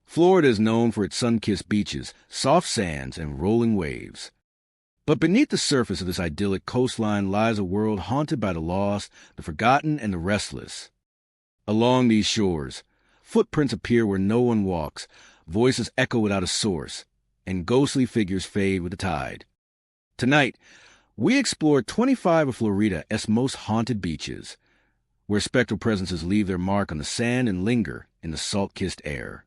Florida is known for its sun-kissed beaches, soft sands, and rolling waves. But beneath the surface of this idyllic coastline lies a world haunted by the lost, the forgotten, and the restless. Along these shores, footprints appear where no one walks, voices echo without a source, and ghostly figures fade with the tide. Tonight, we explore 25 of Florida's most haunted beaches, where spectral presences leave their mark on the sand and linger in the salt-kissed air.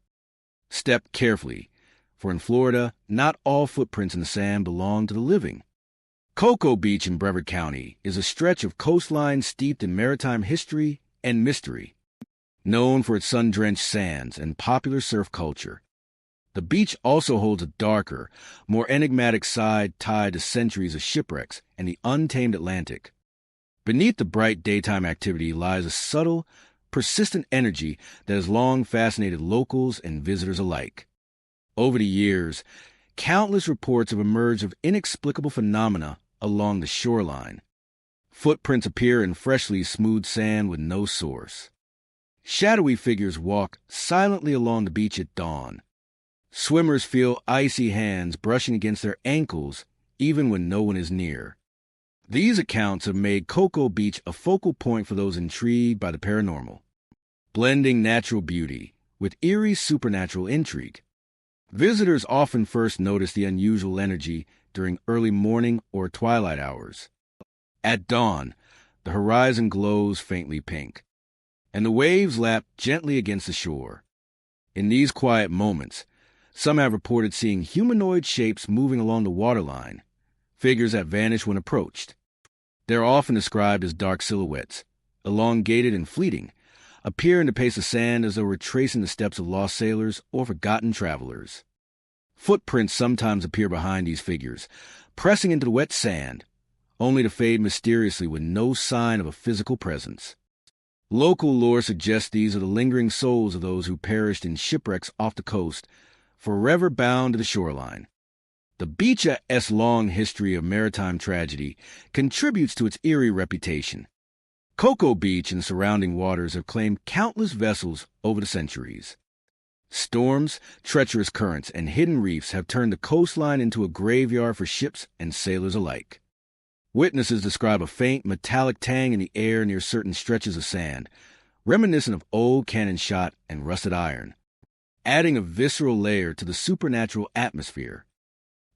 Step carefully, for in Florida, not all footprints in the sand belong to the living. Cocoa Beach in Brevard County is a stretch of coastline steeped in maritime history and mystery. Known for its sun-drenched sands and popular surf culture, the beach also holds a darker, more enigmatic side tied to centuries of shipwrecks and the untamed Atlantic. Beneath the bright daytime activity lies a subtle, persistent energy that has long fascinated locals and visitors alike. Over the years, countless reports have emerged of inexplicable phenomena along the shoreline. Footprints appear in freshly smoothed sand with no source. Shadowy figures walk silently along the beach at dawn. Swimmers feel icy hands brushing against their ankles even when no one is near. These accounts have made Cocoa Beach a focal point for those intrigued by the paranormal, blending natural beauty with eerie supernatural intrigue. Visitors often first notice the unusual energy during early morning or twilight hours. At dawn, the horizon glows faintly pink, and the waves lap gently against the shore. In these quiet moments, some have reported seeing humanoid shapes moving along the waterline, figures that vanish when approached. They're often described as dark silhouettes, elongated and fleeting, appearing to pace the sand as though retracing the steps of lost sailors or forgotten travelers. Footprints sometimes appear behind these figures, pressing into the wet sand, only to fade mysteriously with no sign of a physical presence. Local lore suggests these are the lingering souls of those who perished in shipwrecks off the coast, forever bound to the shoreline. The beach's long history of maritime tragedy contributes to its eerie reputation. Cocoa Beach and surrounding waters have claimed countless vessels over the centuries. Storms, treacherous currents, and hidden reefs have turned the coastline into a graveyard for ships and sailors alike. Witnesses describe a faint, metallic tang in the air near certain stretches of sand, reminiscent of old cannon shot and rusted iron, adding a visceral layer to the supernatural atmosphere.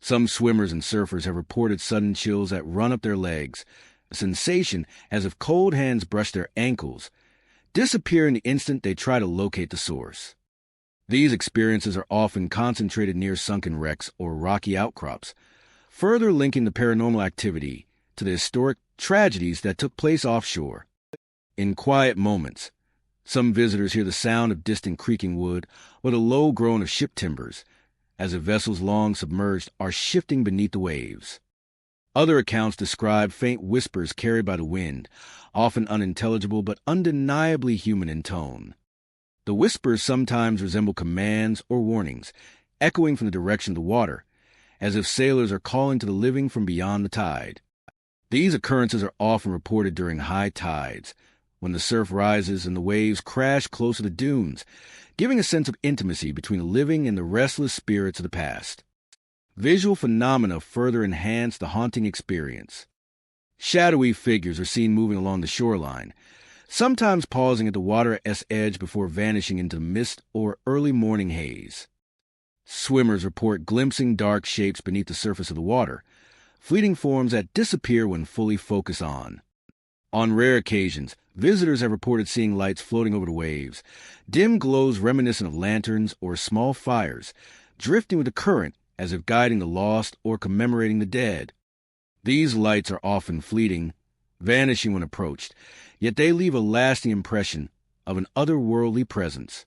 Some swimmers and surfers have reported sudden chills that run up their legs, a sensation as if cold hands brush their ankles, disappearing the instant they try to locate the source. These experiences are often concentrated near sunken wrecks or rocky outcrops, further linking the paranormal activity to the historic tragedies that took place offshore. In quiet moments, some visitors hear the sound of distant creaking wood or the low groan of ship timbers, as if vessels long submerged are shifting beneath the waves. Other accounts describe faint whispers carried by the wind, often unintelligible but undeniably human in tone. The whispers sometimes resemble commands or warnings, echoing from the direction of the water, as if sailors are calling to the living from beyond the tide. These occurrences are often reported during high tides, when the surf rises and the waves crash close to the dunes, giving a sense of intimacy between the living and the restless spirits of the past. Visual phenomena further enhance the haunting experience. Shadowy figures are seen moving along the shoreline, sometimes pausing at the water's edge before vanishing into mist or early morning haze. Swimmers report glimpsing dark shapes beneath the surface of the water, fleeting forms that disappear when fully focused on. On rare occasions, visitors have reported seeing lights floating over the waves, dim glows reminiscent of lanterns or small fires, drifting with the current as if guiding the lost or commemorating the dead. These lights are often fleeting, vanishing when approached, yet they leave a lasting impression of an otherworldly presence.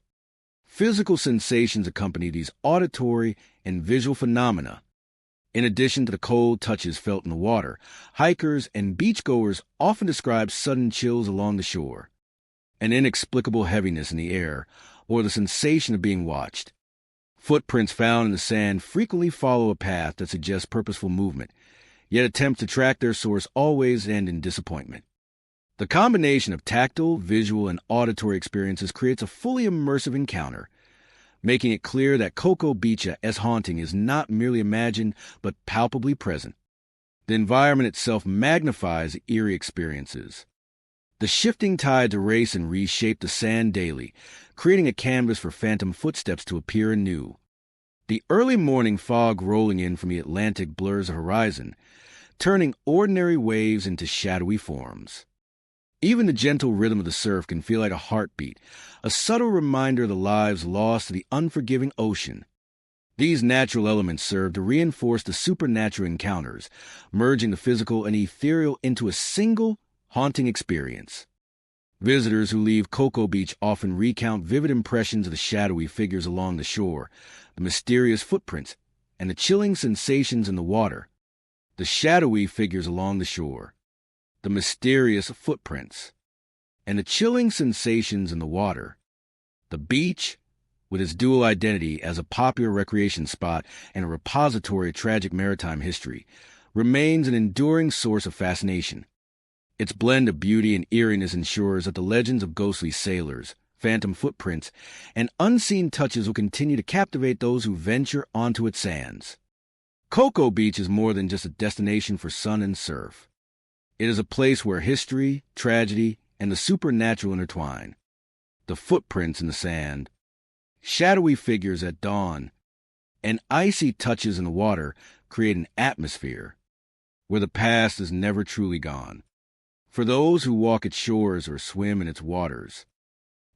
Physical sensations accompany these auditory and visual phenomena. In addition to the cold touches felt in the water, hikers and beachgoers often describe sudden chills along the shore, an inexplicable heaviness in the air, or the sensation of being watched. Footprints found in the sand frequently follow a path that suggests purposeful movement, yet attempts to track their source always end in disappointment. The combination of tactile, visual, and auditory experiences creates a fully immersive encounter, making it clear that Cocoa Beach's haunting is not merely imagined, but palpably present. The environment itself magnifies the eerie experiences. The shifting tides erase and reshape the sand daily, creating a canvas for phantom footsteps to appear anew. The early morning fog rolling in from the Atlantic blurs the horizon, turning ordinary waves into shadowy forms. Even the gentle rhythm of the surf can feel like a heartbeat, a subtle reminder of the lives lost to the unforgiving ocean. These natural elements serve to reinforce the supernatural encounters, merging the physical and ethereal into a single, haunting experience. Visitors who leave Cocoa Beach often recount vivid impressions of the shadowy figures along the shore, the mysterious footprints, and the chilling sensations in the water. The shadowy figures along the shore, the mysterious footprints, and the chilling sensations in the water. The beach, with its dual identity as a popular recreation spot and a repository of tragic maritime history, remains an enduring source of fascination. Its blend of beauty and eeriness ensures that the legends of ghostly sailors, phantom footprints, and unseen touches will continue to captivate those who venture onto its sands. Cocoa Beach is more than just a destination for sun and surf. It is a place where history, tragedy, and the supernatural intertwine. The footprints in the sand, shadowy figures at dawn, and icy touches in the water create an atmosphere where the past is never truly gone. For those who walk its shores or swim in its waters,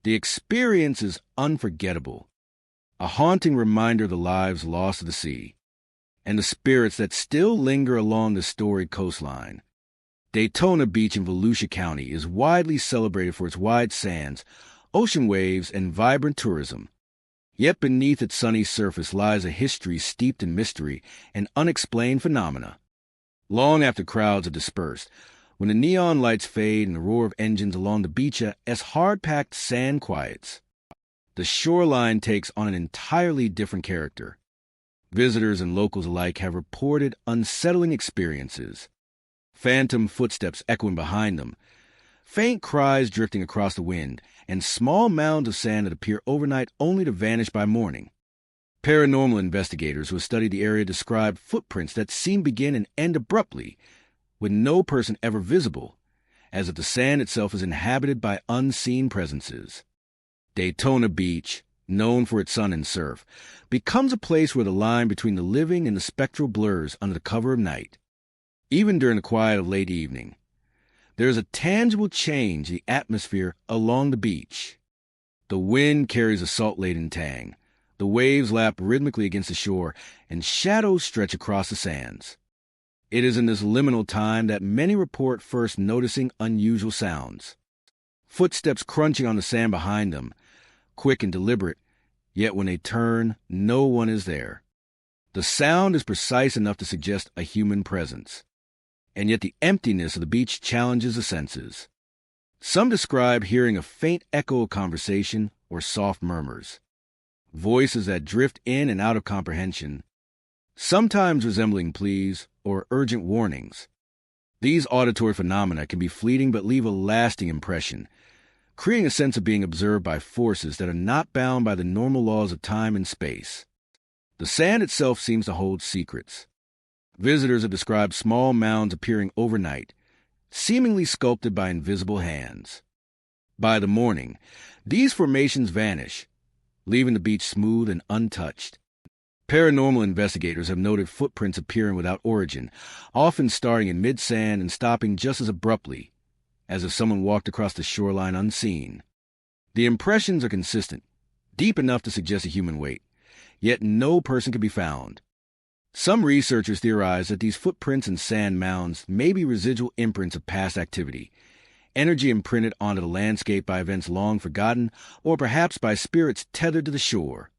the experience is unforgettable, a haunting reminder of the lives lost to the sea, and the spirits that still linger along the storied coastline. Daytona Beach in Volusia County is widely celebrated for its wide sands, ocean waves, and vibrant tourism. Yet beneath its sunny surface lies a history steeped in mystery and unexplained phenomena. Long after crowds have dispersed, when the neon lights fade and the roar of engines along the beach's hard-packed sand quiets, the shoreline takes on an entirely different character. Visitors and locals alike have reported unsettling experiences. Phantom footsteps echoing behind them, faint cries drifting across the wind, and small mounds of sand that appear overnight only to vanish by morning. Paranormal investigators who have studied the area describe footprints that seem to begin and end abruptly, with no person ever visible, as if the sand itself is inhabited by unseen presences. Daytona Beach, known for its sun and surf, becomes a place where the line between the living and the spectral blurs under the cover of night. Even during the quiet of late evening, there is a tangible change in the atmosphere along the beach. The wind carries a salt-laden tang, the waves lap rhythmically against the shore, and shadows stretch across the sands. It is in this liminal time that many report first noticing unusual sounds. Footsteps crunching on the sand behind them, quick and deliberate, yet when they turn, no one is there. The sound is precise enough to suggest a human presence, and yet the emptiness of the beach challenges the senses. Some describe hearing a faint echo of conversation or soft murmurs, voices that drift in and out of comprehension, sometimes resembling pleas or urgent warnings. These auditory phenomena can be fleeting but leave a lasting impression, creating a sense of being observed by forces that are not bound by the normal laws of time and space. The sand itself seems to hold secrets. Visitors have described small mounds appearing overnight, seemingly sculpted by invisible hands. By the morning, these formations vanish, leaving the beach smooth and untouched. Paranormal investigators have noted footprints appearing without origin, often starting in mid-sand and stopping just as abruptly, as if someone walked across the shoreline unseen. The impressions are consistent, deep enough to suggest a human weight, yet no person can be found. Some researchers theorize that these footprints and sand mounds may be residual imprints of past activity, energy imprinted onto the landscape by events long forgotten, or perhaps by spirits tethered to the shore.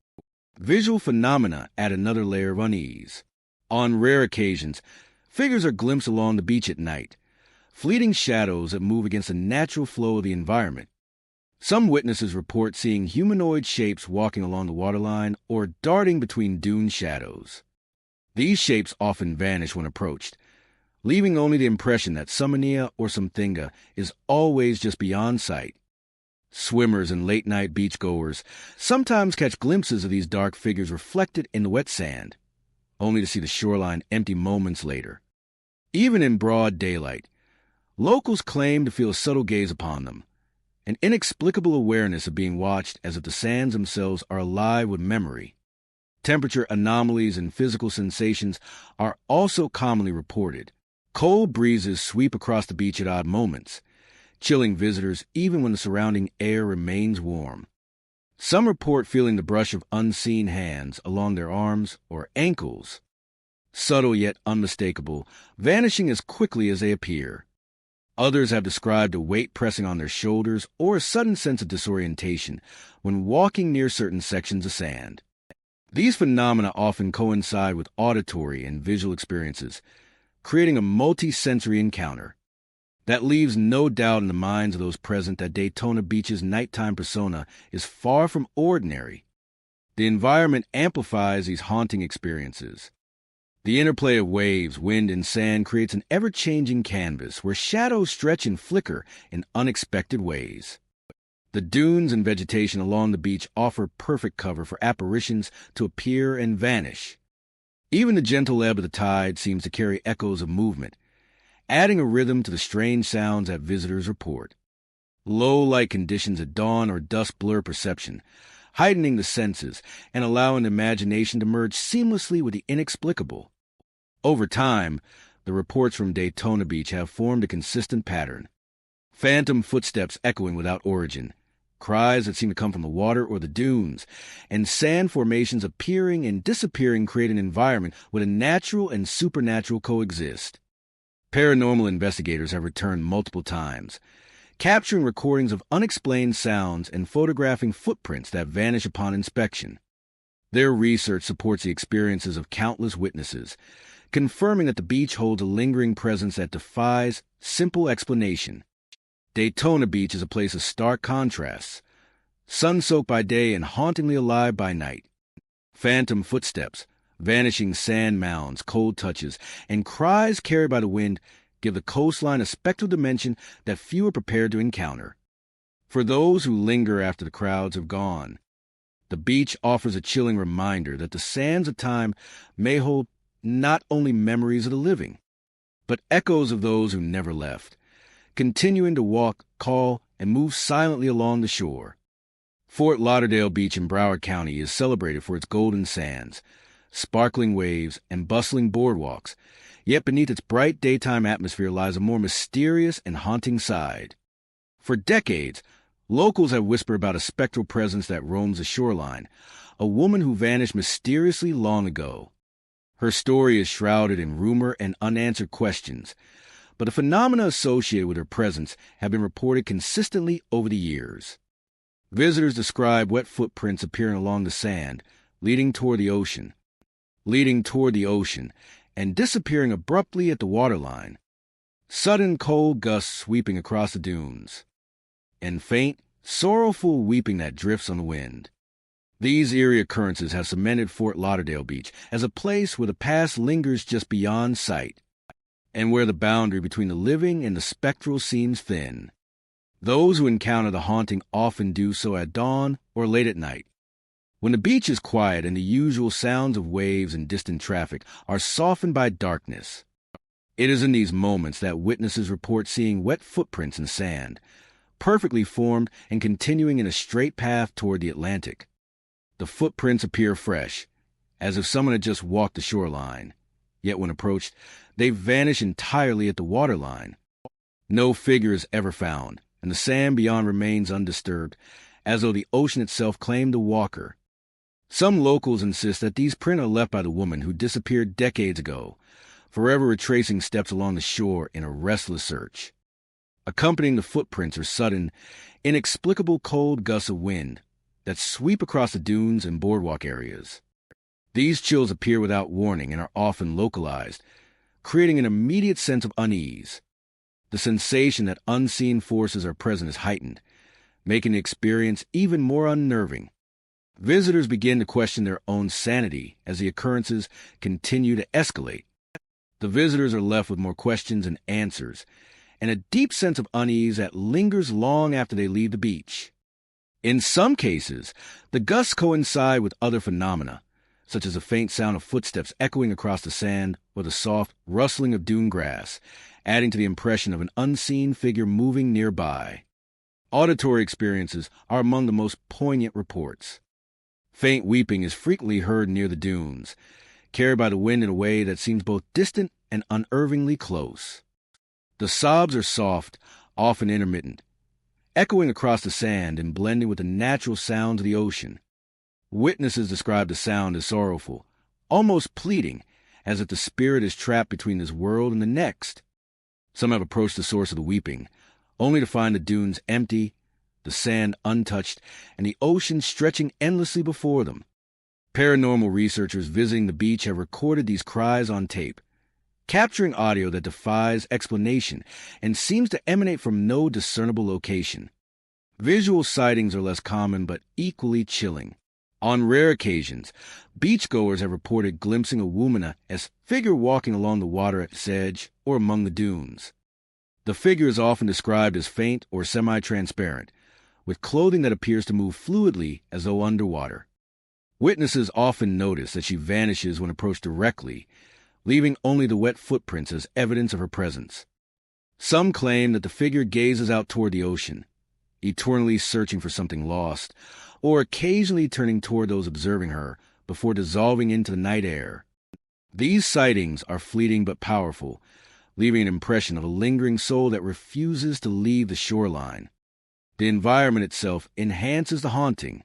Visual phenomena add another layer of unease. On rare occasions, figures are glimpsed along the beach at night, fleeting shadows that move against the natural flow of the environment. Some witnesses report seeing humanoid shapes walking along the waterline or darting between dune shadows. These shapes often vanish when approached, leaving only the impression that Summonia or Something is always just beyond sight. Swimmers and late-night beachgoers sometimes catch glimpses of these dark figures reflected in the wet sand, only to see the shoreline empty moments later. Even in broad daylight, locals claim to feel a subtle gaze upon them, an inexplicable awareness of being watched as if the sands themselves are alive with memory. Temperature anomalies and physical sensations are also commonly reported. Cold breezes sweep across the beach at odd moments, chilling visitors even when the surrounding air remains warm. Some report feeling the brush of unseen hands along their arms or ankles, subtle yet unmistakable, vanishing as quickly as they appear. Others have described a weight pressing on their shoulders or a sudden sense of disorientation when walking near certain sections of sand. These phenomena often coincide with auditory and visual experiences, creating a multi-sensory encounter. That leaves no doubt in the minds of those present that Daytona Beach's nighttime persona is far from ordinary. The environment amplifies these haunting experiences. The interplay of waves, wind, and sand creates an ever-changing canvas where shadows stretch and flicker in unexpected ways. The dunes and vegetation along the beach offer perfect cover for apparitions to appear and vanish. Even the gentle ebb of the tide seems to carry echoes of movement, adding a rhythm to the strange sounds that visitors report. Low light conditions at dawn or dusk blur perception, heightening the senses and allowing the imagination to merge seamlessly with the inexplicable. Over time, the reports from Daytona Beach have formed a consistent pattern. Phantom footsteps echoing without origin, cries that seem to come from the water or the dunes, and sand formations appearing and disappearing create an environment where the natural and supernatural coexist. Paranormal investigators have returned multiple times, capturing recordings of unexplained sounds and photographing footprints that vanish upon inspection. Their research supports the experiences of countless witnesses, confirming that the beach holds a lingering presence that defies simple explanation. Daytona Beach is a place of stark contrasts, sun-soaked by day and hauntingly alive by night. Phantom footsteps, vanishing sand mounds, cold touches, and cries carried by the wind give the coastline a spectral dimension that few are prepared to encounter. For those who linger after the crowds have gone, the beach offers a chilling reminder that the sands of time may hold not only memories of the living, but echoes of those who never left, continuing to walk, call, and move silently along the shore. Fort Lauderdale Beach in Broward County is celebrated for its golden sands, sparkling waves, and bustling boardwalks, yet beneath its bright daytime atmosphere lies a more mysterious and haunting side. For decades, locals have whispered about a spectral presence that roams the shoreline, a woman who vanished mysteriously long ago. Her story is shrouded in rumor and unanswered questions, but the phenomena associated with her presence have been reported consistently over the years. Visitors describe wet footprints appearing along the sand, leading toward the ocean, and disappearing abruptly at the waterline. Sudden cold gusts sweeping across the dunes, and faint, sorrowful weeping that drifts on the wind. These eerie occurrences have cemented Fort Lauderdale Beach as a place where the past lingers just beyond sight, and where the boundary between the living and the spectral seems thin. Those who encounter the haunting often do so at dawn or late at night, when the beach is quiet and the usual sounds of waves and distant traffic are softened by darkness. It is in these moments that witnesses report seeing wet footprints in sand, perfectly formed and continuing in a straight path toward the Atlantic. The footprints appear fresh, as if someone had just walked the shoreline, yet when approached, they vanish entirely at the waterline. No figure is ever found, and the sand beyond remains undisturbed, as though the ocean itself claimed the walker. Some locals insist that these prints are left by the woman who disappeared decades ago, forever retracing steps along the shore in a restless search. Accompanying the footprints are sudden, inexplicable cold gusts of wind that sweep across the dunes and boardwalk areas. These chills appear without warning and are often localized, creating an immediate sense of unease. The sensation that unseen forces are present is heightened, making the experience even more unnerving. Visitors begin to question their own sanity as the occurrences continue to escalate. The visitors are left with more questions than answers, and a deep sense of unease that lingers long after they leave the beach. In some cases, the gusts coincide with other phenomena, such as a faint sound of footsteps echoing across the sand or the soft rustling of dune grass, adding to the impression of an unseen figure moving nearby. Auditory experiences are among the most poignant reports. Faint weeping is frequently heard near the dunes, carried by the wind in a way that seems both distant and unnervingly close. The sobs are soft, often intermittent, echoing across the sand and blending with the natural sounds of the ocean. Witnesses describe the sound as sorrowful, almost pleading, as if the spirit is trapped between this world and the next. Some have approached the source of the weeping, only to find the dunes empty, the sand untouched, and the ocean stretching endlessly before them. Paranormal researchers visiting the beach have recorded these cries on tape, capturing audio that defies explanation and seems to emanate from no discernible location. Visual sightings are less common but equally chilling. On rare occasions, beachgoers have reported glimpsing a womana as figure walking along the water at its edge or among the dunes. The figure is often described as faint or semi-transparent, with clothing that appears to move fluidly as though underwater. Witnesses often notice that she vanishes when approached directly, leaving only the wet footprints as evidence of her presence. Some claim that the figure gazes out toward the ocean, eternally searching for something lost, or occasionally turning toward those observing her before dissolving into the night air. These sightings are fleeting but powerful, leaving an impression of a lingering soul that refuses to leave the shoreline. The environment itself enhances the haunting.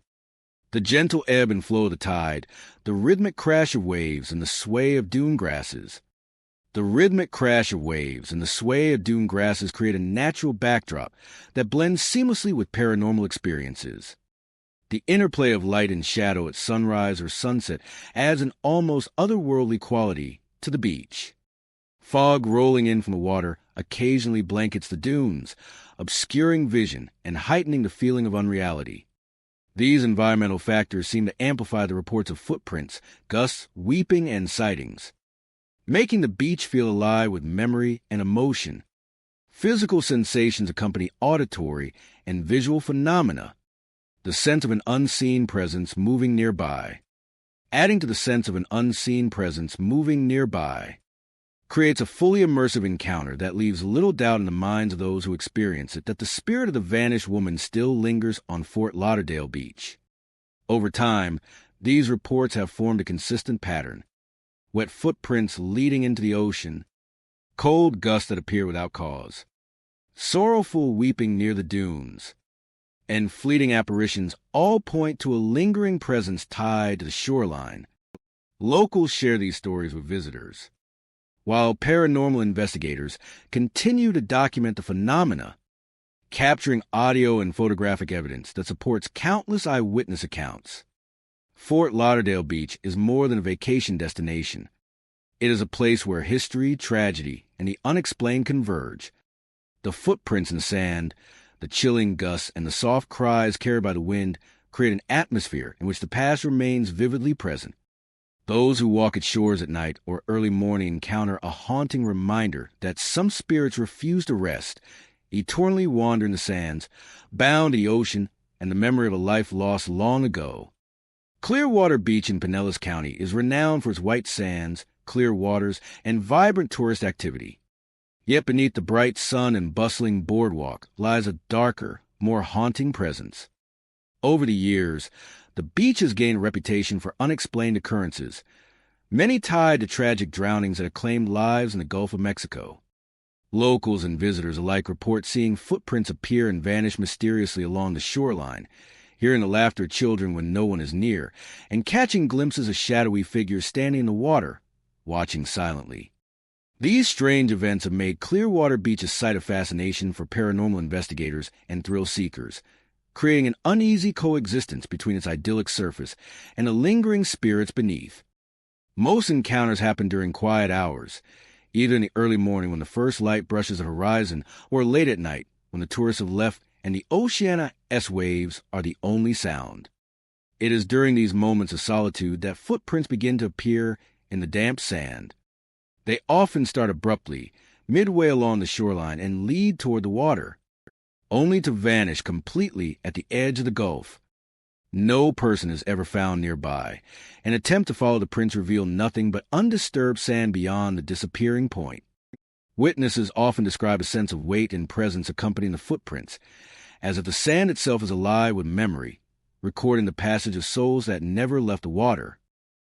The gentle ebb and flow of the tide, the rhythmic crash of waves, and the sway of dune grasses. create a natural backdrop that blends seamlessly with paranormal experiences. The interplay of light and shadow at sunrise or sunset adds an almost otherworldly quality to the beach. Fog rolling in from the water occasionally blankets the dunes, obscuring vision and heightening the feeling of unreality. These environmental factors seem to amplify the reports of footprints, gusts, weeping, and sightings, making the beach feel alive with memory and emotion. Physical sensations accompany auditory and visual phenomena, the sense of an unseen presence moving nearby. Adding to the sense of an unseen presence moving nearby creates a fully immersive encounter that leaves little doubt in the minds of those who experience it that the spirit of the vanished woman still lingers on Fort Lauderdale Beach. Over time, these reports have formed a consistent pattern: wet footprints leading into the ocean, cold gusts that appear without cause, sorrowful weeping near the dunes, and fleeting apparitions all point to a lingering presence tied to the shoreline. Locals share these stories with visitors, while paranormal investigators continue to document the phenomena, capturing audio and photographic evidence that supports countless eyewitness accounts. Fort Lauderdale Beach is more than a vacation destination. It is a place where history, tragedy, and the unexplained converge. The footprints in the sand, the chilling gusts, and the soft cries carried by the wind create an atmosphere in which the past remains vividly present. Those who walk its shores at night or early morning encounter a haunting reminder that some spirits refuse to rest, eternally wander in the sands, bound to the ocean and the memory of a life lost long ago. Clearwater Beach in Pinellas County is renowned for its white sands, clear waters, and vibrant tourist activity. Yet beneath the bright sun and bustling boardwalk lies a darker, more haunting presence. Over the years, the beach has gained a reputation for unexplained occurrences, many tied to tragic drownings that have claimed lives in the Gulf of Mexico. Locals and visitors alike report seeing footprints appear and vanish mysteriously along the shoreline, hearing the laughter of children when no one is near, and catching glimpses of shadowy figures standing in the water, watching silently. These strange events have made Clearwater Beach a site of fascination for paranormal investigators and thrill seekers, creating an uneasy coexistence between its idyllic surface and the lingering spirits beneath. Most encounters happen during quiet hours, either in the early morning when the first light brushes the horizon, or late at night when the tourists have left and the oceanic S-waves are the only sound. It is during these moments of solitude that footprints begin to appear in the damp sand. They often start abruptly, midway along the shoreline, and lead toward the water. only to vanish completely at the edge of the Gulf. No person is ever found nearby. An attempt to follow the prints reveal nothing but undisturbed sand beyond the disappearing point. Witnesses often describe a sense of weight and presence accompanying the footprints, as if the sand itself is alive with memory, recording the passage of souls that never left the water.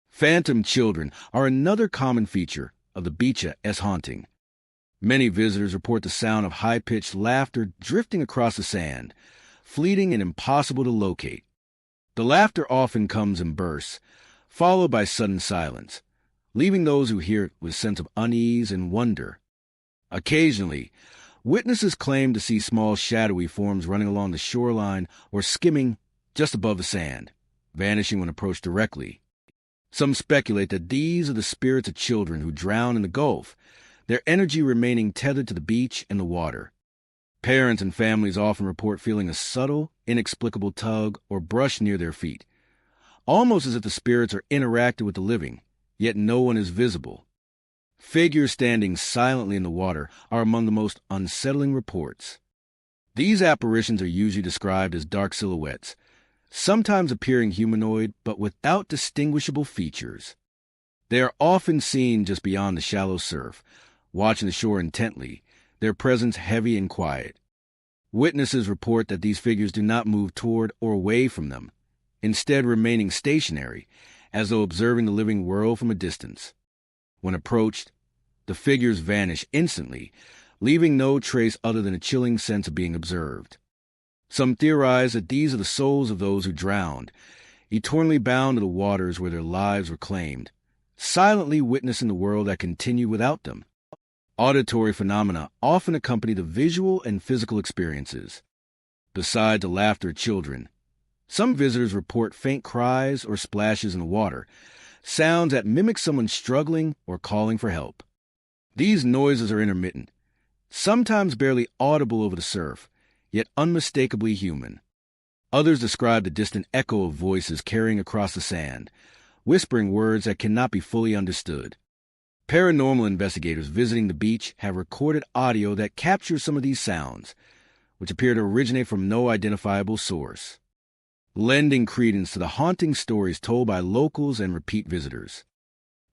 Phantom children are another common feature of the beach-esque haunting. Many visitors report the sound of high-pitched laughter drifting across the sand, fleeting and impossible to locate. The laughter often comes in bursts, followed by sudden silence, leaving those who hear it with a sense of unease and wonder. Occasionally, witnesses claim to see small shadowy forms running along the shoreline or skimming just above the sand, vanishing when approached directly. Some speculate that these are the spirits of children who drowned in the Gulf, their energy remaining tethered to the beach and the water. Parents and families often report feeling a subtle, inexplicable tug or brush near their feet, almost as if the spirits are interacting with the living, yet no one is visible. Figures standing silently in the water are among the most unsettling reports. These apparitions are usually described as dark silhouettes, sometimes appearing humanoid but without distinguishable features. They are often seen just beyond the shallow surf, watching the shore intently, their presence heavy and quiet. Witnesses report that these figures do not move toward or away from them, instead remaining stationary, as though observing the living world from a distance. When approached, the figures vanish instantly, leaving no trace other than a chilling sense of being observed. Some theorize that these are the souls of those who drowned, eternally bound to the waters where their lives were claimed, silently witnessing the world that continued without them. Auditory phenomena often accompany the visual and physical experiences. Beside the laughter of children, some visitors report faint cries or splashes in the water, sounds that mimic someone struggling or calling for help. These noises are intermittent, sometimes barely audible over the surf, yet unmistakably human. Others describe the distant echo of voices carrying across the sand, whispering words that cannot be fully understood. Paranormal investigators visiting the beach have recorded audio that captures some of these sounds, which appear to originate from no identifiable source, lending credence to the haunting stories told by locals and repeat visitors.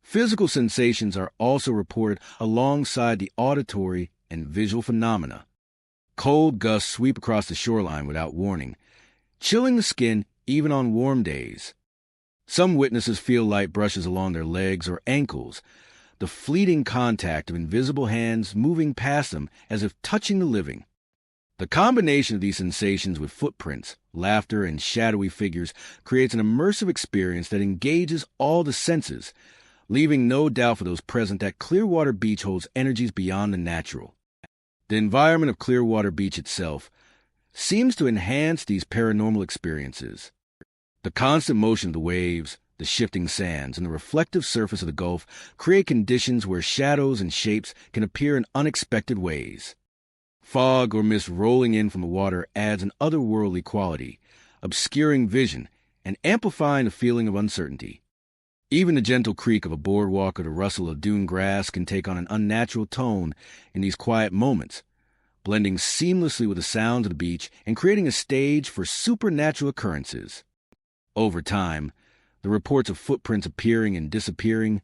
Physical sensations are also reported alongside the auditory and visual phenomena. Cold gusts sweep across the shoreline without warning, chilling the skin even on warm days. Some witnesses feel light brushes along their legs or ankles, the fleeting contact of invisible hands moving past them as if touching the living. The combination of these sensations with footprints, laughter, and shadowy figures creates an immersive experience that engages all the senses, leaving no doubt for those present that Clearwater Beach holds energies beyond the natural. The environment of Clearwater Beach itself seems to enhance these paranormal experiences. The constant motion of the waves, the shifting sands, and the reflective surface of the Gulf create conditions where shadows and shapes can appear in unexpected ways. Fog or mist rolling in from the water adds an otherworldly quality, obscuring vision and amplifying the feeling of uncertainty. Even the gentle creak of a boardwalk or the rustle of dune grass can take on an unnatural tone in these quiet moments, blending seamlessly with the sounds of the beach and creating a stage for supernatural occurrences. Over time, the reports of footprints appearing and disappearing,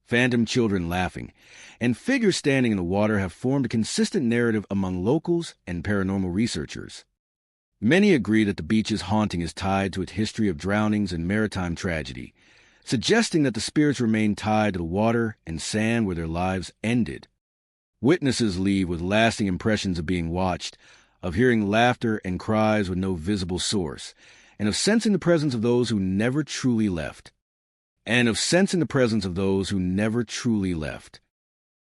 phantom children laughing, and figures standing in the water have formed a consistent narrative among locals and paranormal researchers. Many agree that the beach's haunting is tied to its history of drownings and maritime tragedy, suggesting that the spirits remain tied to the water and sand where their lives ended. Witnesses leave with lasting impressions of being watched, of hearing laughter and cries with no visible source, and of sensing the presence of those who never truly left.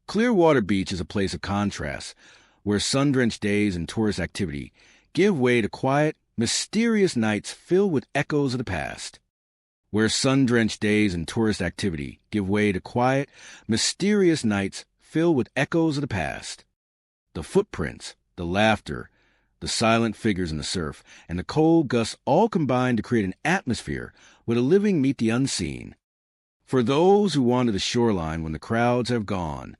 Clearwater Beach is a place of contrast, where sun-drenched days and tourist activity give way to quiet, mysterious nights filled with echoes of the past. The footprints, the laughter, the silent figures in the surf, and the cold gusts all combine to create an atmosphere where the living meet the unseen. For those who wander the shoreline when the crowds have gone,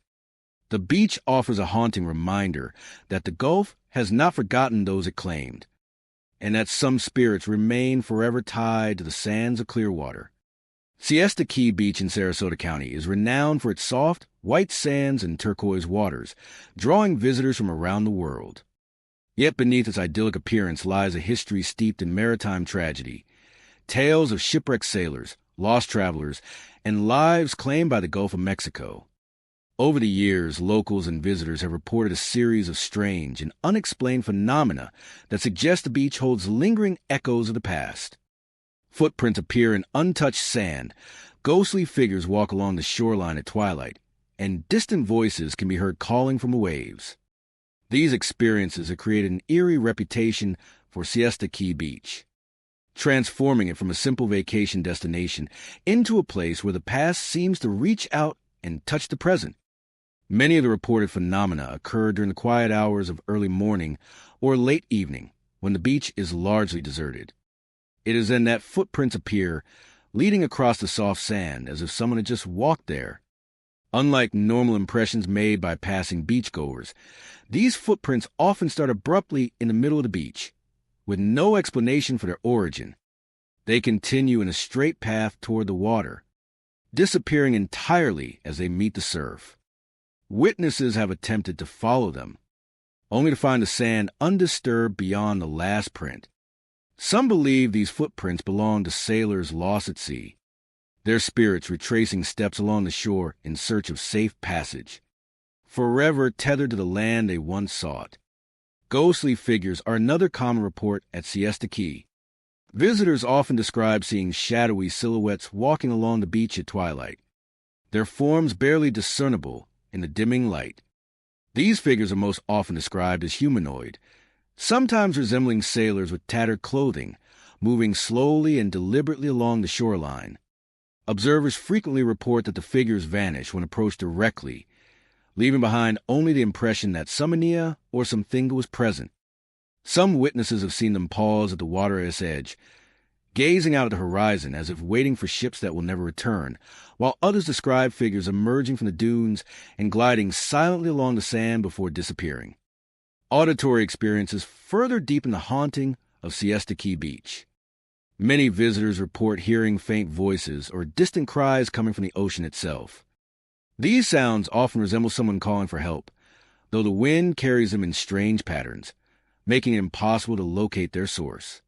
The beach offers a haunting reminder that the Gulf has not forgotten those it claimed, and that some spirits remain forever tied to the sands of Clearwater. Siesta Key Beach in Sarasota County is renowned for its soft, white sands and turquoise waters, drawing visitors from around the world. Yet beneath its idyllic appearance lies a history steeped in maritime tragedy, tales of shipwrecked sailors, lost travelers, and lives claimed by the Gulf of Mexico. Over the years, locals and visitors have reported a series of strange and unexplained phenomena that suggest the beach holds lingering echoes of the past. Footprints appear in untouched sand, ghostly figures walk along the shoreline at twilight, and distant voices can be heard calling from the waves. These experiences have created an eerie reputation for Siesta Key Beach, transforming it from a simple vacation destination into a place where the past seems to reach out and touch the present. Many of the reported phenomena occur during the quiet hours of early morning or late evening, when the beach is largely deserted. It is then that footprints appear, leading across the soft sand as if someone had just walked there. Unlike normal impressions made by passing beachgoers, these footprints often start abruptly in the middle of the beach, with no explanation for their origin. They continue in a straight path toward the water, disappearing entirely as they meet the surf. Witnesses have attempted to follow them, only to find the sand undisturbed beyond the last print. Some believe these footprints belong to sailors lost at sea, their spirits retracing steps along the shore in search of safe passage, forever tethered to the land they once sought. Ghostly figures are another common report at Siesta Key. Visitors often describe seeing shadowy silhouettes walking along the beach at twilight, their forms barely discernible in the dimming light. These figures are most often described as humanoid, sometimes resembling sailors with tattered clothing, moving slowly and deliberately along the shoreline. Observers frequently report that the figures vanish when approached directly, leaving behind only the impression that something or something was present. Some witnesses have seen them pause at the water's edge, gazing out at the horizon as if waiting for ships that will never return, while others describe figures emerging from the dunes and gliding silently along the sand before disappearing. Auditory experiences further deepen the haunting of Siesta Key Beach. Many visitors report hearing faint voices or distant cries coming from the ocean itself. These sounds often resemble someone calling for help, though the wind carries them in strange patterns, making it impossible to locate their source.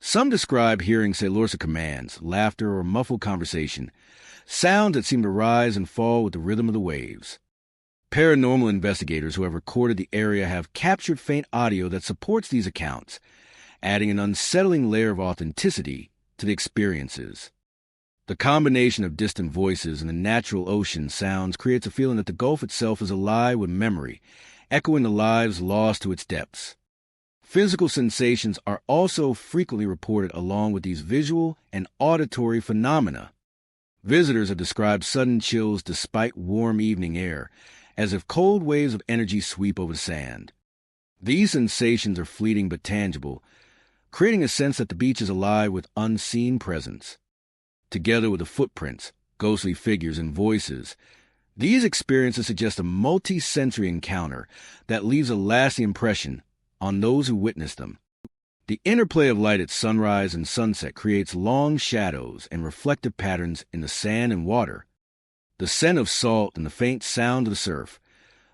Some describe hearing sailorsa commands, laughter, or muffled conversation, sounds that seem to rise and fall with the rhythm of the waves. Paranormal investigators who have recorded the area have captured faint audio that supports these accounts, adding an unsettling layer of authenticity to the experiences. The combination of distant voices and the natural ocean sounds creates a feeling that the Gulf itself is alive with memory, echoing the lives lost to its depths. Physical sensations are also frequently reported along with these visual and auditory phenomena. Visitors have described sudden chills despite warm evening air, as if cold waves of energy sweep over the sand. These sensations are fleeting but tangible, creating a sense that the beach is alive with unseen presence. Together with the footprints, ghostly figures, and voices, these experiences suggest a multi-sensory encounter that leaves a lasting impression on those who witness them. The interplay of light at sunrise and sunset creates long shadows and reflective patterns in the sand and water. The scent of salt and the faint sound of the surf,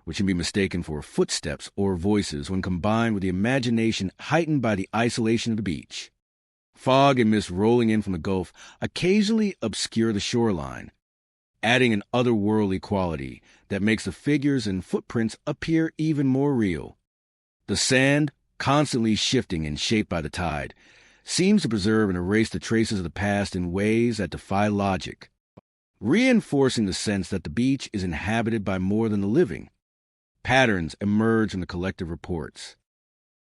which can be mistaken for footsteps or voices when combined with the imagination heightened by the isolation of the beach. Fog and mist rolling in from the Gulf occasionally obscure the shoreline, adding an otherworldly quality that makes the figures and footprints appear even more real. The sand, constantly shifting and shaped by the tide, seems to preserve and erase the traces of the past in ways that defy logic, reinforcing the sense that the beach is inhabited by more than the living. Patterns emerge from the collective reports.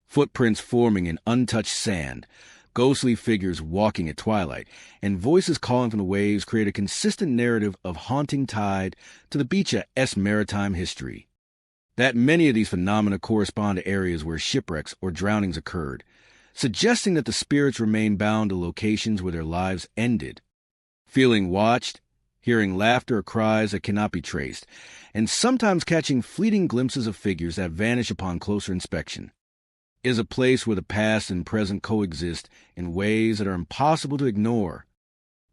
Footprints forming in untouched sand, ghostly figures walking at twilight, and voices calling from the waves create a consistent narrative of haunting tied to the beach's maritime history. That many of these phenomena correspond to areas where shipwrecks or drownings occurred, suggesting that the spirits remain bound to locations where their lives ended. Feeling watched, hearing laughter or cries that cannot be traced, and sometimes catching fleeting glimpses of figures that vanish upon closer inspection. It is a place where the past and present coexist in ways that are impossible to ignore.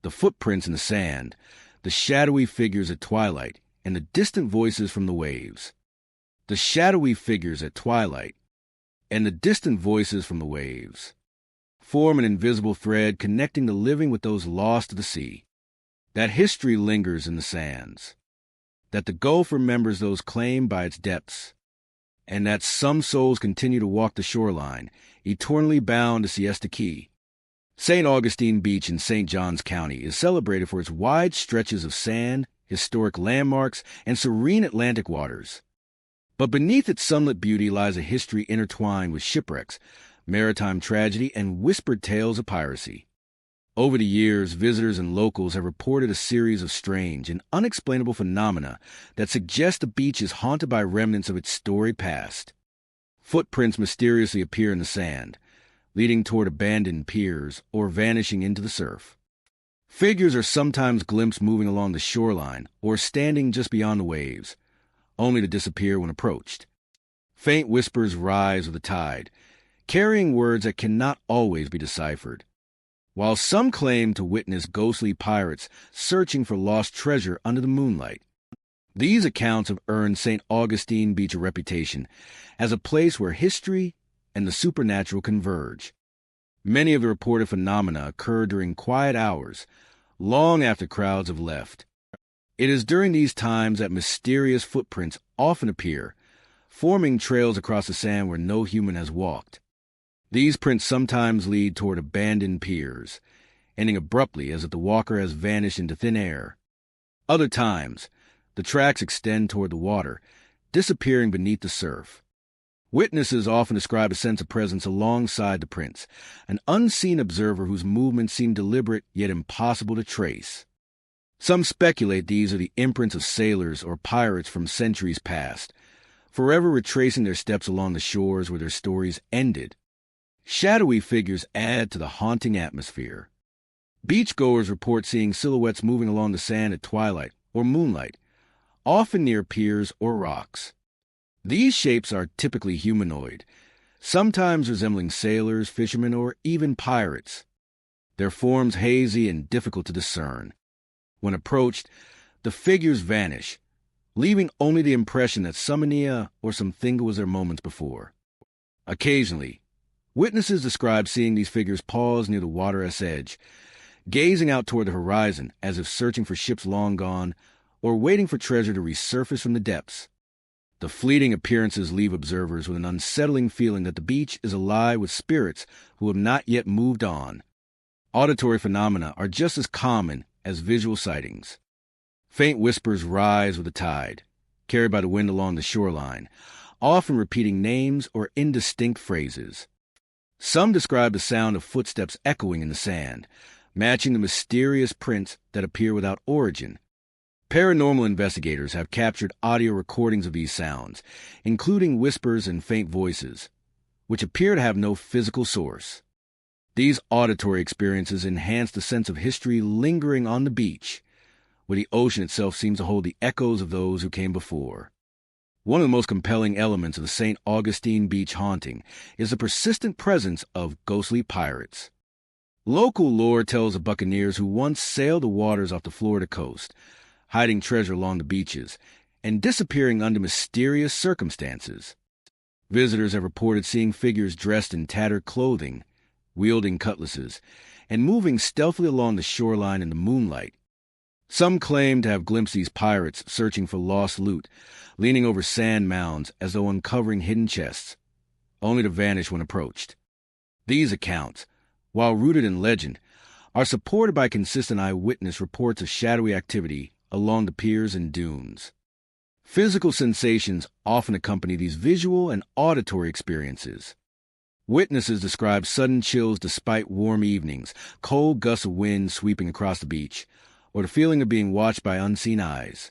The footprints in the sand, the shadowy figures at twilight, and the distant voices from the waves. The shadowy figures at twilight, and the distant voices from the waves, form an invisible thread connecting the living with those lost to the sea. That history lingers in the sands, that the Gulf remembers those claimed by its depths, and that some souls continue to walk the shoreline, eternally bound to Siesta Key. St. Augustine Beach in St. Johns County is celebrated for its wide stretches of sand, historic landmarks, and serene Atlantic waters. But beneath its sunlit beauty lies a history intertwined with shipwrecks, maritime tragedy, and whispered tales of piracy. Over the years, visitors and locals have reported a series of strange and unexplainable phenomena that suggest the beach is haunted by remnants of its storied past. Footprints mysteriously appear in the sand, leading toward abandoned piers or vanishing into the surf. Figures are sometimes glimpsed moving along the shoreline or standing just beyond the waves, only to disappear when approached. Faint whispers rise with the tide, carrying words that cannot always be deciphered. While some claim to witness ghostly pirates searching for lost treasure under the moonlight, these accounts have earned St. Augustine Beach a reputation as a place where history and the supernatural converge. Many of the reported phenomena occur during quiet hours, long after crowds have left. It is during these times that mysterious footprints often appear, forming trails across the sand where no human has walked. These prints sometimes lead toward abandoned piers, ending abruptly as if the walker has vanished into thin air. Other times, the tracks extend toward the water, disappearing beneath the surf. Witnesses often describe a sense of presence alongside the prints, an unseen observer whose movements seem deliberate yet impossible to trace. Some speculate these are the imprints of sailors or pirates from centuries past, forever retracing their steps along the shores where their stories ended. Shadowy figures add to the haunting atmosphere. Beachgoers report seeing silhouettes moving along the sand at twilight or moonlight, often near piers or rocks. These shapes are typically humanoid, sometimes resembling sailors, fishermen, or even pirates. Their forms hazy and difficult to discern. When approached, the figures vanish, leaving only the impression that Summonia or something was there moments before. Occasionally, witnesses describe seeing these figures pause near the water's edge, gazing out toward the horizon as if searching for ships long gone or waiting for treasure to resurface from the depths. The fleeting appearances leave observers with an unsettling feeling that the beach is alive with spirits who have not yet moved on. Auditory phenomena are just as common as visual sightings. Faint whispers rise with the tide, carried by the wind along the shoreline, often repeating names or indistinct phrases. Some describe the sound of footsteps echoing in the sand, matching the mysterious prints that appear without origin. Paranormal investigators have captured audio recordings of these sounds, including whispers and faint voices, which appear to have no physical source. These auditory experiences enhance the sense of history lingering on the beach, where the ocean itself seems to hold the echoes of those who came before. One of the most compelling elements of the St. Augustine Beach haunting is the persistent presence of ghostly pirates. Local lore tells of buccaneers who once sailed the waters off the Florida coast, hiding treasure along the beaches, and disappearing under mysterious circumstances. Visitors have reported seeing figures dressed in tattered clothing, wielding cutlasses, and moving stealthily along the shoreline in the moonlight. Some claim to have glimpsed these pirates searching for lost loot, leaning over sand mounds as though uncovering hidden chests, only to vanish when approached. These accounts, while rooted in legend, are supported by consistent eyewitness reports of shadowy activity along the piers and dunes. Physical sensations often accompany these visual and auditory experiences. Witnesses describe sudden chills despite warm evenings, cold gusts of wind sweeping across the beach, or the feeling of being watched by unseen eyes.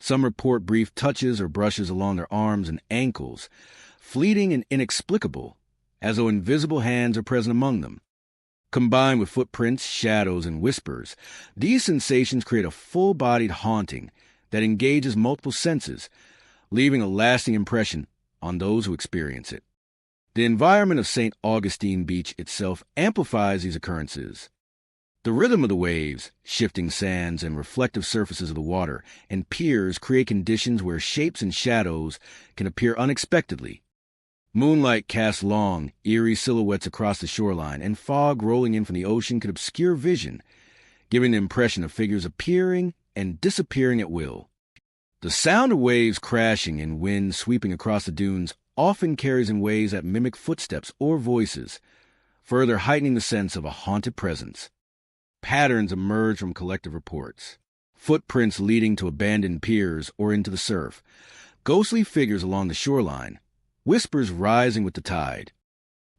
Some report brief touches or brushes along their arms and ankles, fleeting and inexplicable, as though invisible hands are present among them. Combined with footprints, shadows, and whispers, these sensations create a full-bodied haunting that engages multiple senses, leaving a lasting impression on those who experience it. The environment of St. Augustine Beach itself amplifies these occurrences. The rhythm of the waves, shifting sands, and reflective surfaces of the water and piers create conditions where shapes and shadows can appear unexpectedly. Moonlight casts long, eerie silhouettes across the shoreline, and fog rolling in from the ocean could obscure vision, giving the impression of figures appearing and disappearing at will. The sound of waves crashing and wind sweeping across the dunes often carries in ways that mimic footsteps or voices, further heightening the sense of a haunted presence. Patterns emerge from collective reports. Footprints leading to abandoned piers or into the surf, ghostly figures along the shoreline, whispers rising with the tide.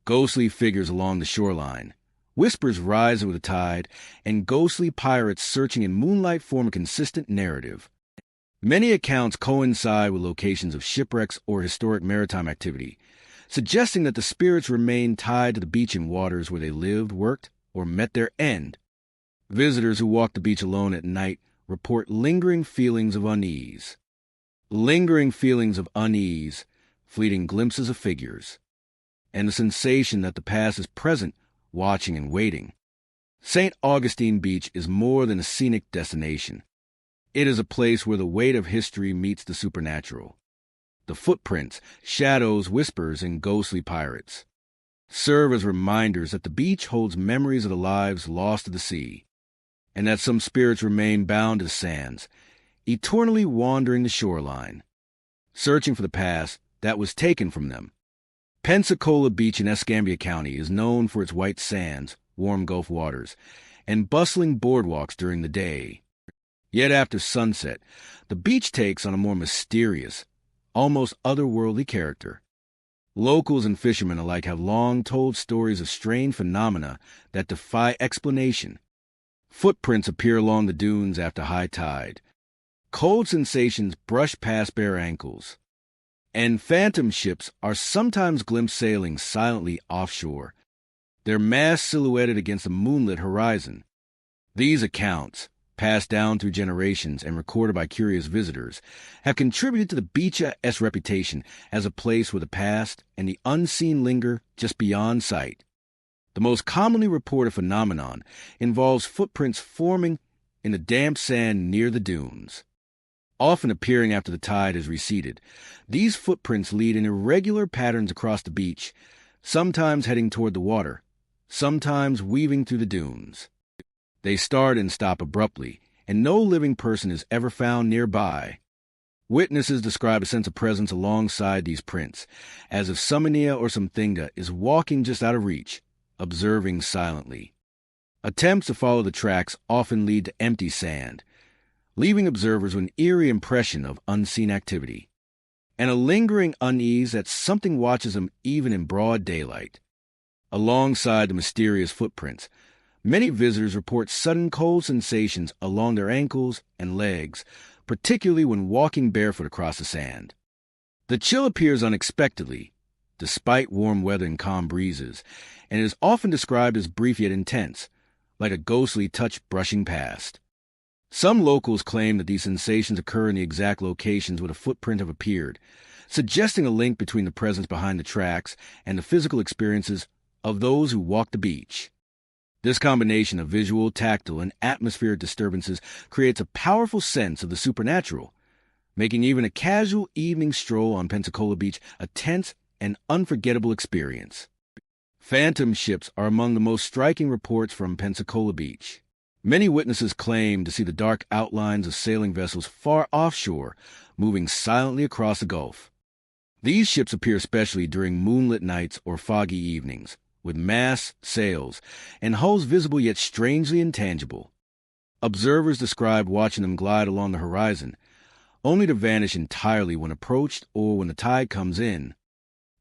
Ghostly figures along the shoreline, whispers rising with the tide, and ghostly pirates searching in moonlight form a consistent narrative. Many accounts coincide with locations of shipwrecks or historic maritime activity, suggesting that the spirits remain tied to the beach and waters where they lived, worked, or met their end. Visitors who walk the beach alone at night report lingering feelings of unease. Fleeting glimpses of figures, and the sensation that the past is present, watching and waiting. St. Augustine Beach is more than a scenic destination. It is a place where the weight of history meets the supernatural. The footprints, shadows, whispers, and ghostly pirates serve as reminders that the beach holds memories of the lives lost to the sea, and that some spirits remain bound to the sands, eternally wandering the shoreline, searching for the past that was taken from them. Pensacola Beach in Escambia County is known for its white sands, warm Gulf waters, and bustling boardwalks during the day. Yet after sunset, the beach takes on a more mysterious, almost otherworldly character. Locals and fishermen alike have long told stories of strange phenomena that defy explanation. Footprints appear along the dunes after high tide. Cold sensations brush past bare ankles. And phantom ships are sometimes glimpsed sailing silently offshore, their masts silhouetted against a moonlit horizon. These accounts, passed down through generations and recorded by curious visitors, have contributed to the beach's reputation as a place where the past and the unseen linger just beyond sight. The most commonly reported phenomenon involves footprints forming in the damp sand near the dunes. Often appearing after the tide has receded, these footprints lead in irregular patterns across the beach, sometimes heading toward the water, sometimes weaving through the dunes. They start and stop abruptly, and no living person is ever found nearby. Witnesses describe a sense of presence alongside these prints, as if Summonia or Somethingda is walking just out of reach, observing silently. Attempts to follow the tracks often lead to empty sand, leaving observers with an eerie impression of unseen activity, and a lingering unease that something watches them even in broad daylight. Alongside the mysterious footprints, many visitors report sudden cold sensations along their ankles and legs, particularly when walking barefoot across the sand. The chill appears unexpectedly, despite warm weather and calm breezes, and is often described as brief yet intense, like a ghostly touch brushing past. Some locals claim that these sensations occur in the exact locations where the footprint have appeared, suggesting a link between the presence behind the tracks and the physical experiences of those who walk the beach. This combination of visual, tactile, and atmospheric disturbances creates a powerful sense of the supernatural, making even a casual evening stroll on Pensacola Beach a tense and unforgettable experience. Phantom ships are among the most striking reports from Pensacola Beach. Many witnesses claim to see the dark outlines of sailing vessels far offshore, moving silently across the Gulf. These ships appear especially during moonlit nights or foggy evenings, with masts, sails, and hulls visible yet strangely intangible. Observers describe watching them glide along the horizon, only to vanish entirely when approached or when the tide comes in.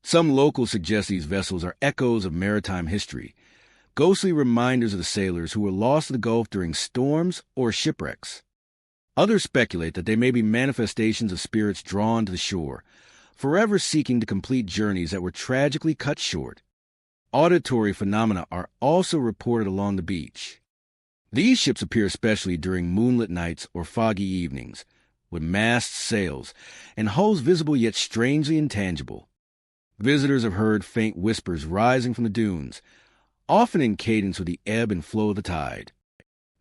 Some locals suggest these vessels are echoes of maritime history, ghostly reminders of the sailors who were lost in the Gulf during storms or shipwrecks. Others speculate that they may be manifestations of spirits drawn to the shore, forever seeking to complete journeys that were tragically cut short. auditory phenomena are also reported along the beach. These ships appear especially during moonlit nights or foggy evenings, with masts, sails, and hulls visible yet strangely intangible. Visitors have heard faint whispers rising from the dunes, often in cadence with the ebb and flow of the tide.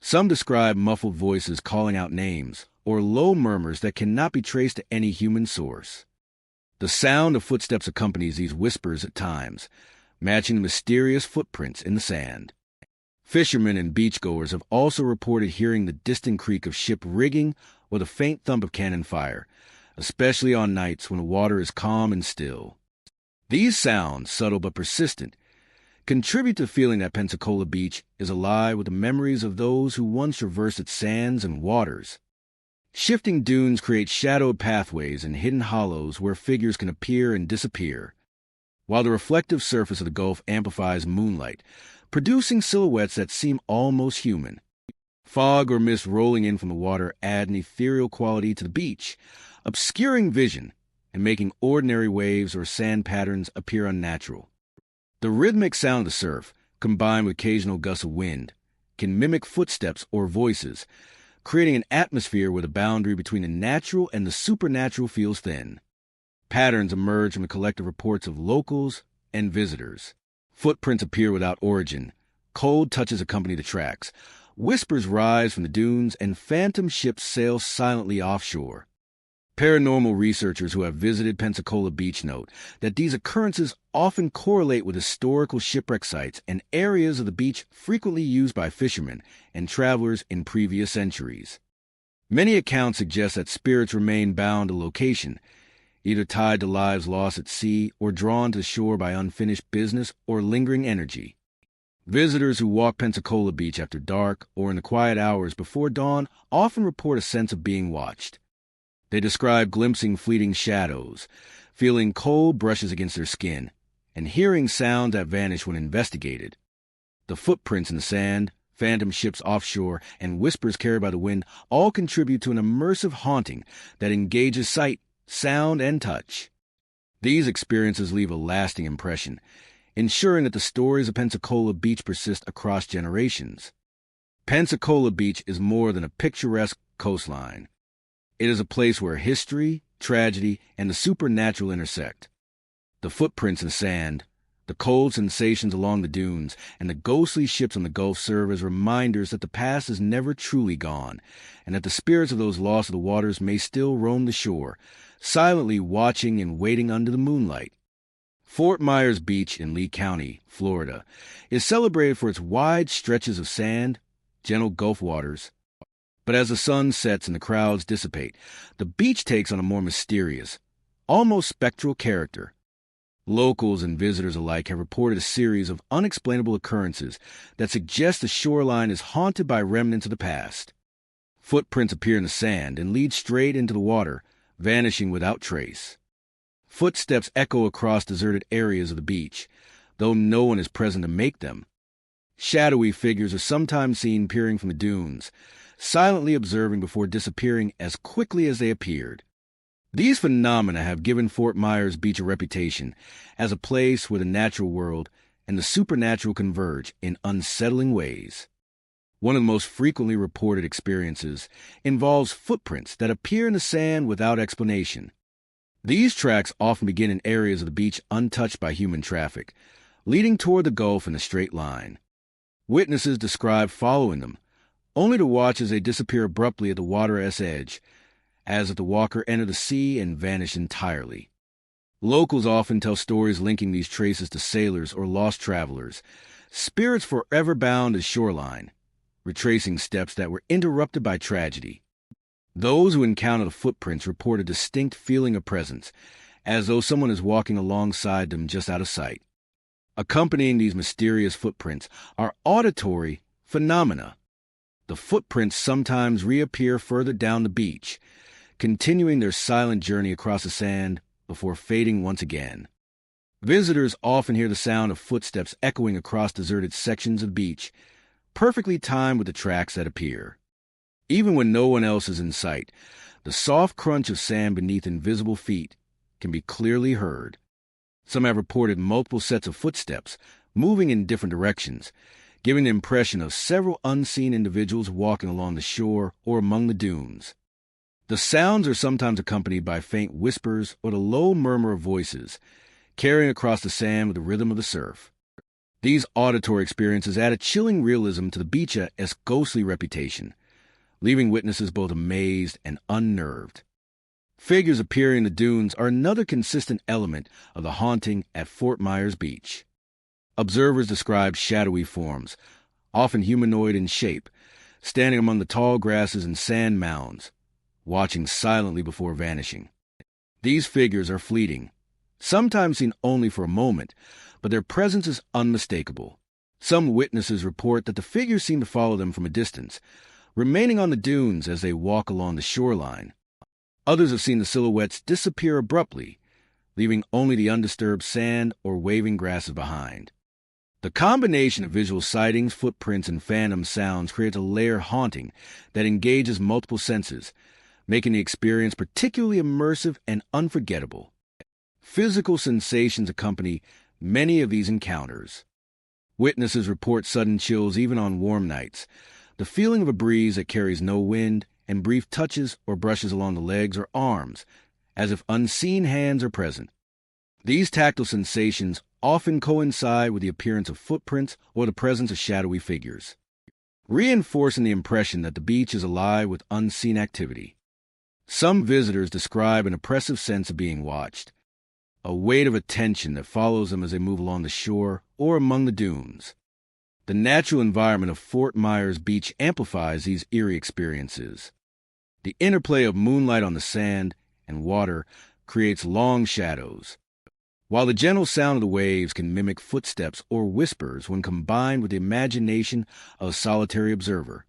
Some describe muffled voices calling out names, or low murmurs that cannot be traced to any human source. The sound of footsteps accompanies these whispers at times, matching the mysterious footprints in the sand. Fishermen and beachgoers have also reported hearing the distant creak of ship rigging or the faint thump of cannon fire, especially on nights when the water is calm and still. These sounds, subtle but persistent, contribute to the feeling that Pensacola Beach is alive with the memories of those who once traversed its sands and waters. Shifting dunes create shadowed pathways and hidden hollows where figures can appear and disappear, while the reflective surface of the Gulf amplifies moonlight, producing silhouettes that seem almost human. Fog or mist rolling in from the water add an ethereal quality to the beach, obscuring vision and making ordinary waves or sand patterns appear unnatural. The rhythmic sound of the surf, combined with occasional gusts of wind, can mimic footsteps or voices, creating an atmosphere where the boundary between the natural and the supernatural feels thin. Patterns emerge from the collective reports of locals and visitors. Footprints appear without origin, cold touches accompany the tracks, whispers rise from the dunes, and phantom ships sail silently offshore. Paranormal researchers who have visited Pensacola Beach note that these occurrences often correlate with historical shipwreck sites and areas of the beach frequently used by fishermen and travelers in previous centuries. Many accounts suggest that spirits remain bound to location, either tied to lives lost at sea or drawn to shore by unfinished business or lingering energy. Visitors who walk Pensacola Beach after dark or in the quiet hours before dawn often report a sense of being watched. They describe glimpsing fleeting shadows, feeling cold brushes against their skin, and hearing sounds that vanish when investigated. The footprints in the sand, phantom ships offshore, and whispers carried by the wind all contribute to an immersive haunting that engages sight, sound, and touch. These experiences leave a lasting impression, ensuring that the stories of Pensacola Beach persist across generations. Pensacola Beach is more than a picturesque coastline. It is a place where history, tragedy, and the supernatural intersect. The footprints in the sand, the cold sensations along the dunes, and the ghostly ships on the Gulf serve as reminders that the past is never truly gone, and that the spirits of those lost to the waters may still roam the shore, silently watching and waiting under the moonlight. Fort Myers Beach in Lee County, Florida, is celebrated for its wide stretches of sand, gentle Gulf waters. But as the sun sets and the crowds dissipate, the beach takes on a more mysterious, almost spectral character. Locals and visitors alike have reported a series of unexplainable occurrences that suggest the shoreline is haunted by remnants of the past. Footprints appear in the sand and lead straight into the water, vanishing without trace. Footsteps echo across deserted areas of the beach, though no one is present to make them. Shadowy figures are sometimes seen peering from the dunes, silently observing before disappearing as quickly as they appeared. These phenomena have given Fort Myers Beach a reputation as a place where the natural world and the supernatural converge in unsettling ways. One of the most frequently reported experiences involves footprints that appear in the sand without explanation. These tracks often begin in areas of the beach untouched by human traffic, leading toward the Gulf in a straight line. Witnesses describe following them, only to watch as they disappear abruptly at the water's edge, as if the walker entered the sea and vanished entirely. Locals often tell stories linking these traces to sailors or lost travelers, spirits forever bound to shoreline, retracing steps that were interrupted by tragedy. Those who encounter the footprints report a distinct feeling of presence, as though someone is walking alongside them just out of sight. Accompanying these mysterious footprints are auditory phenomena. The footprints sometimes reappear further down the beach, continuing their silent journey across the sand before fading once again. Visitors often hear the sound of footsteps echoing across deserted sections of beach, perfectly timed with the tracks that appear. Even when no one else is in sight, the soft crunch of sand beneath invisible feet can be clearly heard. Some have reported multiple sets of footsteps, moving in different directions, giving the impression of several unseen individuals walking along the shore or among the dunes. The sounds are sometimes accompanied by faint whispers or the low murmur of voices, carrying across the sand with the rhythm of the surf. These auditory experiences add a chilling realism to the beach's ghostly reputation, leaving witnesses both amazed and unnerved. Figures appearing in the dunes are another consistent element of the haunting at Fort Myers Beach. Observers describe shadowy forms, often humanoid in shape, standing among the tall grasses and sand mounds, watching silently before vanishing. These figures are fleeting, sometimes seen only for a moment, but their presence is unmistakable. Some witnesses report that the figures seem to follow them from a distance, remaining on the dunes as they walk along the shoreline. Others have seen the silhouettes disappear abruptly, leaving only the undisturbed sand or waving grasses behind. The combination of visual sightings, footprints, and phantom sounds creates a layered haunting that engages multiple senses, making the experience particularly immersive and unforgettable. Physical sensations accompany many of these encounters. Witnesses report sudden chills even on warm nights, the feeling of a breeze that carries no wind, and brief touches or brushes along the legs or arms, as if unseen hands are present. These tactile sensations often coincide with the appearance of footprints or the presence of shadowy figures, reinforcing the impression that the beach is alive with unseen activity. Some visitors describe an oppressive sense of being watched, a weight of attention that follows them as they move along the shore or among the dunes. The natural environment of Fort Myers Beach amplifies these eerie experiences. The interplay of moonlight on the sand and water creates long shadows, while the gentle sound of the waves can mimic footsteps or whispers when combined with the imagination of a solitary observer.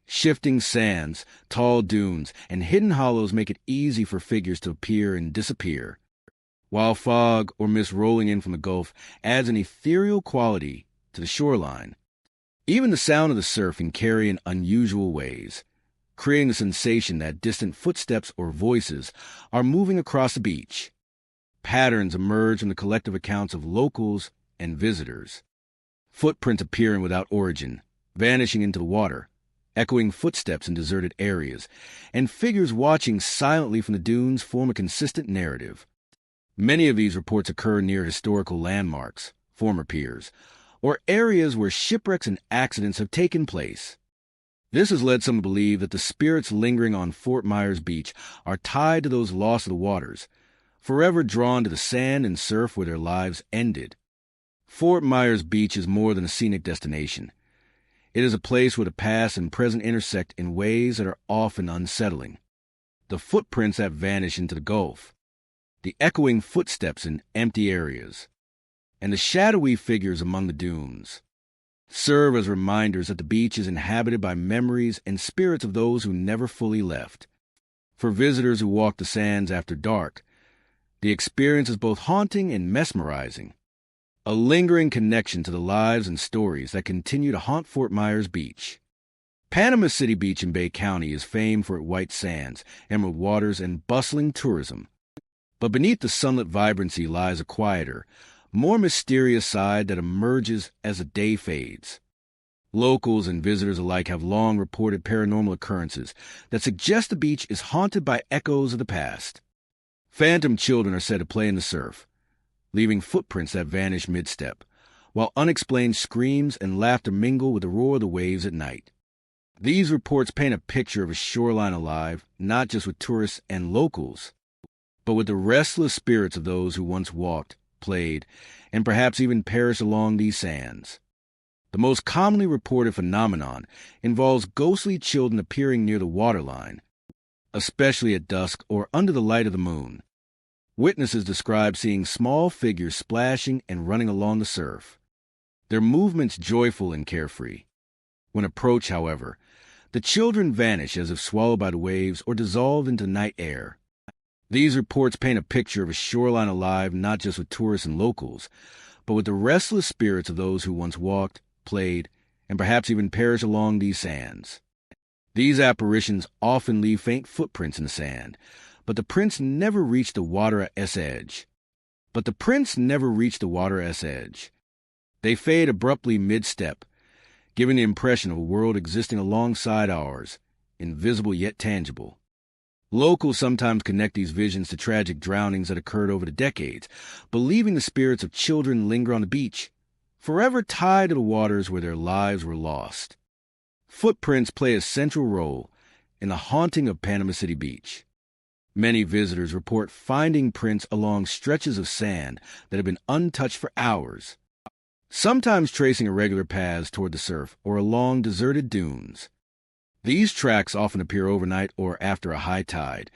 Shifting sands, tall dunes, and hidden hollows make it easy for figures to appear and disappear, while fog or mist rolling in from the Gulf adds an ethereal quality to the shoreline. Even the sound of the surf can carry in unusual ways, creating the sensation that distant footsteps or voices are moving across the beach. Patterns emerge from the collective accounts of locals and visitors. Footprints appearing without origin, vanishing into the water, echoing footsteps in deserted areas, and figures watching silently from the dunes form a consistent narrative. Many of these reports occur near historical landmarks, former piers, or areas where shipwrecks and accidents have taken place. This has led some to believe that the spirits lingering on Fort Myers Beach are tied to those lost to the waters, forever drawn to the sand and surf where their lives ended. Fort Myers Beach is more than a scenic destination. It is a place where the past and present intersect in ways that are often unsettling. The footprints that vanish into the Gulf, the echoing footsteps in empty areas, and the shadowy figures among the dunes serve as reminders that the beach is inhabited by memories and spirits of those who never fully left. For visitors who walk the sands after dark, the experience is both haunting and mesmerizing, a lingering connection to the lives and stories that continue to haunt Fort Myers Beach. Panama City Beach in Bay County is famed for its white sands, emerald waters, and bustling tourism. But beneath the sunlit vibrancy lies a quieter, more mysterious side that emerges as the day fades. Locals and visitors alike have long reported paranormal occurrences that suggest the beach is haunted by echoes of the past. Phantom children are said to play in the surf, leaving footprints that vanish mid-step, while unexplained screams and laughter mingle with the roar of the waves at night. These reports paint a picture of a shoreline alive, not just with tourists and locals, but with the restless spirits of those who once walked, played, and perhaps even perished along these sands. The most commonly reported phenomenon involves ghostly children appearing near the waterline, especially at dusk or under the light of the moon. Witnesses describe seeing small figures splashing and running along the surf, their movements joyful and carefree. When approached, however, the children vanish as if swallowed by the waves or dissolved into night air. These reports paint a picture of a shoreline alive not just with tourists and locals, but with the restless spirits of those who once walked, played, and perhaps even perished along these sands. These apparitions often leave faint footprints in the sand, but the prints never reach the water's edge. They fade abruptly mid-step, giving the impression of a world existing alongside ours, invisible yet tangible. Locals sometimes connect these visions to tragic drownings that occurred over the decades, believing the spirits of children linger on the beach, forever tied to the waters where their lives were lost. Footprints play a central role in the haunting of Panama City Beach. Many visitors report finding prints along stretches of sand that have been untouched for hours, sometimes tracing irregular paths toward the surf or along deserted dunes. These tracks often appear overnight or after a high tide,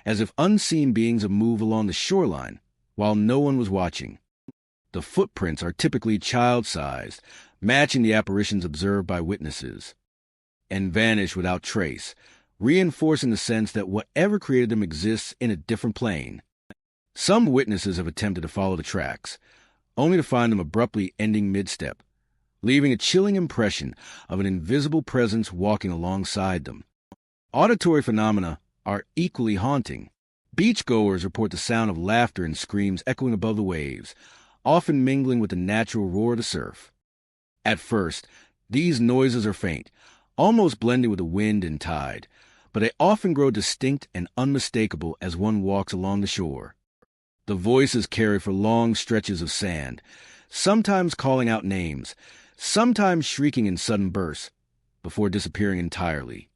as if unseen beings have moved along the shoreline while no one was watching. The footprints are typically child-sized, matching the apparitions observed by witnesses, and vanish without trace, reinforcing the sense that whatever created them exists in a different plane. Some witnesses have attempted to follow the tracks, only to find them abruptly ending mid-step, leaving a chilling impression of an invisible presence walking alongside them. Auditory phenomena are equally haunting. Beachgoers report the sound of laughter and screams echoing above the waves, often mingling with the natural roar of the surf. At first, these noises are faint, almost blending with the wind and tide, but they often grow distinct and unmistakable as one walks along the shore. The voices carry for long stretches of sand, sometimes calling out names, sometimes shrieking in sudden bursts, before disappearing entirely.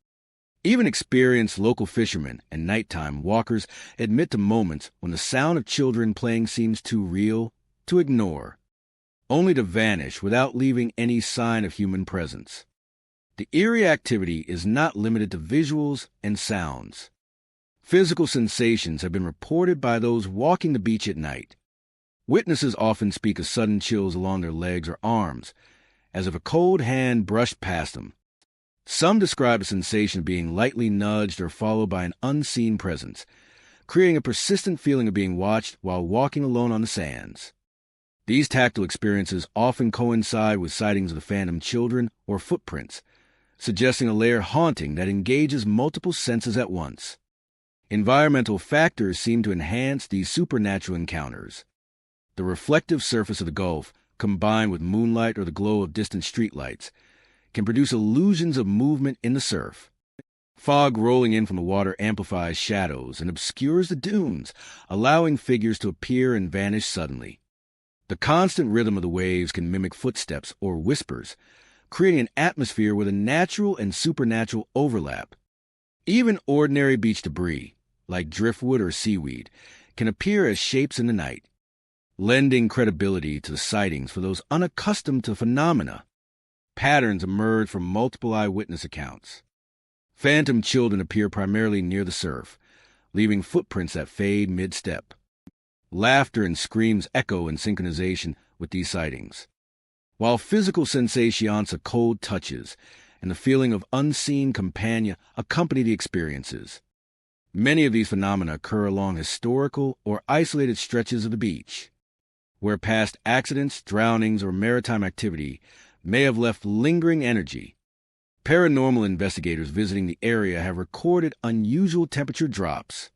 Even experienced local fishermen and nighttime walkers admit to moments when the sound of children playing seems too real to ignore, only to vanish without leaving any sign of human presence. The eerie activity is not limited to visuals and sounds. Physical sensations have been reported by those walking the beach at night. Witnesses often speak of sudden chills along their legs or arms, as if a cold hand brushed past them. Some describe a sensation of being lightly nudged or followed by an unseen presence, creating a persistent feeling of being watched while walking alone on the sands. These tactile experiences often coincide with sightings of the phantom children or footprints, suggesting a layered haunting that engages multiple senses at once. Environmental factors seem to enhance these supernatural encounters. The reflective surface of the Gulf, combined with moonlight or the glow of distant streetlights, can produce illusions of movement in the surf. Fog rolling in from the water amplifies shadows and obscures the dunes, allowing figures to appear and vanish suddenly. The constant rhythm of the waves can mimic footsteps or whispers, creating an atmosphere where the natural and supernatural overlap. Even ordinary beach debris, like driftwood or seaweed, can appear as shapes in the night, lending credibility to the sightings for those unaccustomed to phenomena. Patterns emerge from multiple eyewitness accounts. Phantom children appear primarily near the surf, leaving footprints that fade mid-step. Laughter and screams echo in synchronization with these sightings, while physical sensations of cold touches and the feeling of unseen companion accompany the experiences. Many of these phenomena occur along historical or isolated stretches of the beach, where past accidents, drownings, or maritime activity may have left lingering energy. Paranormal investigators visiting the area have recorded unusual temperature drops,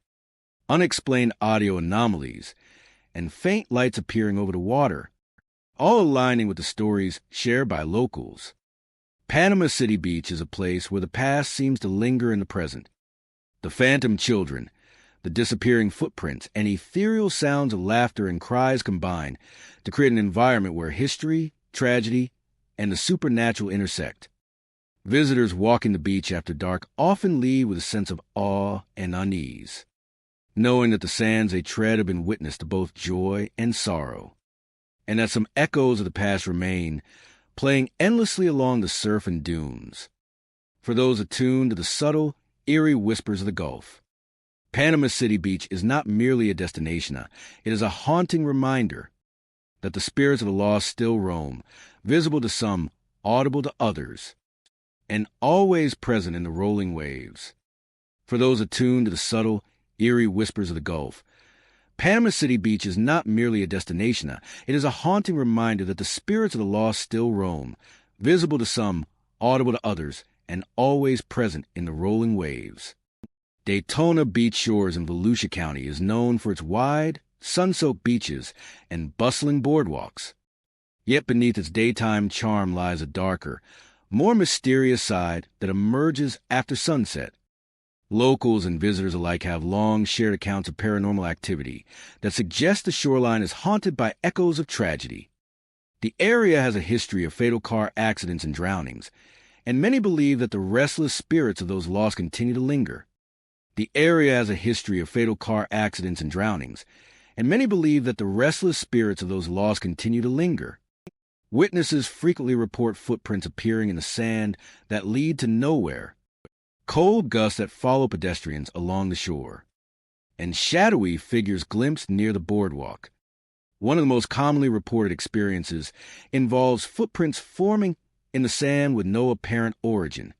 unexplained audio anomalies, and faint lights appearing over the water, all aligning with the stories shared by locals. Panama City Beach is a place where the past seems to linger in the present. The phantom children, the disappearing footprints, and ethereal sounds of laughter and cries combine to create an environment where history, tragedy, and the supernatural intersect. Visitors walking the beach after dark often leave with a sense of awe and unease, knowing that the sands they tread have been witness to both joy and sorrow, and that some echoes of the past remain, playing endlessly along the surf and dunes. For those attuned to the subtle, eerie whispers of the Gulf, Panama City Beach is not merely a destination, it is a haunting reminder that the spirits of the lost still roam, visible to some, audible to others, and always present in the rolling waves. For those attuned to the subtle, eerie whispers of the Gulf, Panama City Beach is not merely a destination, it is a haunting reminder that the spirits of the lost still roam, visible to some, audible to others, and always present in the rolling waves. Daytona Beach Shores in Volusia County is known for its wide, sun-soaked beaches and bustling boardwalks. Yet beneath its daytime charm lies a darker, more mysterious side that emerges after sunset. Locals and visitors alike have long shared accounts of paranormal activity that suggest the shoreline is haunted by echoes of tragedy. The area has a history of fatal car accidents and drownings, and many believe that the restless spirits of those lost continue to linger. The area has a history of fatal car accidents and drownings, and many believe that the restless spirits of those lost continue to linger. Witnesses frequently report footprints appearing in the sand that lead to nowhere, cold gusts that follow pedestrians along the shore, and shadowy figures glimpsed near the boardwalk. One of the most commonly reported experiences involves footprints forming in the sand with no apparent origin.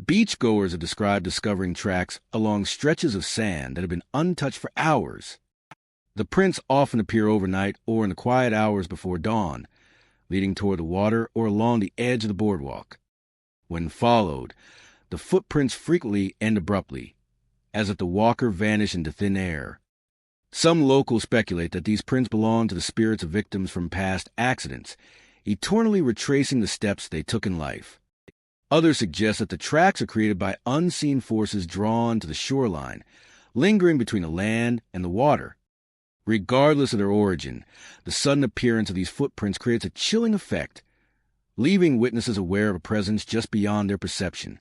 Beachgoers have described discovering tracks along stretches of sand that have been untouched for hours. The prints often appear overnight or in the quiet hours before dawn, leading toward the water or along the edge of the boardwalk. When followed, the footprints frequently end abruptly, as if the walker vanished into thin air. Some locals speculate that these prints belong to the spirits of victims from past accidents, eternally retracing the steps they took in life. Others suggest that the tracks are created by unseen forces drawn to the shoreline, lingering between the land and the water. Regardless of their origin, the sudden appearance of these footprints creates a chilling effect, leaving witnesses aware of a presence just beyond their perception.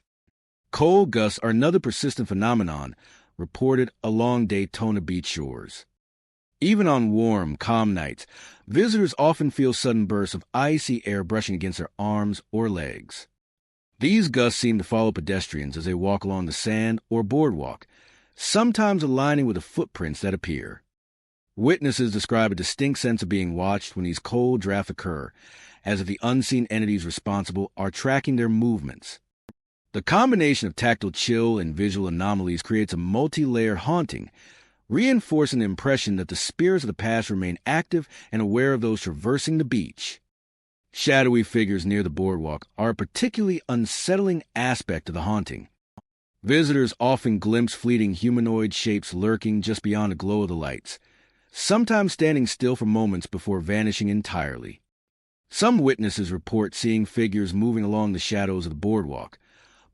Cold gusts are another persistent phenomenon reported along Daytona Beach shores. Even on warm, calm nights, visitors often feel sudden bursts of icy air brushing against their arms or legs. These gusts seem to follow pedestrians as they walk along the sand or boardwalk, sometimes aligning with the footprints that appear. Witnesses describe a distinct sense of being watched when these cold drafts occur, as if the unseen entities responsible are tracking their movements. The combination of tactile chill and visual anomalies creates a multi-layered haunting, reinforcing the impression that the spirits of the past remain active and aware of those traversing the beach. Shadowy figures near the boardwalk are a particularly unsettling aspect of the haunting. Visitors often glimpse fleeting humanoid shapes lurking just beyond the glow of the lights, sometimes standing still for moments before vanishing entirely. Some witnesses report seeing figures moving along the shadows of the boardwalk,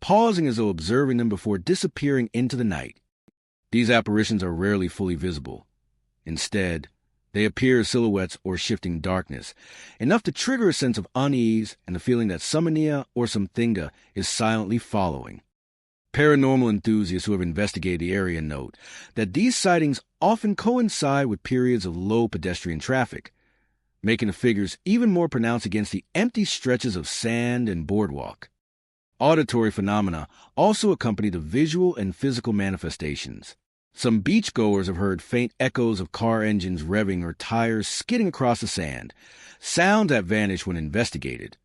pausing as though observing them before disappearing into the night. These apparitions are rarely fully visible. Instead, they appear as silhouettes or shifting darkness, enough to trigger a sense of unease and the feeling that something or something is silently following. Paranormal enthusiasts who have investigated the area note that these sightings often coincide with periods of low pedestrian traffic, making the figures even more pronounced against the empty stretches of sand and boardwalk. Auditory phenomena also accompany the visual and physical manifestations. Some beachgoers have heard faint echoes of car engines revving or tires skidding across the sand, sounds that vanish when investigated.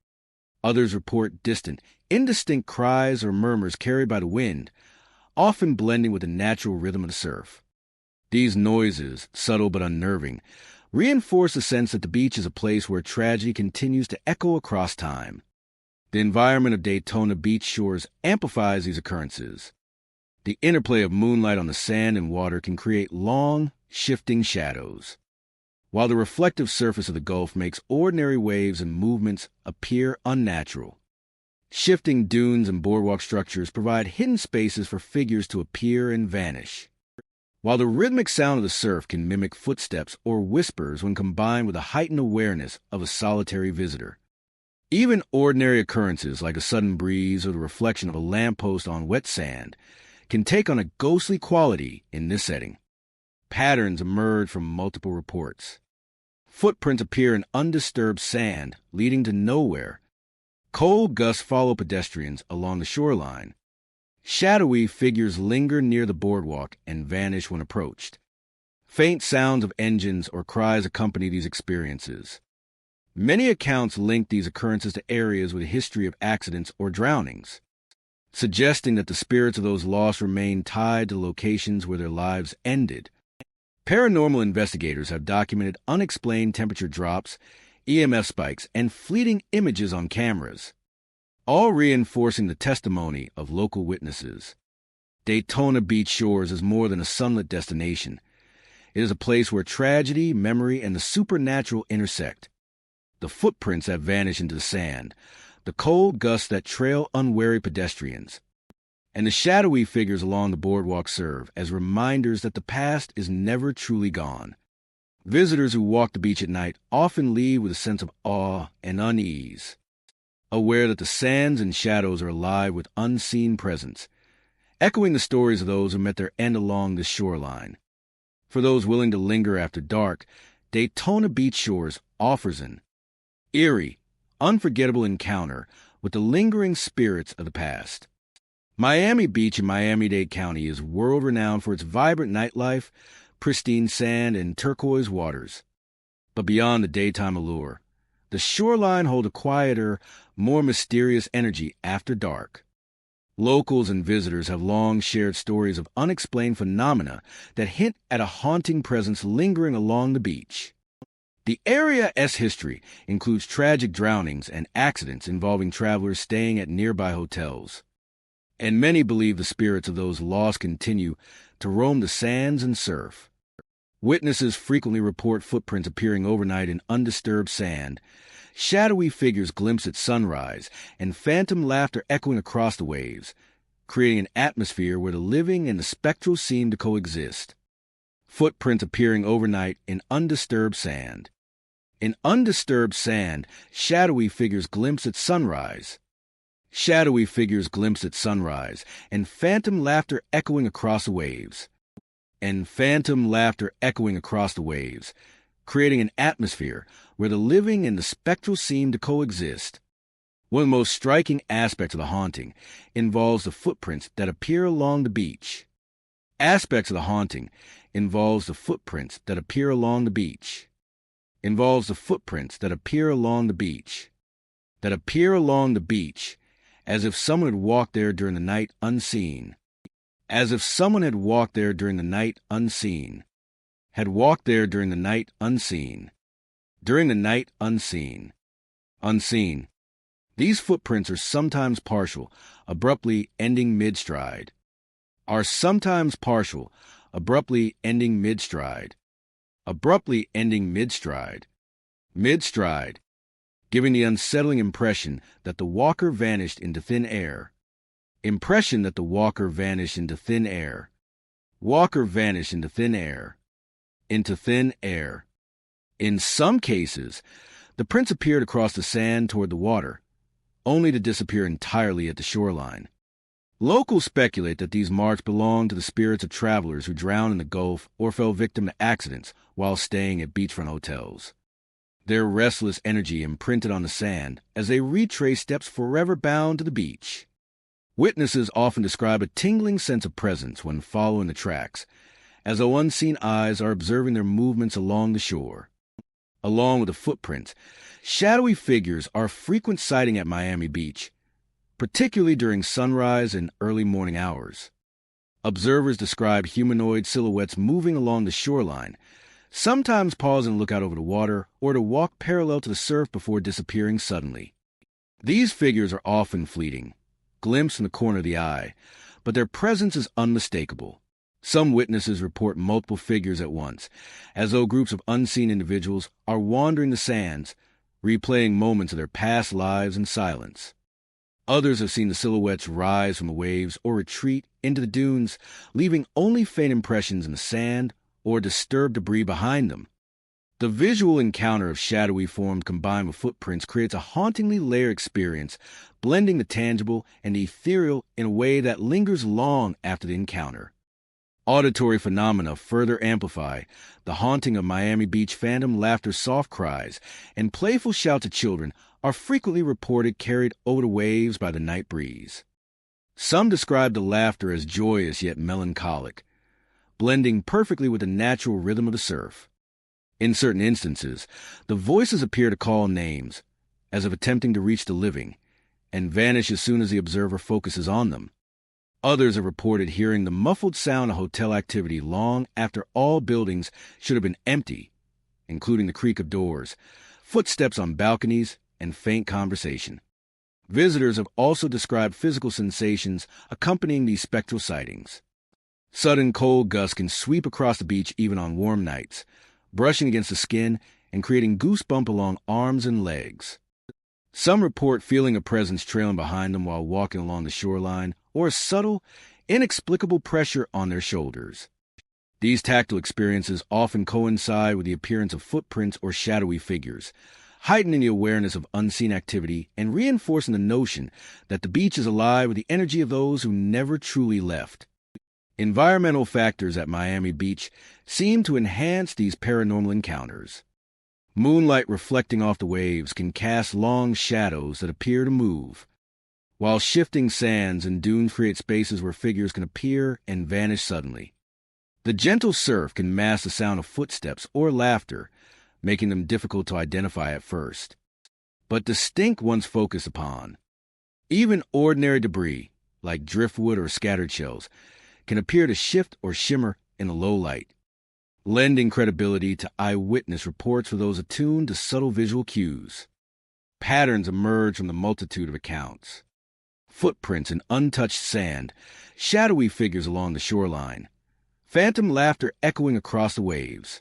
Others report distant, indistinct cries or murmurs carried by the wind, often blending with the natural rhythm of the surf. These noises, subtle but unnerving, reinforce the sense that the beach is a place where tragedy continues to echo across time. The environment of Daytona Beach shores amplifies these occurrences. The interplay of moonlight on the sand and water can create long, shifting shadows, while the reflective surface of the Gulf makes ordinary waves and movements appear unnatural. Shifting dunes and boardwalk structures provide hidden spaces for figures to appear and vanish, while the rhythmic sound of the surf can mimic footsteps or whispers when combined with a heightened awareness of a solitary visitor. Even ordinary occurrences like a sudden breeze or the reflection of a lamppost on wet sand can take on a ghostly quality in this setting. Patterns emerge from multiple reports. Footprints appear in undisturbed sand, leading to nowhere. Cold gusts follow pedestrians along the shoreline. Shadowy figures linger near the boardwalk and vanish when approached. Faint sounds of engines or cries accompany these experiences. Many accounts link these occurrences to areas with a history of accidents or drownings, suggesting that the spirits of those lost remain tied to locations where their lives ended. Paranormal investigators have documented unexplained temperature drops, EMF spikes, and fleeting images on cameras, all reinforcing the testimony of local witnesses. Daytona Beach Shores is more than a sunlit destination. It is a place where tragedy, memory, and the supernatural intersect. the footprints that vanish into the sand, the cold gusts that trail unwary pedestrians, and the shadowy figures along the boardwalk serve as reminders that the past is never truly gone. Visitors who walk the beach at night often leave with a sense of awe and unease, aware that the sands and shadows are alive with unseen presence, echoing the stories of those who met their end along the shoreline. For those willing to linger after dark, Daytona Beach Shores offers an eerie, unforgettable encounter with the lingering spirits of the past. Miami Beach in Miami-Dade County is world-renowned for its vibrant nightlife, pristine sand, and turquoise waters. But beyond the daytime allure, the shoreline holds a quieter, more mysterious energy after dark. Locals and visitors have long shared stories of unexplained phenomena that hint at a haunting presence lingering along the beach. The area's history includes tragic drownings and accidents involving travelers staying at nearby hotels, and many believe the spirits of those lost continue to roam the sands and surf. Witnesses frequently report footprints appearing overnight in undisturbed sand, shadowy figures glimpsed at sunrise, and phantom laughter echoing across the waves, creating an atmosphere where the living and the spectral seem to coexist. Footprints appearing overnight in undisturbed sand. In undisturbed sand, shadowy figures glimpsed at sunrise. Shadowy figures glimpsed at sunrise, and phantom laughter echoing across the waves. And phantom laughter echoing across the waves, creating an atmosphere where the living and the spectral seem to coexist. One of the most striking aspects of the haunting involves the footprints that appear along the beach. Aspects of the haunting involves the footprints that appear along the beach. Involves the footprints that appear along the beach. That appear along the beach, as if someone had walked there during the night unseen. As if someone had walked there during the night unseen. Had walked there during the night unseen. During the night unseen. Unseen. These footprints are sometimes partial, abruptly ending mid-stride. Are sometimes partial, abruptly ending mid-stride. Abruptly ending mid-stride. Mid-stride, giving the unsettling impression that the walker vanished into thin air. Impression that the walker vanished into thin air. Walker vanished into thin air. Into thin air. In some cases, the prints appeared across the sand toward the water, only to disappear entirely at the shoreline. Locals speculate that these marks belong to the spirits of travelers who drowned in the Gulf or fell victim to accidents while staying at beachfront hotels. Their restless energy imprinted on the sand as they retrace steps forever bound to the beach. Witnesses often describe a tingling sense of presence when following the tracks, as though unseen eyes are observing their movements along the shore. Along with the footprints, shadowy figures are a frequent sighting at Miami Beach, particularly during sunrise and early morning hours. Observers describe humanoid silhouettes moving along the shoreline, sometimes pausing to look out over the water or to walk parallel to the surf before disappearing suddenly. These figures are often fleeting, glimpsed in the corner of the eye, but their presence is unmistakable. Some witnesses report multiple figures at once, as though groups of unseen individuals are wandering the sands, replaying moments of their past lives in silence. Others have seen the silhouettes rise from the waves or retreat into the dunes, leaving only faint impressions in the sand or disturbed debris behind them. The visual encounter of shadowy forms combined with footprints creates a hauntingly layered experience, blending the tangible and the ethereal in a way that lingers long after the encounter. Auditory phenomena further amplify the haunting of Miami Beach. Phantom laughter, soft cries, and playful shouts of children are frequently reported carried over the waves by the night breeze. Some describe the laughter as joyous yet melancholic, blending perfectly with the natural rhythm of the surf. In certain instances, the voices appear to call names, as if attempting to reach the living, and vanish as soon as the observer focuses on them. Others have reported hearing the muffled sound of hotel activity long after all buildings should have been empty, including the creak of doors, footsteps on balconies, and faint conversation. Visitors have also described physical sensations accompanying these spectral sightings. Sudden cold gusts can sweep across the beach even on warm nights, brushing against the skin and creating goosebumps along arms and legs. Some report feeling a presence trailing behind them while walking along the shoreline, or a subtle, inexplicable pressure on their shoulders. These tactile experiences often coincide with the appearance of footprints or shadowy figures, heightening the awareness of unseen activity and reinforcing the notion that the beach is alive with the energy of those who never truly left. Environmental factors at Miami Beach seem to enhance these paranormal encounters. Moonlight reflecting off the waves can cast long shadows that appear to move, while shifting sands and dunes create spaces where figures can appear and vanish suddenly. The gentle surf can mask the sound of footsteps or laughter, making them difficult to identify at first, but distinct once focused upon. Even ordinary debris, like driftwood or scattered shells, can appear to shift or shimmer in the low light, lending credibility to eyewitness reports for those attuned to subtle visual cues. Patterns emerge from the multitude of accounts. Footprints in untouched sand, shadowy figures along the shoreline, phantom laughter echoing across the waves,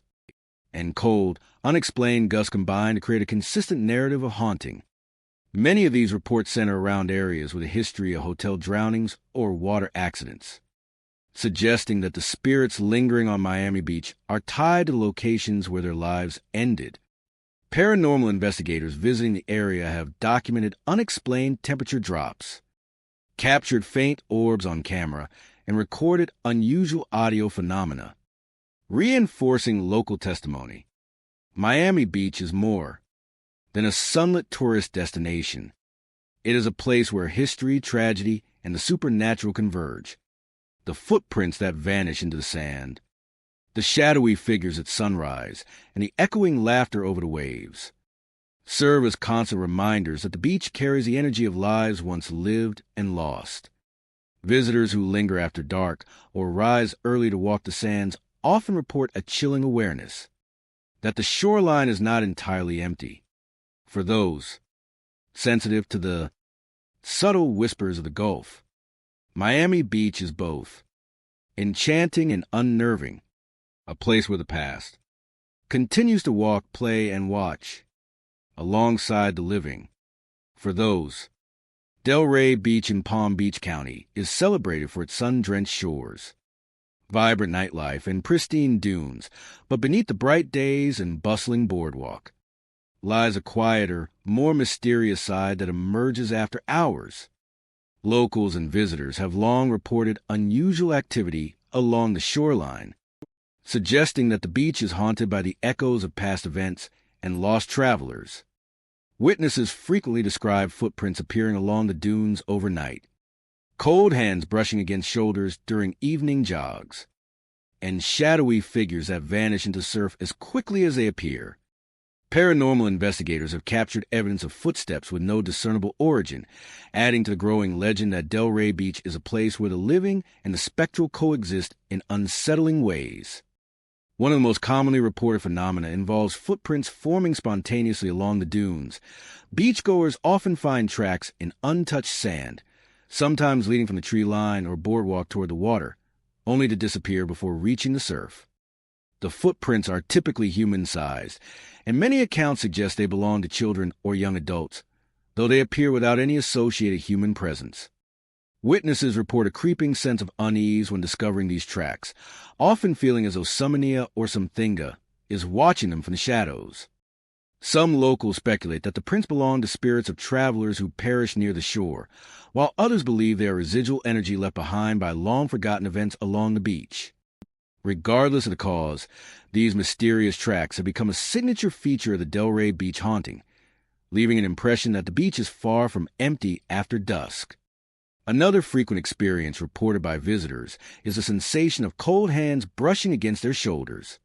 and cold, unexplained gusts combine to create a consistent narrative of haunting. Many of these reports center around areas with a history of hotel drownings or water accidents, suggesting that the spirits lingering on Miami Beach are tied to locations where their lives ended. Paranormal investigators visiting the area have documented unexplained temperature drops, captured faint orbs on camera, and recorded unusual audio phenomena, reinforcing local testimony. Miami Beach is more than a sunlit tourist destination. It is a place where history, tragedy, and the supernatural converge. The footprints that vanish into the sand, the shadowy figures at sunrise, and the echoing laughter over the waves serve as constant reminders that the beach carries the energy of lives once lived and lost. Visitors who linger after dark or rise early to walk the sands often report a chilling awareness that the shoreline is not entirely empty. For those sensitive to the subtle whispers of the Gulf, Miami Beach is both enchanting and unnerving, a place where the past continues to walk, play, and watch alongside the living. For those, Delray Beach in Palm Beach County is celebrated for its sun-drenched shores, vibrant nightlife, and pristine dunes, but beneath the bright days and bustling boardwalk lies a quieter, more mysterious side that emerges after hours. Locals and visitors have long reported unusual activity along the shoreline, suggesting that the beach is haunted by the echoes of past events and lost travelers. Witnesses frequently describe footprints appearing along the dunes overnight, cold hands brushing against shoulders during evening jogs, and shadowy figures that vanish into surf as quickly as they appear. Paranormal investigators have captured evidence of footsteps with no discernible origin, adding to the growing legend that Delray Beach is a place where the living and the spectral coexist in unsettling ways. One of the most commonly reported phenomena involves footprints forming spontaneously along the dunes. Beachgoers often find tracks in untouched sand, sometimes leading from the tree line or boardwalk toward the water, only to disappear before reaching the surf. The footprints are typically human-sized, and many accounts suggest they belong to children or young adults, though they appear without any associated human presence. Witnesses report a creeping sense of unease when discovering these tracks, often feeling as though Summonia or Something is watching them from the shadows. Some locals speculate that the prints belong to spirits of travelers who perished near the shore, while others believe they are residual energy left behind by long-forgotten events along the beach. Regardless of the cause, these mysterious tracks have become a signature feature of the Delray Beach haunting, leaving an impression that the beach is far from empty after dusk. Another frequent experience reported by visitors is the sensation of cold hands brushing against their shoulders.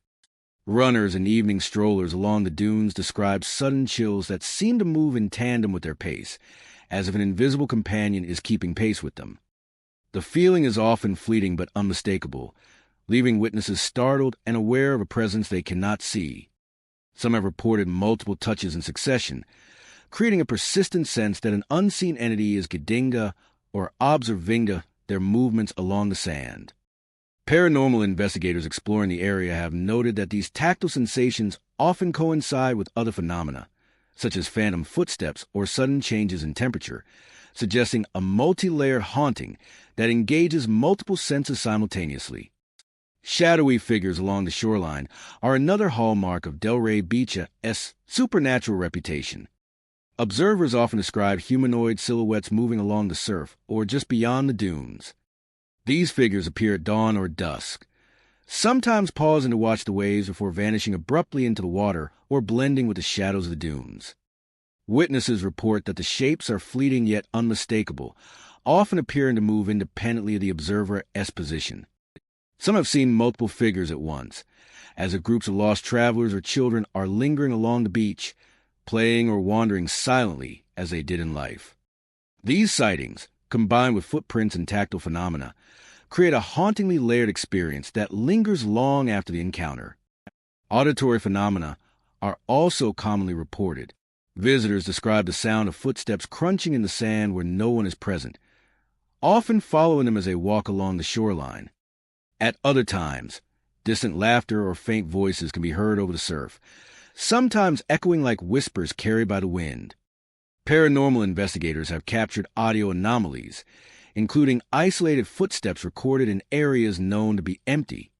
Runners and evening strollers along the dunes describe sudden chills that seem to move in tandem with their pace, as if an invisible companion is keeping pace with them. The feeling is often fleeting but unmistakable, leaving witnesses startled and aware of a presence they cannot see. Some have reported multiple touches in succession, creating a persistent sense that an unseen entity is guiding or observing their movements along the sand. Paranormal investigators exploring the area have noted that these tactile sensations often coincide with other phenomena, such as phantom footsteps or sudden changes in temperature, suggesting a multi-layered haunting that engages multiple senses simultaneously. Shadowy figures along the shoreline are another hallmark of Delray Beach's supernatural reputation. Observers often describe humanoid silhouettes moving along the surf or just beyond the dunes. These figures appear at dawn or dusk, sometimes pausing to watch the waves before vanishing abruptly into the water or blending with the shadows of the dunes. Witnesses report that the shapes are fleeting yet unmistakable, often appearing to move independently of the observer's position. Some have seen multiple figures at once, as if groups of lost travelers or children are lingering along the beach, playing or wandering silently as they did in life. These sightings, combined with footprints and tactile phenomena, create a hauntingly layered experience that lingers long after the encounter. Auditory phenomena are also commonly reported. Visitors describe the sound of footsteps crunching in the sand where no one is present, often following them as they walk along the shoreline. At other times, distant laughter or faint voices can be heard over the surf, sometimes echoing like whispers carried by the wind. Paranormal investigators have captured audio anomalies, including isolated footsteps recorded in areas known to be empty.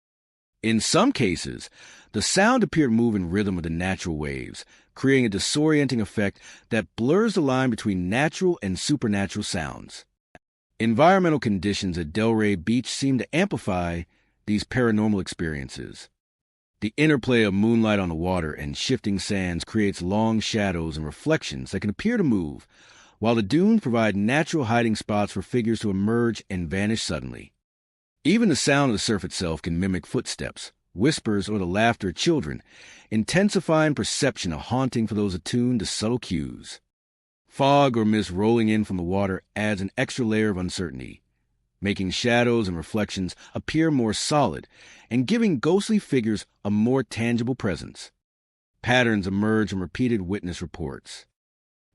In some cases, the sound appeared to move in rhythm with the natural waves, creating a disorienting effect that blurs the line between natural and supernatural sounds. Environmental conditions at Delray Beach seem to amplify these paranormal experiences. The interplay of moonlight on the water and shifting sands creates long shadows and reflections that can appear to move, while the dunes provide natural hiding spots for figures to emerge and vanish suddenly. Even the sound of the surf itself can mimic footsteps, whispers, or the laughter of children, intensifying perception of haunting for those attuned to subtle cues. Fog or mist rolling in from the water adds an extra layer of uncertainty, making shadows and reflections appear more solid and giving ghostly figures a more tangible presence. Patterns emerge from repeated witness reports.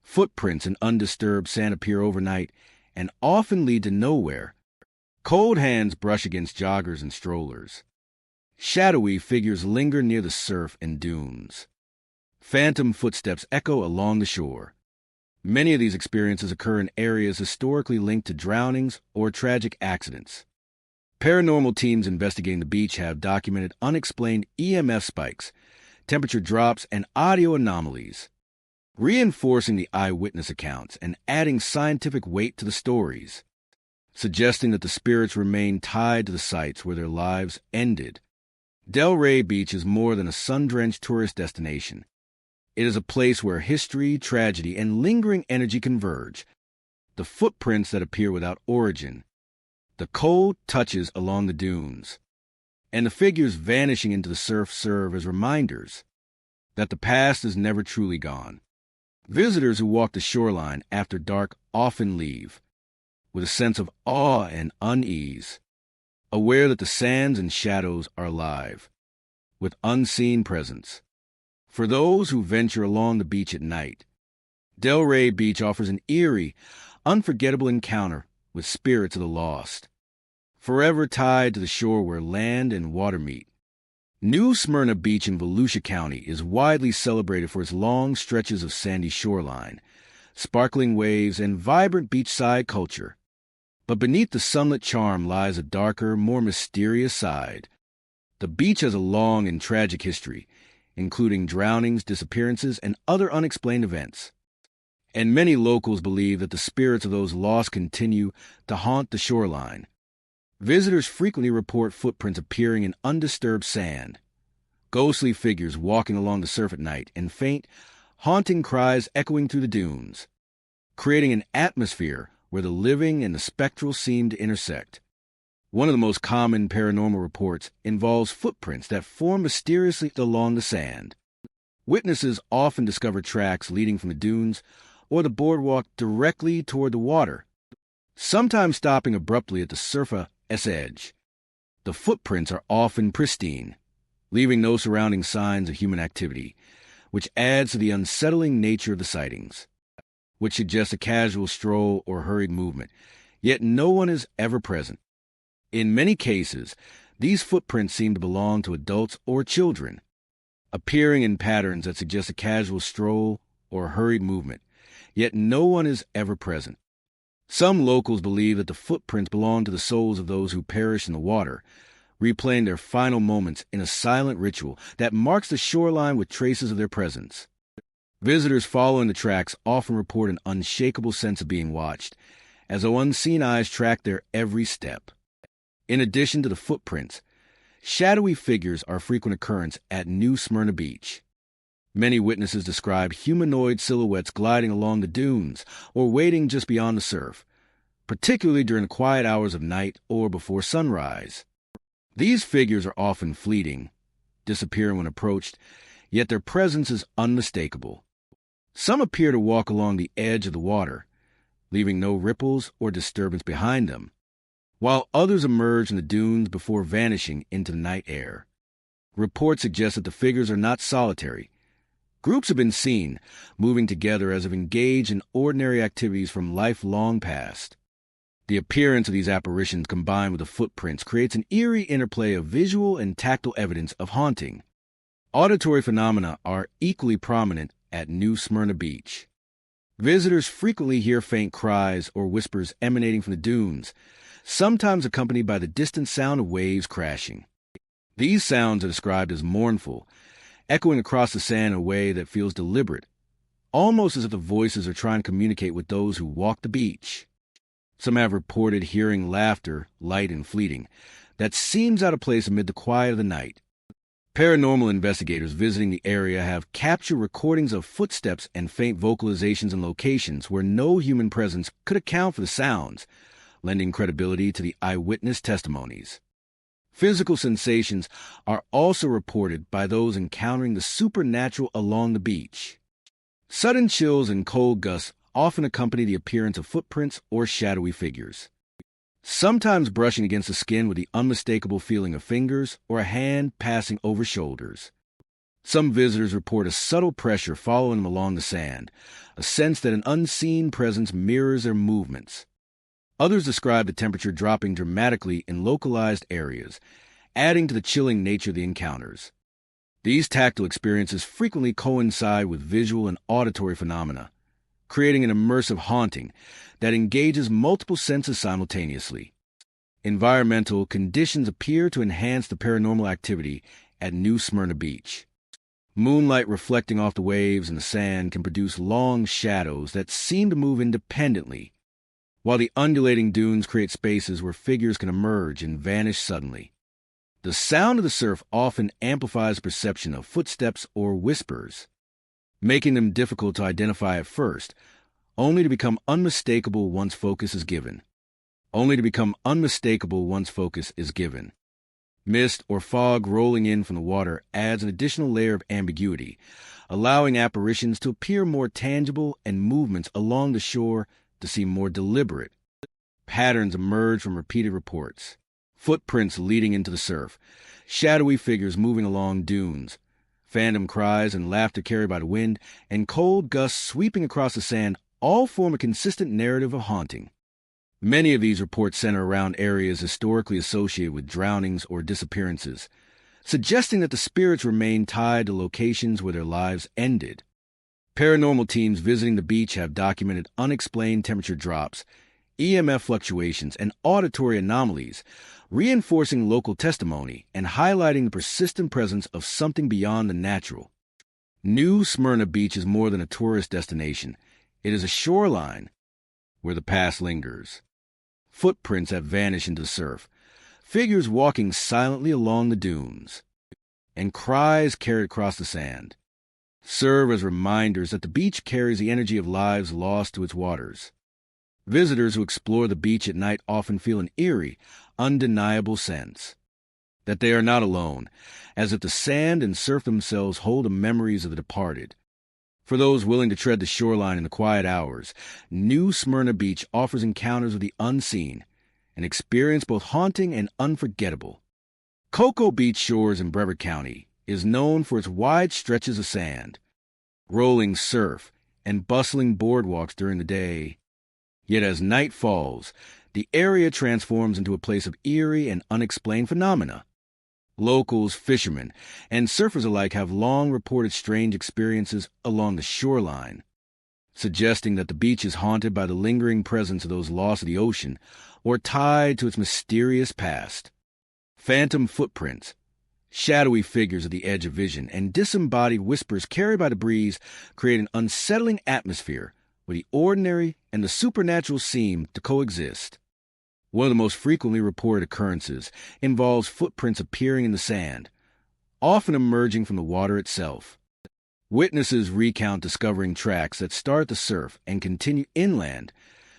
Footprints in undisturbed sand appear overnight and often lead to nowhere. Cold hands brush against joggers and strollers. Shadowy figures linger near the surf and dunes. Phantom footsteps echo along the shore. Many of these experiences occur in areas historically linked to drownings or tragic accidents. Paranormal teams investigating the beach have documented unexplained EMF spikes, temperature drops, and audio anomalies, reinforcing the eyewitness accounts and adding scientific weight to the stories, suggesting that the spirits remain tied to the sites where their lives ended. Delray Beach is more than a sun-drenched tourist destination. It is a place where history, tragedy, and lingering energy converge. The footprints that appear without origin, the cold touches along the dunes, and the figures vanishing into the surf serve as reminders that the past is never truly gone. Visitors who walk the shoreline after dark often leave with a sense of awe and unease, aware that the sands and shadows are alive, with unseen presence. For those who venture along the beach at night, Delray Beach offers an eerie, unforgettable encounter with spirits of the lost, forever tied to the shore where land and water meet. New Smyrna Beach in Volusia County is widely celebrated for its long stretches of sandy shoreline, sparkling waves, and vibrant beachside culture. But beneath the sunlit charm lies a darker, more mysterious side. The beach has a long and tragic history, including drownings, disappearances, and other unexplained events. And many locals believe that the spirits of those lost continue to haunt the shoreline. Visitors frequently report footprints appearing in undisturbed sand, ghostly figures walking along the surf at night, and faint, haunting cries echoing through the dunes, creating an atmosphere where the living and the spectral seem to intersect. One of the most common paranormal reports involves footprints that form mysteriously along the sand. Witnesses often discover tracks leading from the dunes or the boardwalk directly toward the water, sometimes stopping abruptly at the surf's edge. The footprints are often pristine, leaving no surrounding signs of human activity, which adds to the unsettling nature of the sightings, which suggests a casual stroll or hurried movement, yet no one is ever present. In many cases, these footprints seem to belong to adults or children. appearing in patterns that suggest a casual stroll or hurried movement, yet no one is ever present. Some locals believe that the footprints belong to the souls of those who perish in the water, replaying their final moments in a silent ritual that marks the shoreline with traces of their presence. Visitors following the tracks often report an unshakable sense of being watched, as though unseen eyes track their every step. In addition to the footprints, shadowy figures are a frequent occurrence at New Smyrna Beach. Many witnesses describe humanoid silhouettes gliding along the dunes or waiting just beyond the surf, particularly during the quiet hours of night or before sunrise. These figures are often fleeting, disappearing when approached, yet their presence is unmistakable. Some appear to walk along the edge of the water, leaving no ripples or disturbance behind them, while others emerge in the dunes before vanishing into the night air. Reports suggest that the figures are not solitary. Groups have been seen, moving together as if engaged in ordinary activities from life long past. The appearance of these apparitions combined with the footprints creates an eerie interplay of visual and tactile evidence of haunting. Auditory phenomena are equally prominent at New Smyrna Beach. Visitors frequently hear faint cries or whispers emanating from the dunes, sometimes accompanied by the distant sound of waves crashing. These sounds are described as mournful, echoing across the sand in a way that feels deliberate, almost as if the voices are trying to communicate with those who walk the beach. Some have reported hearing laughter, light and fleeting, that seems out of place amid the quiet of the night. Paranormal investigators visiting the area have captured recordings of footsteps and faint vocalizations in locations where no human presence could account for the sounds, lending credibility to the eyewitness testimonies. Physical sensations are also reported by those encountering the supernatural along the beach. Sudden chills and cold gusts often accompany the appearance of footprints or shadowy figures, sometimes brushing against the skin with the unmistakable feeling of fingers or a hand passing over shoulders. Some visitors report a subtle pressure following them along the sand, a sense that an unseen presence mirrors their movements. Others describe the temperature dropping dramatically in localized areas, adding to the chilling nature of the encounters. These tactile experiences frequently coincide with visual and auditory phenomena, creating an immersive haunting that engages multiple senses simultaneously. Environmental conditions appear to enhance the paranormal activity at New Smyrna Beach. Moonlight reflecting off the waves and the sand can produce long shadows that seem to move independently, while the undulating dunes create spaces where figures can emerge and vanish suddenly. The sound of the surf often amplifies the perception of footsteps or whispers, making them difficult to identify at first, only to become unmistakable once focus is given. Mist or fog rolling in from the water adds an additional layer of ambiguity, allowing apparitions to appear more tangible and movements along the shore to seem more deliberate. Patterns emerge from repeated reports. Footprints leading into the surf, shadowy figures moving along dunes, phantom cries and laughter carried by the wind, and cold gusts sweeping across the sand all form a consistent narrative of haunting. Many of these reports center around areas historically associated with drownings or disappearances, suggesting that the spirits remain tied to locations where their lives ended. Paranormal teams visiting the beach have documented unexplained temperature drops, EMF fluctuations, and auditory anomalies, reinforcing local testimony and highlighting the persistent presence of something beyond the natural. New Smyrna Beach is more than a tourist destination. It is a shoreline where the past lingers. Footprints have vanished into the surf, figures walking silently along the dunes, and cries carried across the sand serve as reminders that the beach carries the energy of lives lost to its waters. Visitors who explore the beach at night often feel an eerie, undeniable sense that they are not alone, as if the sand and surf themselves hold the memories of the departed. For those willing to tread the shoreline in the quiet hours, New Smyrna Beach offers encounters with the unseen, an experience both haunting and unforgettable. Cocoa Beach Shores in Brevard County is known for its wide stretches of sand, rolling surf, and bustling boardwalks during the day. Yet as night falls, the area transforms into a place of eerie and unexplained phenomena. Locals, fishermen, and surfers alike have long reported strange experiences along the shoreline, suggesting that the beach is haunted by the lingering presence of those lost to the ocean or tied to its mysterious past. Phantom footprints, shadowy figures at the edge of vision, and disembodied whispers carried by the breeze create an unsettling atmosphere where the ordinary and the supernatural seem to coexist. One of the most frequently reported occurrences involves footprints appearing in the sand, often emerging from the water itself. Witnesses recount discovering tracks that start at the surf and continue inland,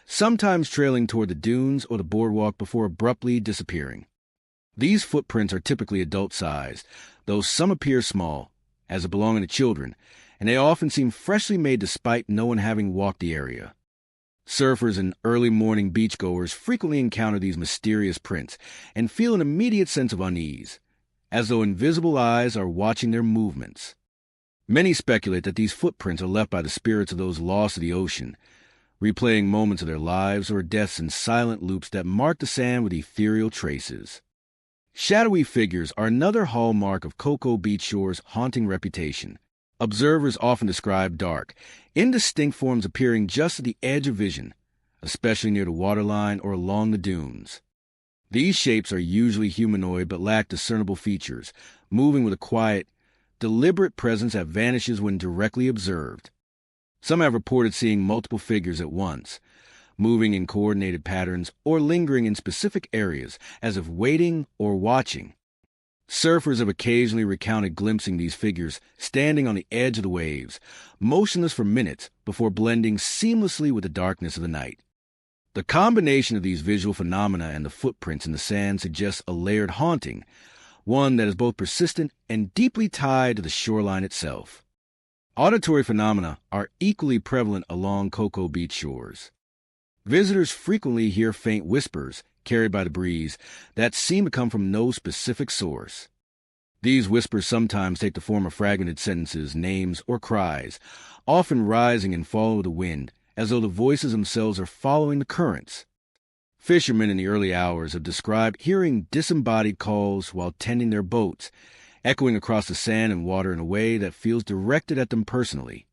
sometimes trailing toward the dunes or the boardwalk before abruptly disappearing. These footprints are typically adult-sized, though some appear small, as if belonging to children, and they often seem freshly made despite no one having walked the area. Surfers and early morning beachgoers frequently encounter these mysterious prints and feel an immediate sense of unease, as though invisible eyes are watching their movements. Many speculate that these footprints are left by the spirits of those lost to the ocean, replaying moments of their lives or deaths in silent loops that mark the sand with ethereal traces. Shadowy figures are another hallmark of Cocoa Beach Shore's haunting reputation. Observers often describe dark, indistinct forms appearing just at the edge of vision, especially near the waterline or along the dunes. These shapes are usually humanoid but lack discernible features, moving with a quiet, deliberate presence that vanishes when directly observed. Some have reported seeing multiple figures at once, moving in coordinated patterns or lingering in specific areas as if waiting or watching. Surfers have occasionally recounted glimpsing these figures standing on the edge of the waves, motionless for minutes before blending seamlessly with the darkness of the night. The combination of these visual phenomena and the footprints in the sand suggests a layered haunting, one that is both persistent and deeply tied to the shoreline itself. Auditory phenomena are equally prevalent along Cocoa Beach shores. Visitors frequently hear faint whispers, carried by the breeze, that seem to come from no specific source. These whispers sometimes take the form of fragmented sentences, names, or cries, often rising and falling with the wind, as though the voices themselves are following the currents. Fishermen in the early hours have described hearing disembodied calls while tending their boats, echoing across the sand and water in a way that feels directed at them personally.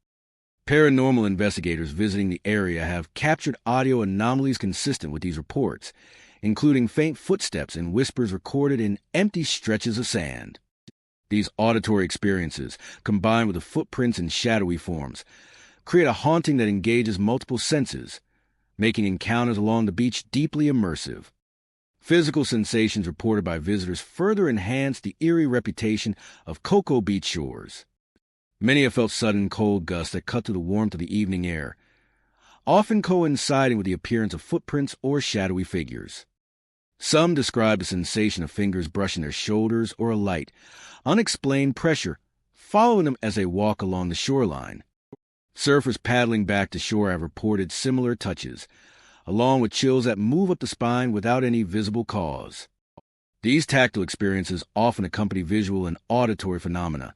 Paranormal investigators visiting the area have captured audio anomalies consistent with these reports, including faint footsteps and whispers recorded in empty stretches of sand. These auditory experiences, combined with the footprints and shadowy forms, create a haunting that engages multiple senses, making encounters along the beach deeply immersive. Physical sensations reported by visitors further enhance the eerie reputation of Cocoa Beach shores. Many have felt sudden cold gusts that cut through the warmth of the evening air, often coinciding with the appearance of footprints or shadowy figures. Some describe the sensation of fingers brushing their shoulders or a light, unexplained pressure following them as they walk along the shoreline. Surfers paddling back to shore have reported similar touches, along with chills that move up the spine without any visible cause. These tactile experiences often accompany visual and auditory phenomena,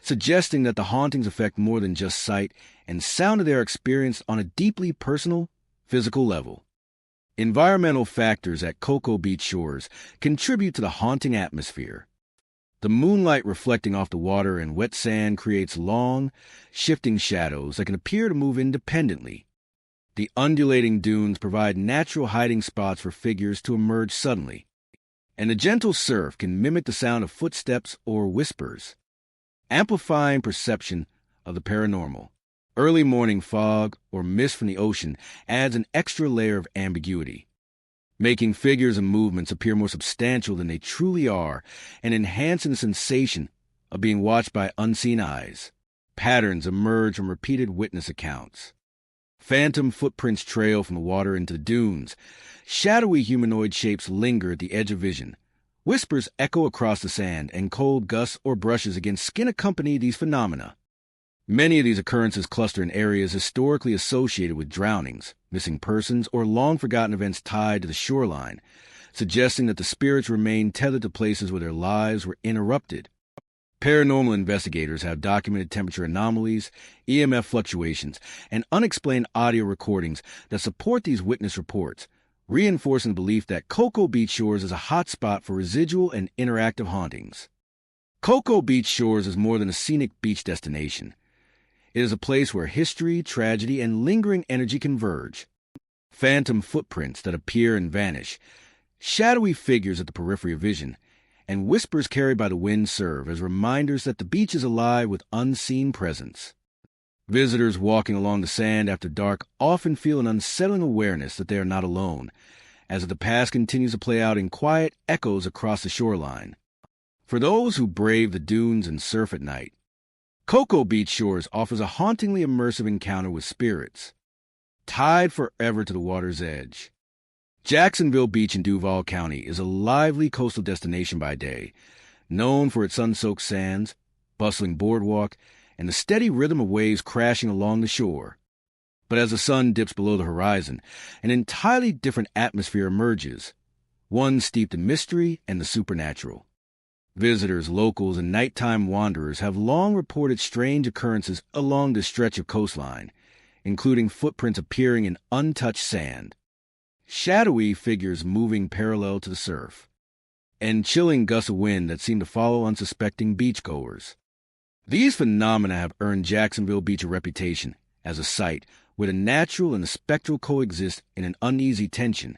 suggesting that the hauntings affect more than just sight and sound they are experienced on a deeply personal, physical level. Environmental factors at Cocoa Beach shores contribute to the haunting atmosphere. The moonlight reflecting off the water and wet sand creates long, shifting shadows that can appear to move independently. The undulating dunes provide natural hiding spots for figures to emerge suddenly, and the gentle surf can mimic the sound of footsteps or whispers, amplifying perception of the paranormal. Early morning fog or mist from the ocean adds an extra layer of ambiguity, making figures and movements appear more substantial than they truly are and enhancing the sensation of being watched by unseen eyes. Patterns emerge from repeated witness accounts. Phantom footprints trail from the water into the dunes. Shadowy humanoid shapes linger at the edge of vision. Whispers echo across the sand, and cold gusts or brushes against skin accompany these phenomena. Many of these occurrences cluster in areas historically associated with drownings, missing persons, or long-forgotten events tied to the shoreline, suggesting that the spirits remain tethered to places where their lives were interrupted. Paranormal investigators have documented temperature anomalies, EMF fluctuations, and unexplained audio recordings that support these witness reports, reinforcing the belief that Cocoa Beach Shores is a hotspot for residual and interactive hauntings. Cocoa Beach Shores is more than a scenic beach destination. It is a place where history, tragedy, and lingering energy converge. Phantom footprints that appear and vanish, shadowy figures at the periphery of vision, and whispers carried by the wind serve as reminders that the beach is alive with unseen presence. Visitors walking along the sand after dark often feel an unsettling awareness that they are not alone, as the past continues to play out in quiet echoes across the shoreline. For those who brave the dunes and surf at night, Cocoa Beach Shores offers a hauntingly immersive encounter with spirits, tied forever to the water's edge. Jacksonville Beach in Duval County is a lively coastal destination by day, known for its sun-soaked sands, bustling boardwalk, and the steady rhythm of waves crashing along the shore. But as the sun dips below the horizon, an entirely different atmosphere emerges, one steeped in mystery and the supernatural. Visitors, locals, and nighttime wanderers have long reported strange occurrences along this stretch of coastline, including footprints appearing in untouched sand, shadowy figures moving parallel to the surf, and chilling gusts of wind that seem to follow unsuspecting beachgoers. These phenomena have earned Jacksonville Beach a reputation as a site where the natural and the spectral coexist in an uneasy tension,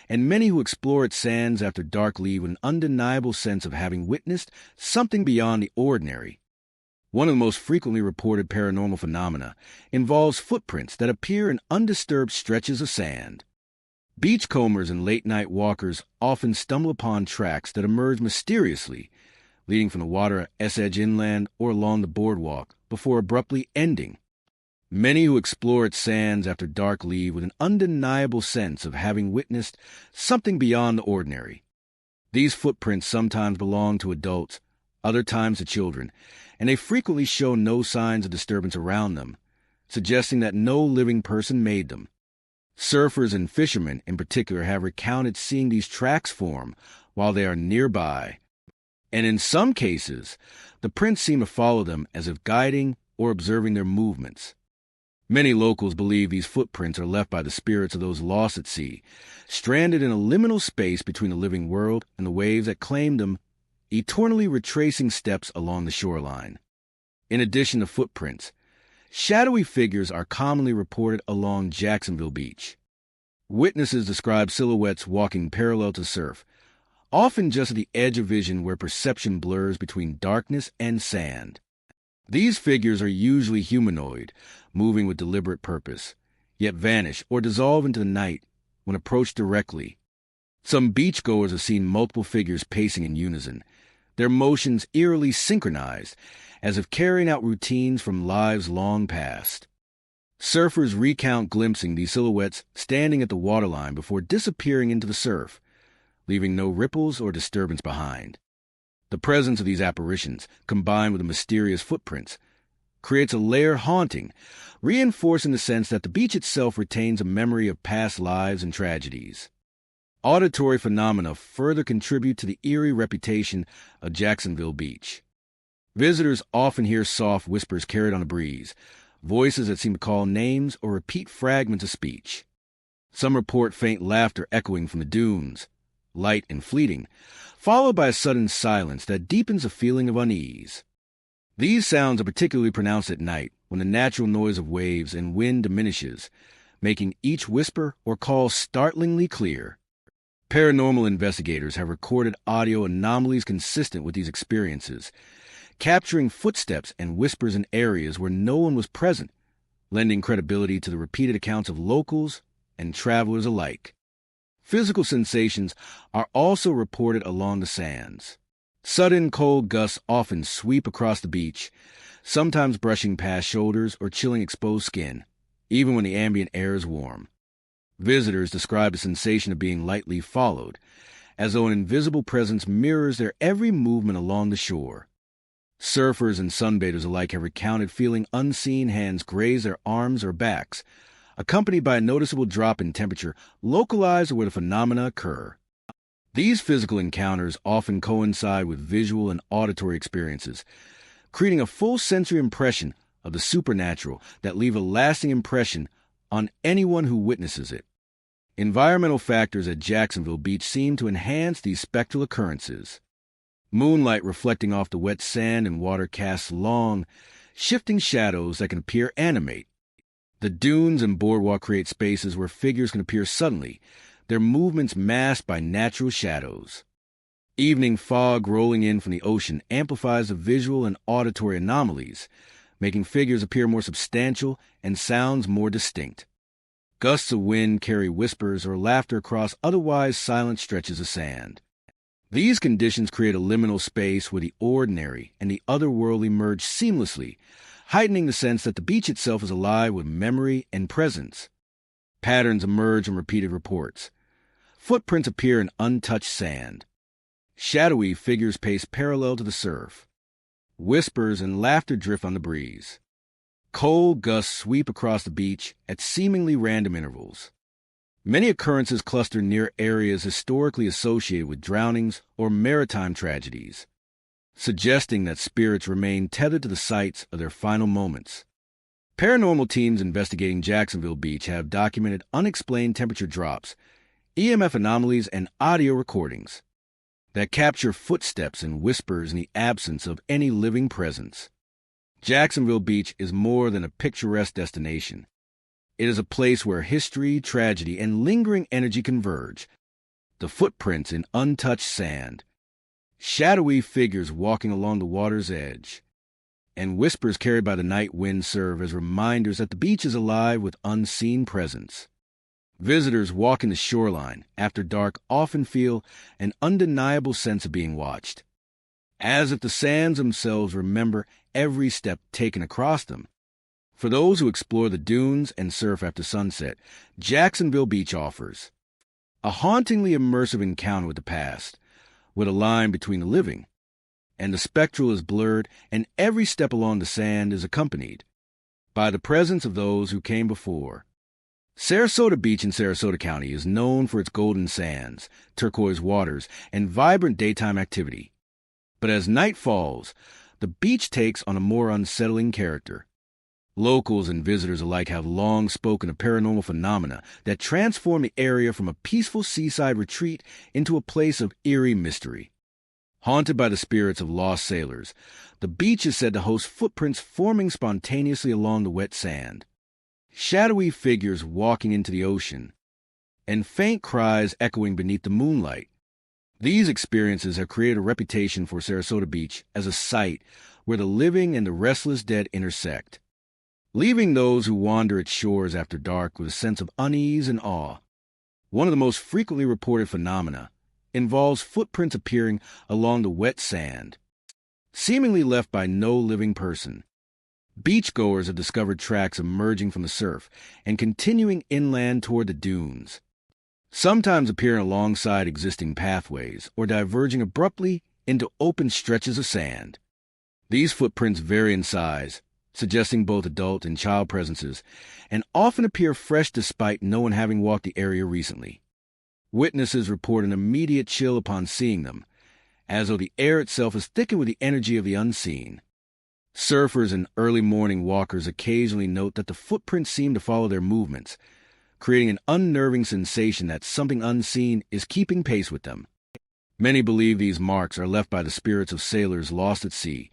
and many who explore its sands after dark leave with an undeniable sense of having witnessed something beyond the ordinary. One of the most frequently reported paranormal phenomena involves footprints that appear in undisturbed stretches of sand. Beachcombers and late-night walkers often stumble upon tracks that emerge mysteriously, leading from the water edge inland or along the boardwalk before abruptly ending. Many who explore its sands after dark leave with an undeniable sense of having witnessed something beyond the ordinary. These footprints sometimes belong to adults, other times to children, and they frequently show no signs of disturbance around them, suggesting that no living person made them. Surfers and fishermen in particular have recounted seeing these tracks form while they are nearby, and in some cases, the prints seem to follow them as if guiding or observing their movements. Many locals believe these footprints are left by the spirits of those lost at sea, stranded in a liminal space between the living world and the waves that claimed them, eternally retracing steps along the shoreline. In addition to footprints, shadowy figures are commonly reported along Jacksonville Beach. Witnesses describe silhouettes walking parallel to surf, often just at the edge of vision where perception blurs between darkness and sand. These figures are usually humanoid, moving with deliberate purpose, yet vanish or dissolve into the night when approached directly. Some beachgoers have seen multiple figures pacing in unison, their motions eerily synchronized, as if carrying out routines from lives long past. Surfers recount glimpsing these silhouettes standing at the waterline before disappearing into the surf, leaving no ripples or disturbance behind. The presence of these apparitions, combined with the mysterious footprints, creates a layered haunting, reinforcing the sense that the beach itself retains a memory of past lives and tragedies. Auditory phenomena further contribute to the eerie reputation of Jacksonville Beach. Visitors often hear soft whispers carried on a breeze, voices that seem to call names or repeat fragments of speech. Some report faint laughter echoing from the dunes, light and fleeting, followed by a sudden silence that deepens a feeling of unease. These sounds are particularly pronounced at night, when the natural noise of waves and wind diminishes, making each whisper or call startlingly clear. Paranormal investigators have recorded audio anomalies consistent with these experiences, capturing footsteps and whispers in areas where no one was present, lending credibility to the repeated accounts of locals and travelers alike. Physical sensations are also reported along the sands. Sudden cold gusts often sweep across the beach, sometimes brushing past shoulders or chilling exposed skin, even when the ambient air is warm. Visitors describe the sensation of being lightly followed, as though an invisible presence mirrors their every movement along the shore. Surfers and sunbathers alike have recounted feeling unseen hands graze their arms or backs, accompanied by a noticeable drop in temperature localized where the phenomena occur. These physical encounters often coincide with visual and auditory experiences, creating a full sensory impression of the supernatural that leave a lasting impression on anyone who witnesses it. Environmental factors at Jacksonville Beach seem to enhance these spectral occurrences. Moonlight reflecting off the wet sand and water casts long, shifting shadows that can appear animate. The dunes and boardwalk create spaces where figures can appear suddenly, their movements masked by natural shadows. Evening fog rolling in from the ocean amplifies the visual and auditory anomalies, making figures appear more substantial and sounds more distinct. Gusts of wind carry whispers or laughter across otherwise silent stretches of sand. These conditions create a liminal space where the ordinary and the otherworldly merge seamlessly, heightening the sense that the beach itself is alive with memory and presence. Patterns emerge from repeated reports. Footprints appear in untouched sand. Shadowy figures pace parallel to the surf. Whispers and laughter drift on the breeze. Cold gusts sweep across the beach at seemingly random intervals. Many occurrences cluster near areas historically associated with drownings or maritime tragedies, suggesting that spirits remain tethered to the sites of their final moments. Paranormal teams investigating Jacksonville Beach have documented unexplained temperature drops, EMF anomalies, and audio recordings that capture footsteps and whispers in the absence of any living presence. Jacksonville Beach is more than a picturesque destination. It is a place where history, tragedy, and lingering energy converge. The footprints in untouched sand, shadowy figures walking along the water's edge, and whispers carried by the night wind serve as reminders that the beach is alive with unseen presence. Visitors walking the shoreline after dark often feel an undeniable sense of being watched, as if the sands themselves remember every step taken across them. For those who explore the dunes and surf after sunset, Jacksonville Beach offers a hauntingly immersive encounter with the past, with a line between the living and the spectral is blurred, and every step along the sand is accompanied by the presence of those who came before. Sarasota Beach in Sarasota County is known for its golden sands, turquoise waters, and vibrant daytime activity. But as night falls, the beach takes on a more unsettling character. Locals and visitors alike have long spoken of paranormal phenomena that transform the area from a peaceful seaside retreat into a place of eerie mystery. Haunted by the spirits of lost sailors, the beach is said to host footprints forming spontaneously along the wet sand, shadowy figures walking into the ocean, and faint cries echoing beneath the moonlight. These experiences have created a reputation for Sarasota Beach as a site where the living and the restless dead intersect, leaving those who wander its shores after dark with a sense of unease and awe. One of the most frequently reported phenomena involves footprints appearing along the wet sand, seemingly left by no living person. Beachgoers have discovered tracks emerging from the surf and continuing inland toward the dunes, sometimes appearing alongside existing pathways or diverging abruptly into open stretches of sand. These footprints vary in size, suggesting both adult and child presences, and often appear fresh despite no one having walked the area recently. Witnesses report an immediate chill upon seeing them, as though the air itself is thickened with the energy of the unseen. Surfers and early morning walkers occasionally note that the footprints seem to follow their movements, creating an unnerving sensation that something unseen is keeping pace with them. Many believe these marks are left by the spirits of sailors lost at sea,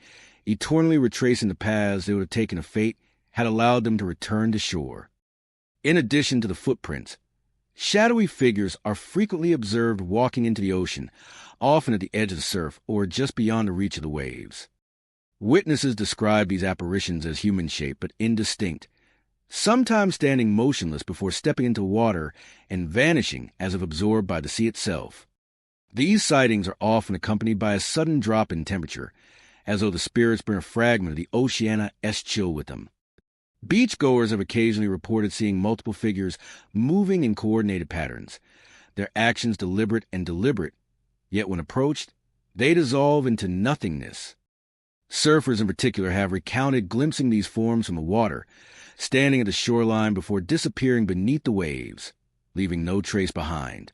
eternally retracing the paths they would have taken if fate had allowed them to return to shore. In addition to the footprints, shadowy figures are frequently observed walking into the ocean, often at the edge of the surf or just beyond the reach of the waves. Witnesses describe these apparitions as human-shaped but indistinct, sometimes standing motionless before stepping into water and vanishing as if absorbed by the sea itself. These sightings are often accompanied by a sudden drop in temperature, as though the spirits bring a fragment of the Oceania S-chill with them. Beachgoers have occasionally reported seeing multiple figures moving in coordinated patterns, their actions deliberate, yet when approached, they dissolve into nothingness. Surfers in particular have recounted glimpsing these forms from the water, standing at the shoreline before disappearing beneath the waves, leaving no trace behind.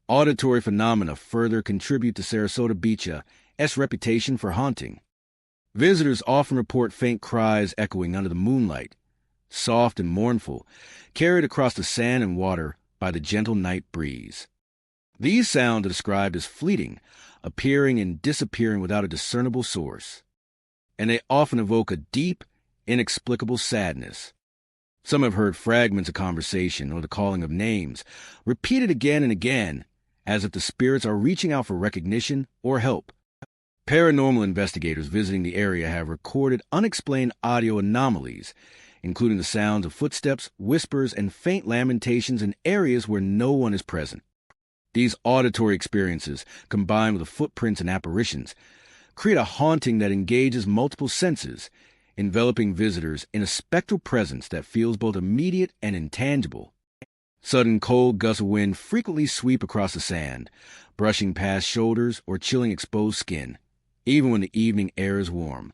Auditory phenomena further contribute to Sarasota Beach's reputation for haunting. Visitors often report faint cries echoing under the moonlight, soft and mournful, carried across the sand and water by the gentle night breeze. These sounds are described as fleeting, appearing and disappearing without a discernible source, and they often evoke a deep, inexplicable sadness. Some have heard fragments of conversation or the calling of names, repeated again and again, as if the spirits are reaching out for recognition or help. Paranormal investigators visiting the area have recorded unexplained audio anomalies, including the sounds of footsteps, whispers, and faint lamentations in areas where no one is present. These auditory experiences, combined with the footprints and apparitions, create a haunting that engages multiple senses, enveloping visitors in a spectral presence that feels both immediate and intangible. Sudden cold gusts of wind frequently sweep across the sand, brushing past shoulders or chilling exposed skin, even when the evening air is warm.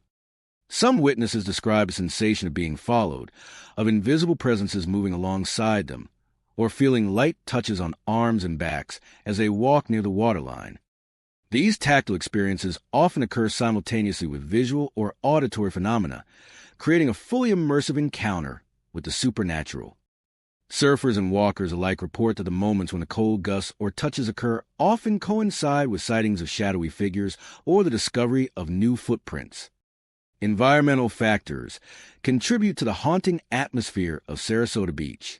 Some witnesses describe a sensation of being followed, of invisible presences moving alongside them, or feeling light touches on arms and backs as they walk near the waterline. These tactile experiences often occur simultaneously with visual or auditory phenomena, creating a fully immersive encounter with the supernatural. Surfers and walkers alike report that the moments when the cold gusts or touches occur often coincide with sightings of shadowy figures or the discovery of new footprints. Environmental factors contribute to the haunting atmosphere of Sarasota Beach.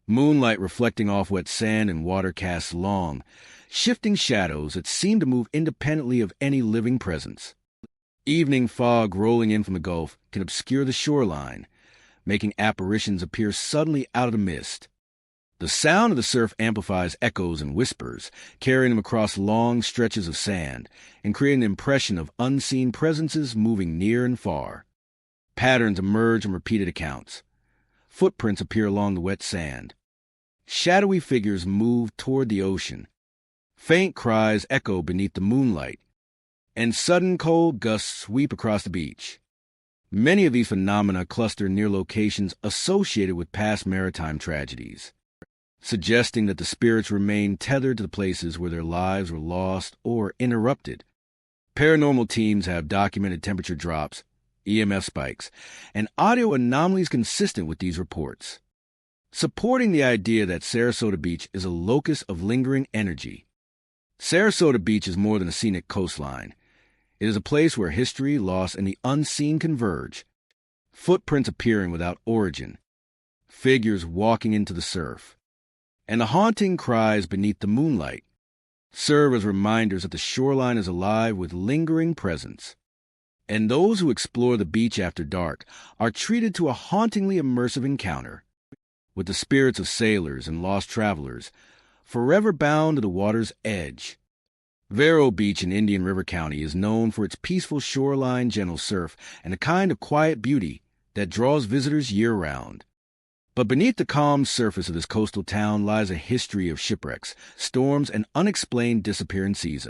Moonlight reflecting off wet sand and water casts long, shifting shadows that seem to move independently of any living presence. Evening fog rolling in from the Gulf can obscure the shoreline, making apparitions appear suddenly out of the mist. The sound of the surf amplifies echoes and whispers, carrying them across long stretches of sand and creating an impression of unseen presences moving near and far. Patterns emerge in repeated accounts. Footprints appear along the wet sand. Shadowy figures move toward the ocean. Faint cries echo beneath the moonlight, and sudden cold gusts sweep across the beach. Many of these phenomena cluster near locations associated with past maritime tragedies, suggesting that the spirits remain tethered to the places where their lives were lost or interrupted. Paranormal teams have documented temperature drops, EMF spikes, and audio anomalies consistent with these reports, supporting the idea that Sarasota Beach is a locus of lingering energy. Sarasota Beach is more than a scenic coastline. It is a place where history, loss, and the unseen converge. Footprints appearing without origin, figures walking into the surf, and the haunting cries beneath the moonlight serve as reminders that the shoreline is alive with lingering presence. And those who explore the beach after dark are treated to a hauntingly immersive encounter with the spirits of sailors and lost travelers, forever bound to the water's edge. Vero Beach in Indian River County is known for its peaceful shoreline, gentle surf, and a kind of quiet beauty that draws visitors year-round. But beneath the calm surface of this coastal town lies a history of shipwrecks, storms, and unexplained disappearances.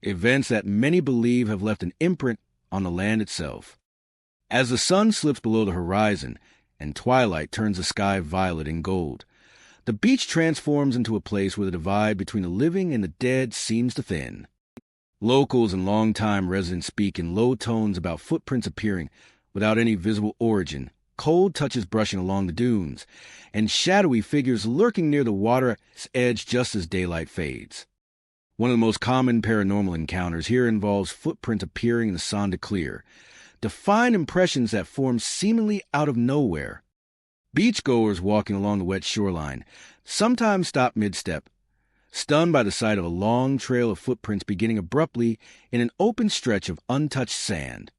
Events that many believe have left an imprint on the land itself. As the sun slips below the horizon and twilight turns the sky violet and gold, the beach transforms into a place where the divide between the living and the dead seems to thin. Locals and longtime residents speak in low tones about footprints appearing without any visible origin, cold touches brushing along the dunes, and shadowy figures lurking near the water's edge just as daylight fades. One of the most common paranormal encounters here involves footprints appearing in the Sonda Clear, defined impressions that form seemingly out of nowhere. Beachgoers walking along the wet shoreline sometimes stop mid-step, stunned by the sight of a long trail of footprints beginning abruptly in an open stretch of untouched sand.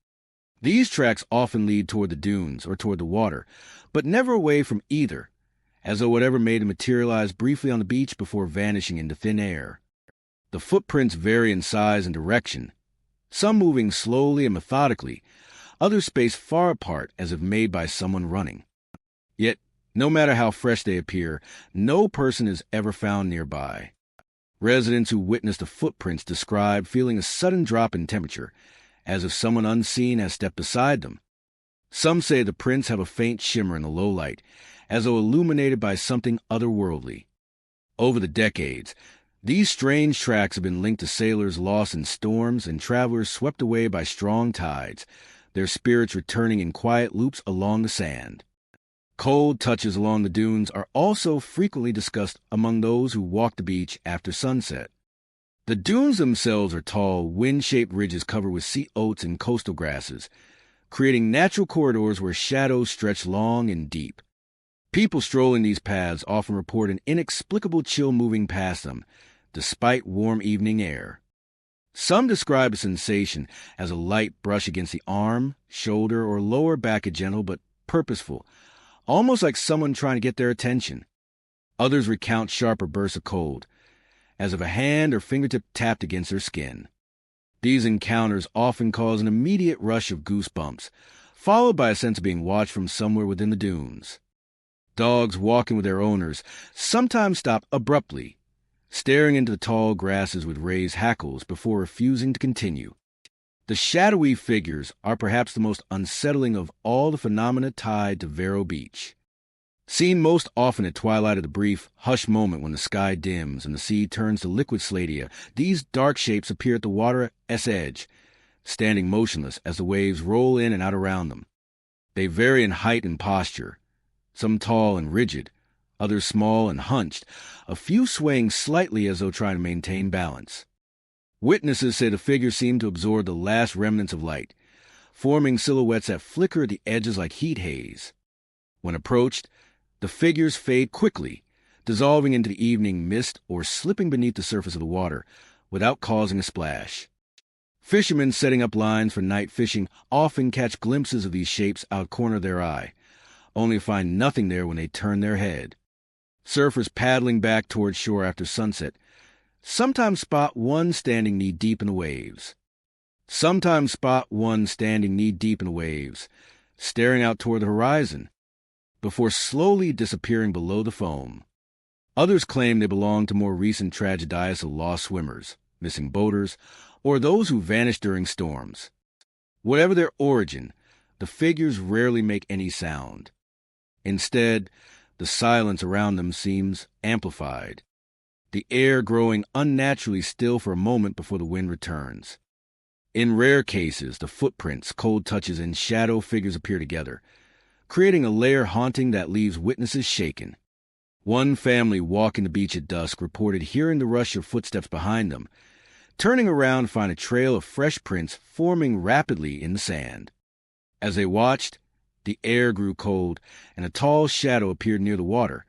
These tracks often lead toward the dunes or toward the water, but never away from either, as though whatever made them materialize briefly on the beach before vanishing into thin air. The footprints vary in size and direction, some moving slowly and methodically, others spaced far apart as if made by someone running. Yet, no matter how fresh they appear, no person is ever found nearby. Residents who witnessed the footprints describe feeling a sudden drop in temperature, as if someone unseen has stepped beside them. Some say the prints have a faint shimmer in the low light, as though illuminated by something otherworldly. Over the decades, these strange tracks have been linked to sailors lost in storms and travelers swept away by strong tides, their spirits returning in quiet loops along the sand. Cold touches along the dunes are also frequently discussed among those who walk the beach after sunset. The dunes themselves are tall, wind-shaped ridges covered with sea oats and coastal grasses, creating natural corridors where shadows stretch long and deep. People strolling these paths often report an inexplicable chill moving past them, despite warm evening air. Some describe a sensation as a light brush against the arm, shoulder, or lower back, a gentle but purposeful, almost like someone trying to get their attention. Others recount sharper bursts of cold, as if a hand or fingertip tapped against their skin. These encounters often cause an immediate rush of goosebumps, followed by a sense of being watched from somewhere within the dunes. Dogs walking with their owners sometimes stop abruptly, staring into the tall grasses with raised hackles before refusing to continue. The shadowy figures are perhaps the most unsettling of all the phenomena tied to Vero Beach. Seen most often at twilight of the brief, hushed moment when the sky dims and the sea turns to liquid slatia, these dark shapes appear at the water's edge, standing motionless as the waves roll in and out around them. They vary in height and posture, some tall and rigid, others small and hunched, a few swaying slightly as though trying to maintain balance. Witnesses say the figures seem to absorb the last remnants of light, forming silhouettes that flicker at the edges like heat haze. When approached, the figures fade quickly, dissolving into the evening mist or slipping beneath the surface of the water without causing a splash. Fishermen setting up lines for night fishing often catch glimpses of these shapes out of the corner of their eye, only to find nothing there when they turn their head. Surfers paddling back toward shore after sunset sometimes spot one standing knee-deep in the waves. Staring out toward the horizon, before slowly disappearing below the foam. Others claim they belong to more recent tragedies of lost swimmers, missing boaters, or those who vanished during storms. Whatever their origin, the figures rarely make any sound. Instead, the silence around them seems amplified, the air growing unnaturally still for a moment before the wind returns. In rare cases, the footprints, cold touches, and shadow figures appear together, creating a layer haunting that leaves witnesses shaken. One family walking the beach at dusk reported hearing the rush of footsteps behind them, turning around to find a trail of fresh prints forming rapidly in the sand. As they watched, the air grew cold, and a tall shadow appeared near the water,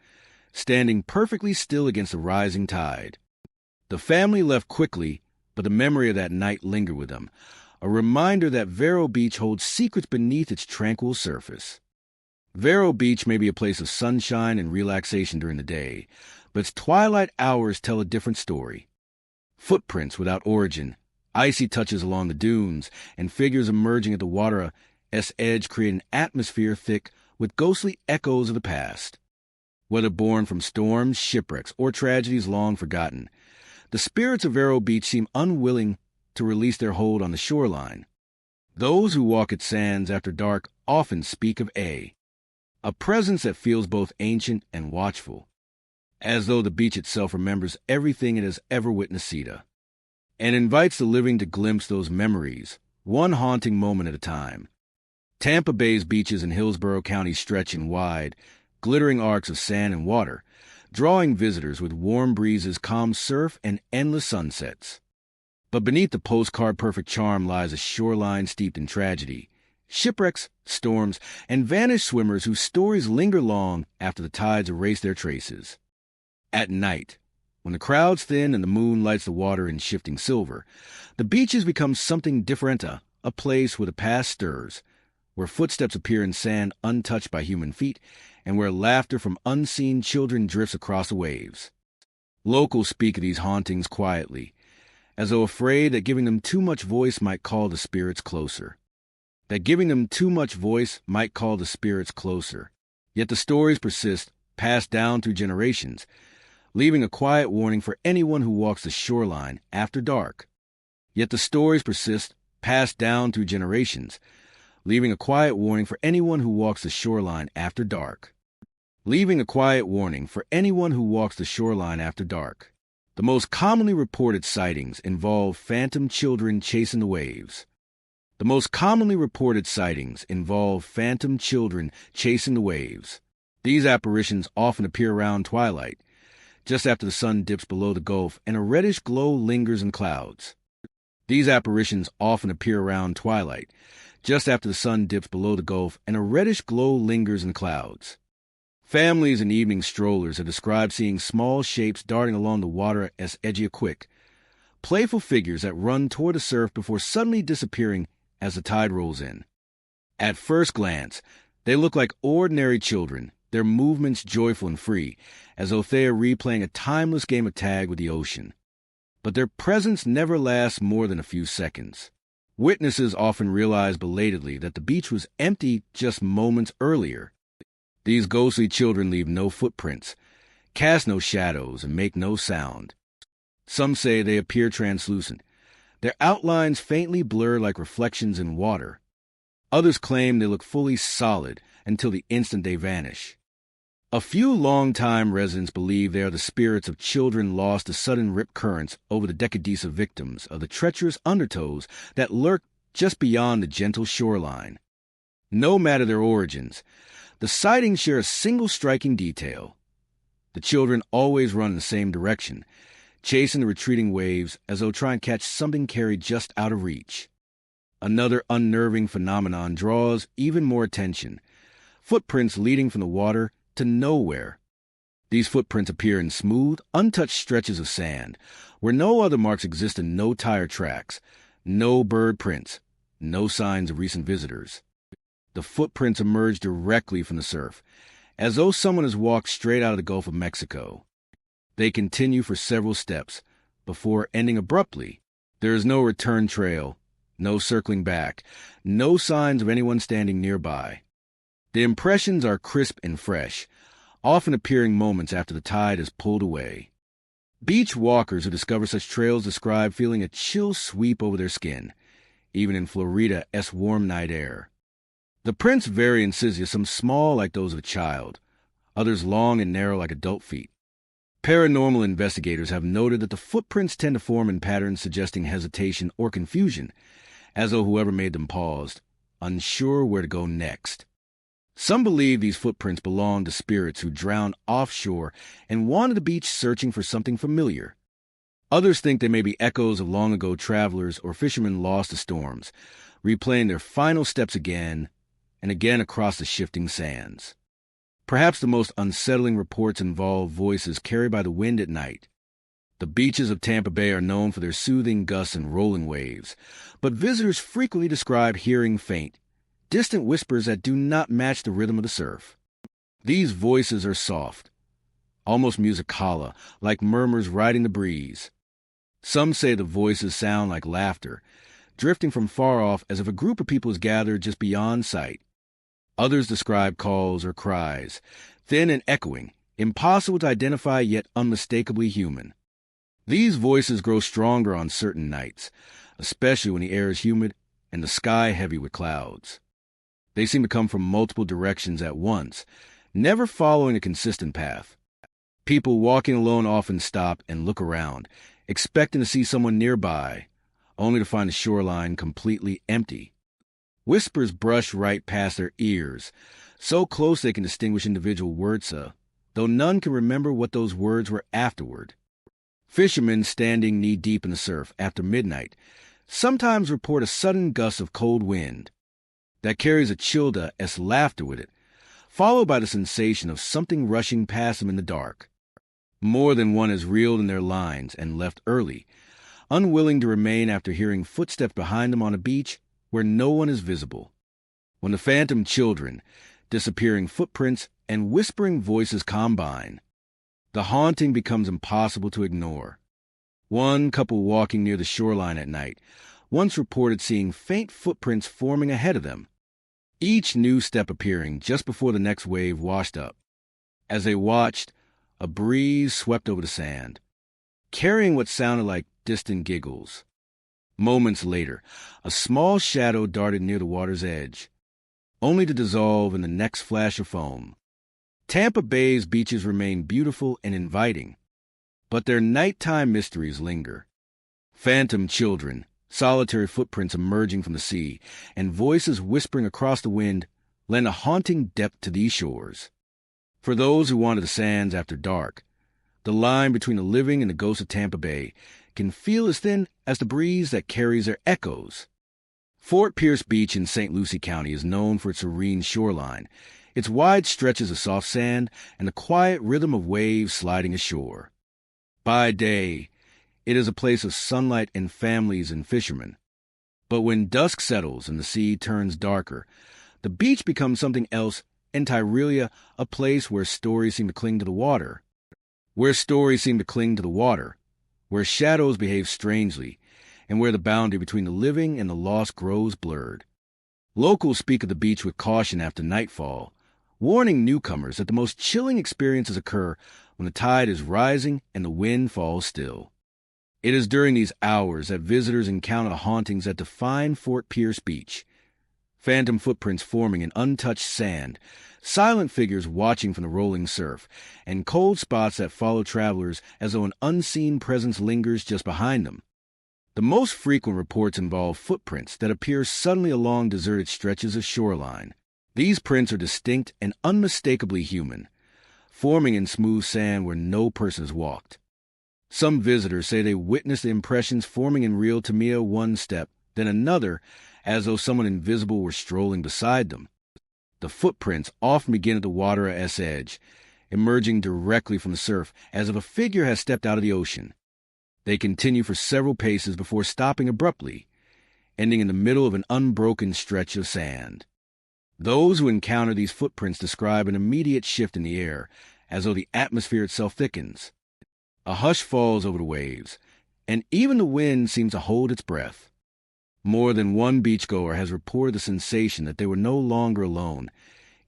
standing perfectly still against the rising tide. The family left quickly, but the memory of that night lingered with them, a reminder that Vero Beach holds secrets beneath its tranquil surface. Vero Beach may be a place of sunshine and relaxation during the day, but its twilight hours tell a different story. Footprints without origin, icy touches along the dunes, and figures emerging at the water's edge create an atmosphere thick with ghostly echoes of the past. Whether born from storms, shipwrecks, or tragedies long forgotten, the spirits of Vero Beach seem unwilling to release their hold on the shoreline. Those who walk its sands after dark often speak of a presence that feels both ancient and watchful, as though the beach itself remembers everything it has ever witnessed, and invites the living to glimpse those memories, one haunting moment at a time. Tampa Bay's beaches in Hillsborough County stretch in wide, glittering arcs of sand and water, drawing visitors with warm breezes, calm surf, and endless sunsets. But beneath the postcard-perfect charm lies a shoreline steeped in tragedy, shipwrecks, storms, and vanished swimmers whose stories linger long after the tides erase their traces. At night, when the crowds thin and the moon lights the water in shifting silver, the beaches become something differenta, a place where the past stirs, where footsteps appear in sand untouched by human feet, and where laughter from unseen children drifts across the waves. Locals speak of these hauntings quietly, as though afraid that giving them too much voice might call the spirits closer. Yet the stories persist, passed down through generations, leaving a quiet warning for anyone who walks the shoreline after dark. Leaving a quiet warning for anyone who walks the shoreline after dark. The most commonly reported sightings involve phantom children chasing the waves. These apparitions often appear around twilight, just after the sun dips below the Gulf and a reddish glow lingers in clouds. These apparitions often appear around twilight, just after the sun dips below the Gulf and a reddish glow lingers in clouds. Families and evening strollers have described seeing small shapes darting along the water as edgy quick, playful figures that run toward the surf before suddenly disappearing as the tide rolls in. At first glance, they look like ordinary children, their movements joyful and free, as though they are replaying a timeless game of tag with the ocean. But their presence never lasts more than a few seconds. Witnesses often realize belatedly that the beach was empty just moments earlier. These ghostly children leave no footprints, cast no shadows, and make no sound. Some say they appear translucent. Their outlines faintly blur like reflections in water. Others claim they look fully solid until the instant they vanish. A few long-time residents believe they are the spirits of children lost to sudden rip currents over the decadisa victims of the treacherous undertows that lurk just beyond the gentle shoreline. No matter their origins, the sightings share a single striking detail. The children always run in the same direction, chasing the retreating waves as though trying to catch something carried just out of reach. Another unnerving phenomenon draws even more attention: footprints leading from the water to nowhere. These footprints appear in smooth, untouched stretches of sand, where no other marks exist and no tire tracks, no bird prints, no signs of recent visitors. The footprints emerge directly from the surf, as though someone has walked straight out of the Gulf of Mexico. They continue for several steps, before ending abruptly. There is no return trail, no circling back, no signs of anyone standing nearby. The impressions are crisp and fresh, often appearing moments after the tide has pulled away. Beach walkers who discover such trails describe feeling a chill sweep over their skin, even in Florida's warm night air. The prints vary in size, some small like those of a child, others long and narrow like adult feet. Paranormal investigators have noted that the footprints tend to form in patterns suggesting hesitation or confusion, as though whoever made them paused, unsure where to go next. Some believe these footprints belong to spirits who drowned offshore and wandered the beach searching for something familiar. Others think they may be echoes of long-ago travelers or fishermen lost to storms, replaying their final steps again and again across the shifting sands. Perhaps the most unsettling reports involve voices carried by the wind at night. The beaches of Tampa Bay are known for their soothing gusts and rolling waves, but visitors frequently describe hearing faint, distant whispers that do not match the rhythm of the surf. These voices are soft, almost musicala, like murmurs riding the breeze. Some say the voices sound like laughter, drifting from far off as if a group of people is gathered just beyond sight. Others describe calls or cries, thin and echoing, impossible to identify yet unmistakably human. These voices grow stronger on certain nights, especially when the air is humid and the sky heavy with clouds. They seem to come from multiple directions at once, never following a consistent path. People walking alone often stop and look around, expecting to see someone nearby, only to find the shoreline completely empty. Whispers brush right past their ears, so close they can distinguish individual words, though none can remember what those words were afterward. Fishermen standing knee-deep in the surf after midnight sometimes report a sudden gust of cold wind that carries a chilled-esque laughter with it, followed by the sensation of something rushing past them in the dark. More than one has reeled in their lines and left early, unwilling to remain after hearing footsteps behind them on a beach where no one is visible. When the phantom children, disappearing footprints, and whispering voices combine, the haunting becomes impossible to ignore. One couple walking near the shoreline at night once reported seeing faint footprints forming ahead of them, each new step appearing just before the next wave washed up. As they watched, a breeze swept over the sand, carrying what sounded like distant giggles. Moments later, a small shadow darted near the water's edge, only to dissolve in the next flash of foam. Tampa Bay's beaches remain beautiful and inviting, but their nighttime mysteries linger. Phantom children, solitary footprints emerging from the sea, and voices whispering across the wind lend a haunting depth to these shores. For those who wander the sands after dark, the line between the living and the ghosts of Tampa Bay can feel as thin as the breeze that carries their echoes. Fort Pierce Beach in St. Lucie County is known for its serene shoreline, its wide stretches of soft sand, and the quiet rhythm of waves sliding ashore. By day, it is a place of sunlight and families and fishermen. But when dusk settles and the sea turns darker, the beach becomes something else entirely, a place where stories seem to cling to the water. Where shadows behave strangely, and where the boundary between the living and the lost grows blurred. Locals speak of the beach with caution after nightfall, warning newcomers that the most chilling experiences occur when the tide is rising and the wind falls still. It is during these hours that visitors encounter the hauntings that define Fort Pierce Beach. Phantom footprints forming in untouched sand, silent figures watching from the rolling surf, and cold spots that follow travelers as though an unseen presence lingers just behind them. The most frequent reports involve footprints that appear suddenly along deserted stretches of shoreline. These prints are distinct and unmistakably human, forming in smooth sand where no person has walked. Some visitors say they witnessed the impressions forming in real time, one step, then another, as though someone invisible were strolling beside them. The footprints often begin at the water's edge, emerging directly from the surf as if a figure has stepped out of the ocean. They continue for several paces before stopping abruptly, ending in the middle of an unbroken stretch of sand. Those who encounter these footprints describe an immediate shift in the air, as though the atmosphere itself thickens. A hush falls over the waves, and even the wind seems to hold its breath. More than one beachgoer has reported the sensation that they were no longer alone,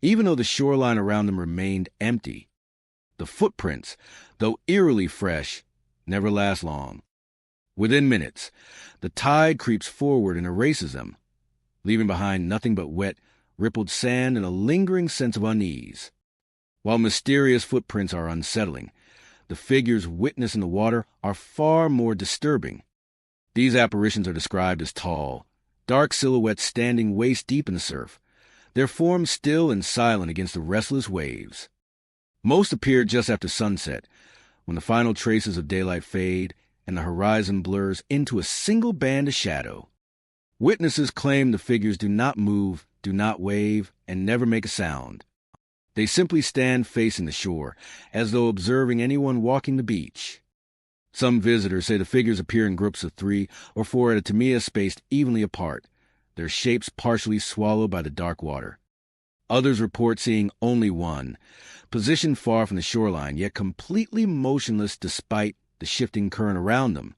even though the shoreline around them remained empty. The footprints, though eerily fresh, never last long. Within minutes, the tide creeps forward and erases them, leaving behind nothing but wet, rippled sand and a lingering sense of unease. While mysterious footprints are unsettling, the figures witnessed in the water are far more disturbing. These apparitions are described as tall, dark silhouettes standing waist-deep in the surf, their forms still and silent against the restless waves. Most appear just after sunset, when the final traces of daylight fade and the horizon blurs into a single band of shadow. Witnesses claim the figures do not move, do not wave, and never make a sound. They simply stand facing the shore, as though observing anyone walking the beach. Some visitors say the figures appear in groups of 3 or 4 at a time spaced evenly apart, their shapes partially swallowed by the dark water. Others report seeing only one, positioned far from the shoreline, yet completely motionless despite the shifting current around them.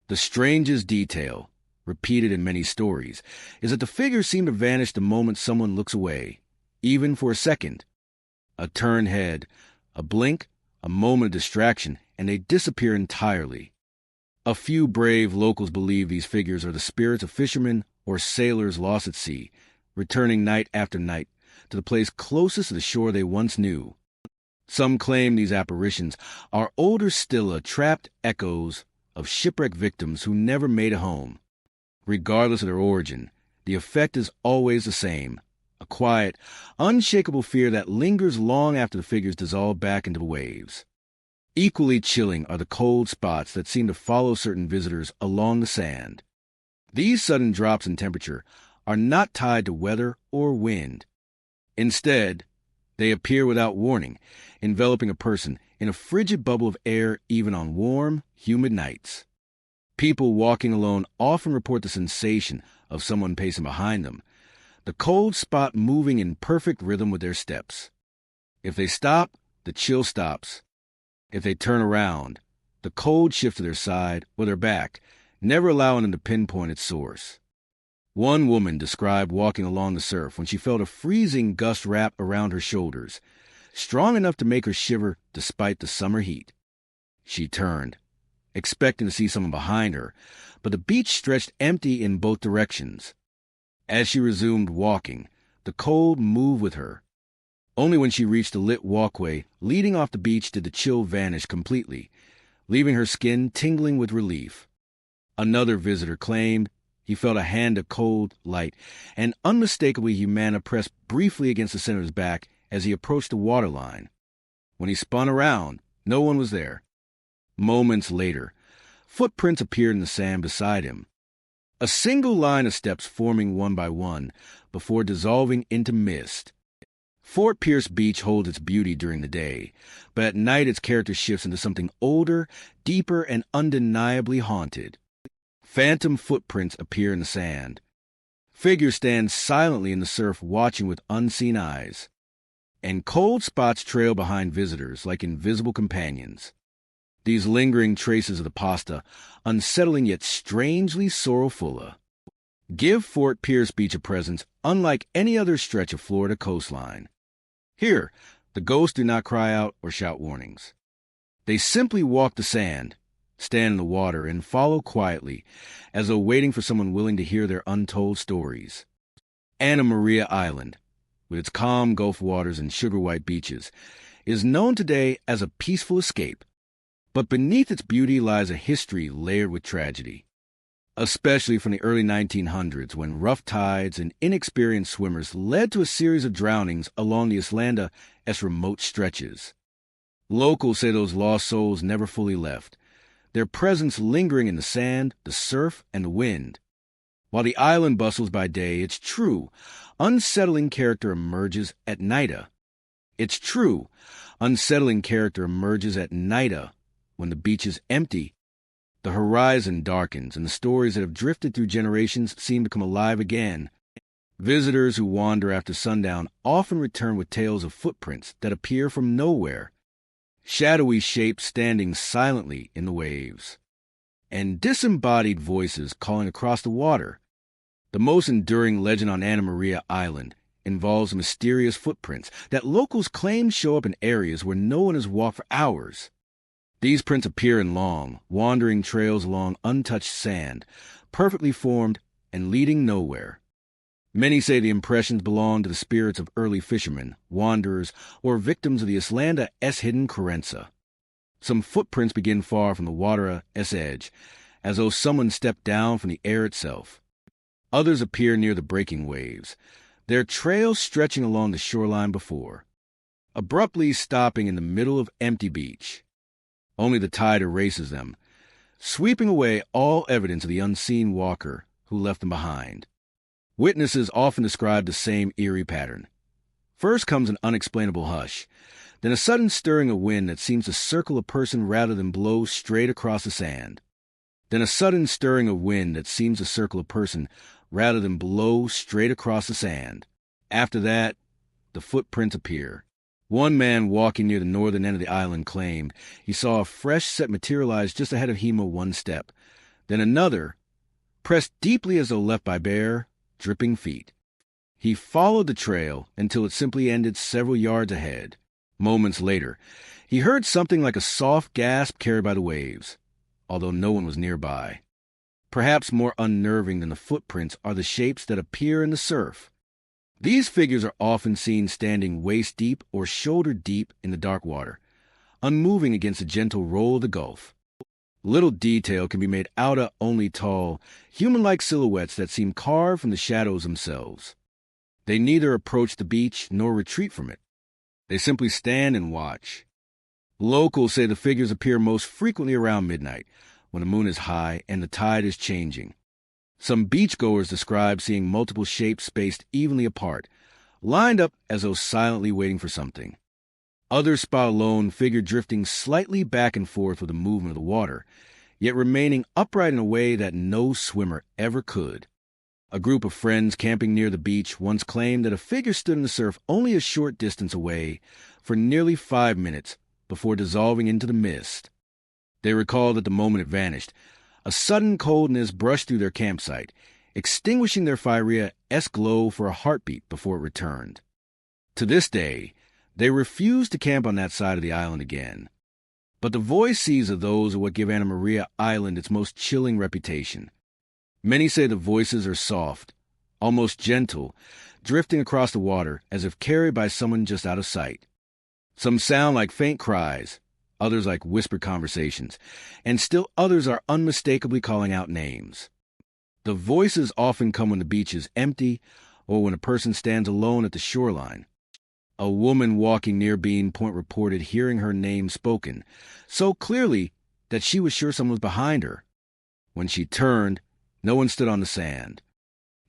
The strangest detail, repeated in many stories, is that the figures seem to vanish the moment someone looks away, even for a second. A turned head, a blink, a moment of distraction, and they disappear entirely. A few brave locals believe these figures are the spirits of fishermen or sailors lost at sea, returning night after night to the place closest to the shore they once knew. Some claim these apparitions are older still, trapped echoes of shipwrecked victims who never made a home. Regardless of their origin, the effect is always the same, a quiet, unshakable fear that lingers long after the figures dissolve back into the waves. Equally chilling are the cold spots that seem to follow certain visitors along the sand. These sudden drops in temperature are not tied to weather or wind. Instead, they appear without warning, enveloping a person in a frigid bubble of air even on warm, humid nights. People walking alone often report the sensation of someone pacing behind them, the cold spot moving in perfect rhythm with their steps. If they stop, the chill stops. If they turn around, the cold shifts to their side or their back, never allowing them to pinpoint its source. One woman described walking along the surf when she felt a freezing gust wrap around her shoulders, strong enough to make her shiver despite the summer heat. She turned, expecting to see someone behind her, but the beach stretched empty in both directions. As she resumed walking, the cold moved with her. Only when she reached the lit walkway leading off the beach did the chill vanish completely, leaving her skin tingling with relief. Another visitor claimed he felt a hand of cold, light, and unmistakably humana pressed briefly against the center of his back as he approached the waterline. When he spun around, no one was there. Moments later, footprints appeared in the sand beside him. A single line of steps forming one by one before dissolving into mist. Fort Pierce Beach holds its beauty during the day, but at night its character shifts into something older, deeper, and undeniably haunted. Phantom footprints appear in the sand. Figures stand silently in the surf watching with unseen eyes. And cold spots trail behind visitors like invisible companions. These lingering traces of the pasta, unsettling yet strangely sorrowful, give Fort Pierce Beach a presence unlike any other stretch of Florida coastline. Here, the ghosts do not cry out or shout warnings. They simply walk the sand, stand in the water, and follow quietly, as though waiting for someone willing to hear their untold stories. Anna Maria Island, with its calm Gulf waters and sugar-white beaches, is known today as a peaceful escape. But beneath its beauty lies a history layered with tragedy, especially from the early 1900s when rough tides and inexperienced swimmers led to a series of drownings along the Islanda's remote stretches. Locals say those lost souls never fully left, their presence lingering in the sand, the surf, and the wind. While the island bustles by day, its true, unsettling character emerges at night. When the beach is empty, the horizon darkens, and the stories that have drifted through generations seem to come alive again. Visitors who wander after sundown often return with tales of footprints that appear from nowhere, shadowy shapes standing silently in the waves, and disembodied voices calling across the water. The most enduring legend on Anna Maria Island involves mysterious footprints that locals claim show up in areas where no one has walked for hours. These prints appear in long, wandering trails along untouched sand, perfectly formed and leading nowhere. Many say the impressions belong to the spirits of early fishermen, wanderers, or victims of the Islanda's hidden currents. Some footprints begin far from the water's edge, as though someone stepped down from the air itself. Others appear near the breaking waves, their trails stretching along the shoreline before, abruptly stopping in the middle of empty beach. Only the tide erases them, sweeping away all evidence of the unseen walker who left them behind. Witnesses often describe the same eerie pattern. First comes an unexplainable hush, then a sudden stirring of wind that seems to circle a person rather than blow straight across the sand. After that, the footprints appear. One man walking near the northern end of the island claimed he saw a fresh set materialize just ahead of him one step. Then another, pressed deeply as though left by bare, dripping feet. He followed the trail until it simply ended several yards ahead. Moments later, he heard something like a soft gasp carried by the waves, although no one was nearby. Perhaps more unnerving than the footprints are the shapes that appear in the surf. These figures are often seen standing waist-deep or shoulder-deep in the dark water, unmoving against the gentle roll of the Gulf. Little detail can be made out of only tall, human-like silhouettes that seem carved from the shadows themselves. They neither approach the beach nor retreat from it. They simply stand and watch. Locals say the figures appear most frequently around midnight, when the moon is high and the tide is changing. Some beachgoers describe seeing multiple shapes spaced evenly apart, lined up as though silently waiting for something. Others spot a lone figure drifting slightly back and forth with the movement of the water, yet remaining upright in a way that no swimmer ever could. A group of friends camping near the beach once claimed that a figure stood in the surf only a short distance away for nearly 5 minutes before dissolving into the mist. They recalled that the moment it vanished, a sudden coldness brushed through their campsite, extinguishing their fiery-esque glow for a heartbeat before it returned. To this day, they refuse to camp on that side of the island again. But the voices of those are what give Anna Maria Island its most chilling reputation. Many say the voices are soft, almost gentle, drifting across the water as if carried by someone just out of sight. Some sound like faint cries, others like whispered conversations, and still others are unmistakably calling out names. The voices often come when the beach is empty or when a person stands alone at the shoreline. A woman walking near Bean Point reported hearing her name spoken, so clearly that she was sure someone was behind her. When she turned, no one stood on the sand.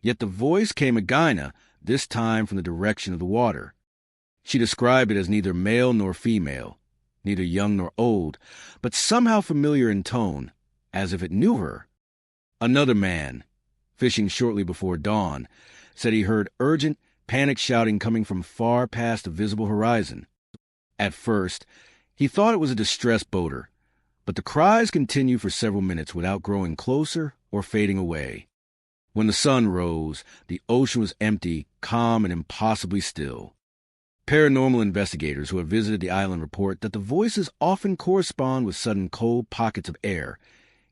Yet the voice came again, this time from the direction of the water. She described it as neither male nor female, neither young nor old, but somehow familiar in tone, as if it knew her. Another man, fishing shortly before dawn, said he heard urgent, panic shouting coming from far past the visible horizon. At first, he thought it was a distressed boater, but the cries continued for several minutes without growing closer or fading away. When the sun rose, the ocean was empty, calm, and impossibly still. Paranormal investigators who have visited the island report that the voices often correspond with sudden cold pockets of air,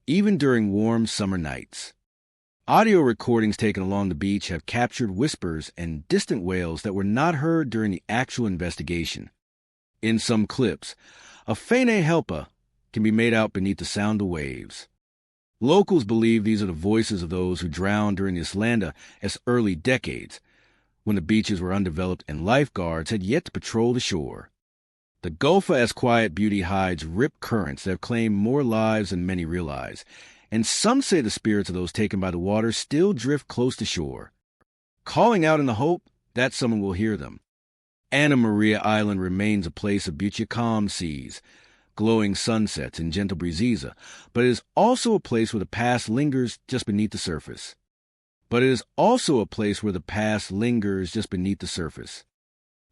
even during warm summer nights. Audio recordings taken along the beach have captured whispers and distant wails that were not heard during the actual investigation. In some clips, a fene helpa can be made out beneath the sound of waves. Locals believe these are the voices of those who drowned during the Islanda's early decades, when the beaches were undeveloped and lifeguards had yet to patrol the shore. The Gulf's quiet beauty hides ripped currents that have claimed more lives than many realize, and some say the spirits of those taken by the water still drift close to shore, calling out in the hope that someone will hear them. Anna Maria Island remains a place of beauty, calm seas, glowing sunsets, and gentle breezes, but it is also a place where the past lingers just beneath the surface.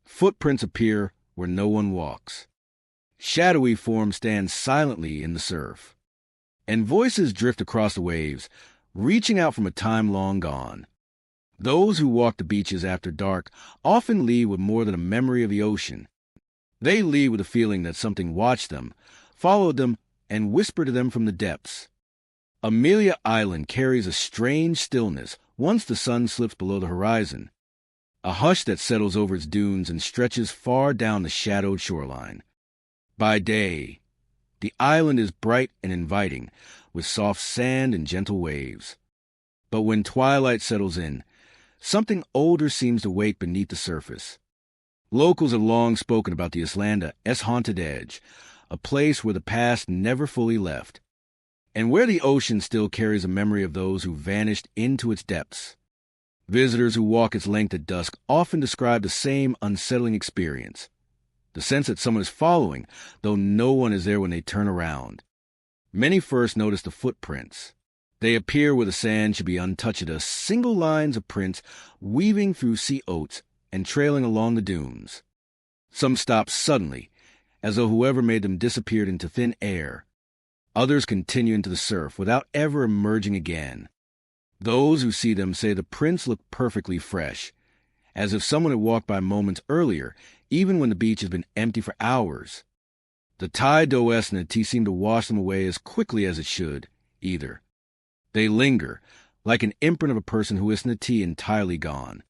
Footprints appear where no one walks. Shadowy forms stand silently in the surf. And voices drift across the waves, reaching out from a time long gone. Those who walk the beaches after dark often leave with more than a memory of the ocean. They leave with a feeling that something watched them, followed them, and whispered to them from the depths. Amelia Island carries a strange stillness once the sun slips below the horizon, a hush that settles over its dunes and stretches far down the shadowed shoreline. By day, the island is bright and inviting, with soft sand and gentle waves. But when twilight settles in, something older seems to wake beneath the surface. Locals have long spoken about the Islanda's haunted edge, a place where the past never fully left, and where the ocean still carries a memory of those who vanished into its depths. Visitors who walk its length at dusk often describe the same unsettling experience, the sense that someone is following, though no one is there when they turn around. Many first notice the footprints. They appear where the sand should be untouched, as single lines of prints weaving through sea oats and trailing along the dunes. Some stop suddenly, as though whoever made them disappeared into thin air. Others continue into the surf without ever emerging again. Those who see them say the prints look perfectly fresh, as if someone had walked by moments earlier, even when the beach has been empty for hours. The tide does not seem to wash them away as quickly as it should, either. They linger, like an imprint of a person who isn't entirely gone.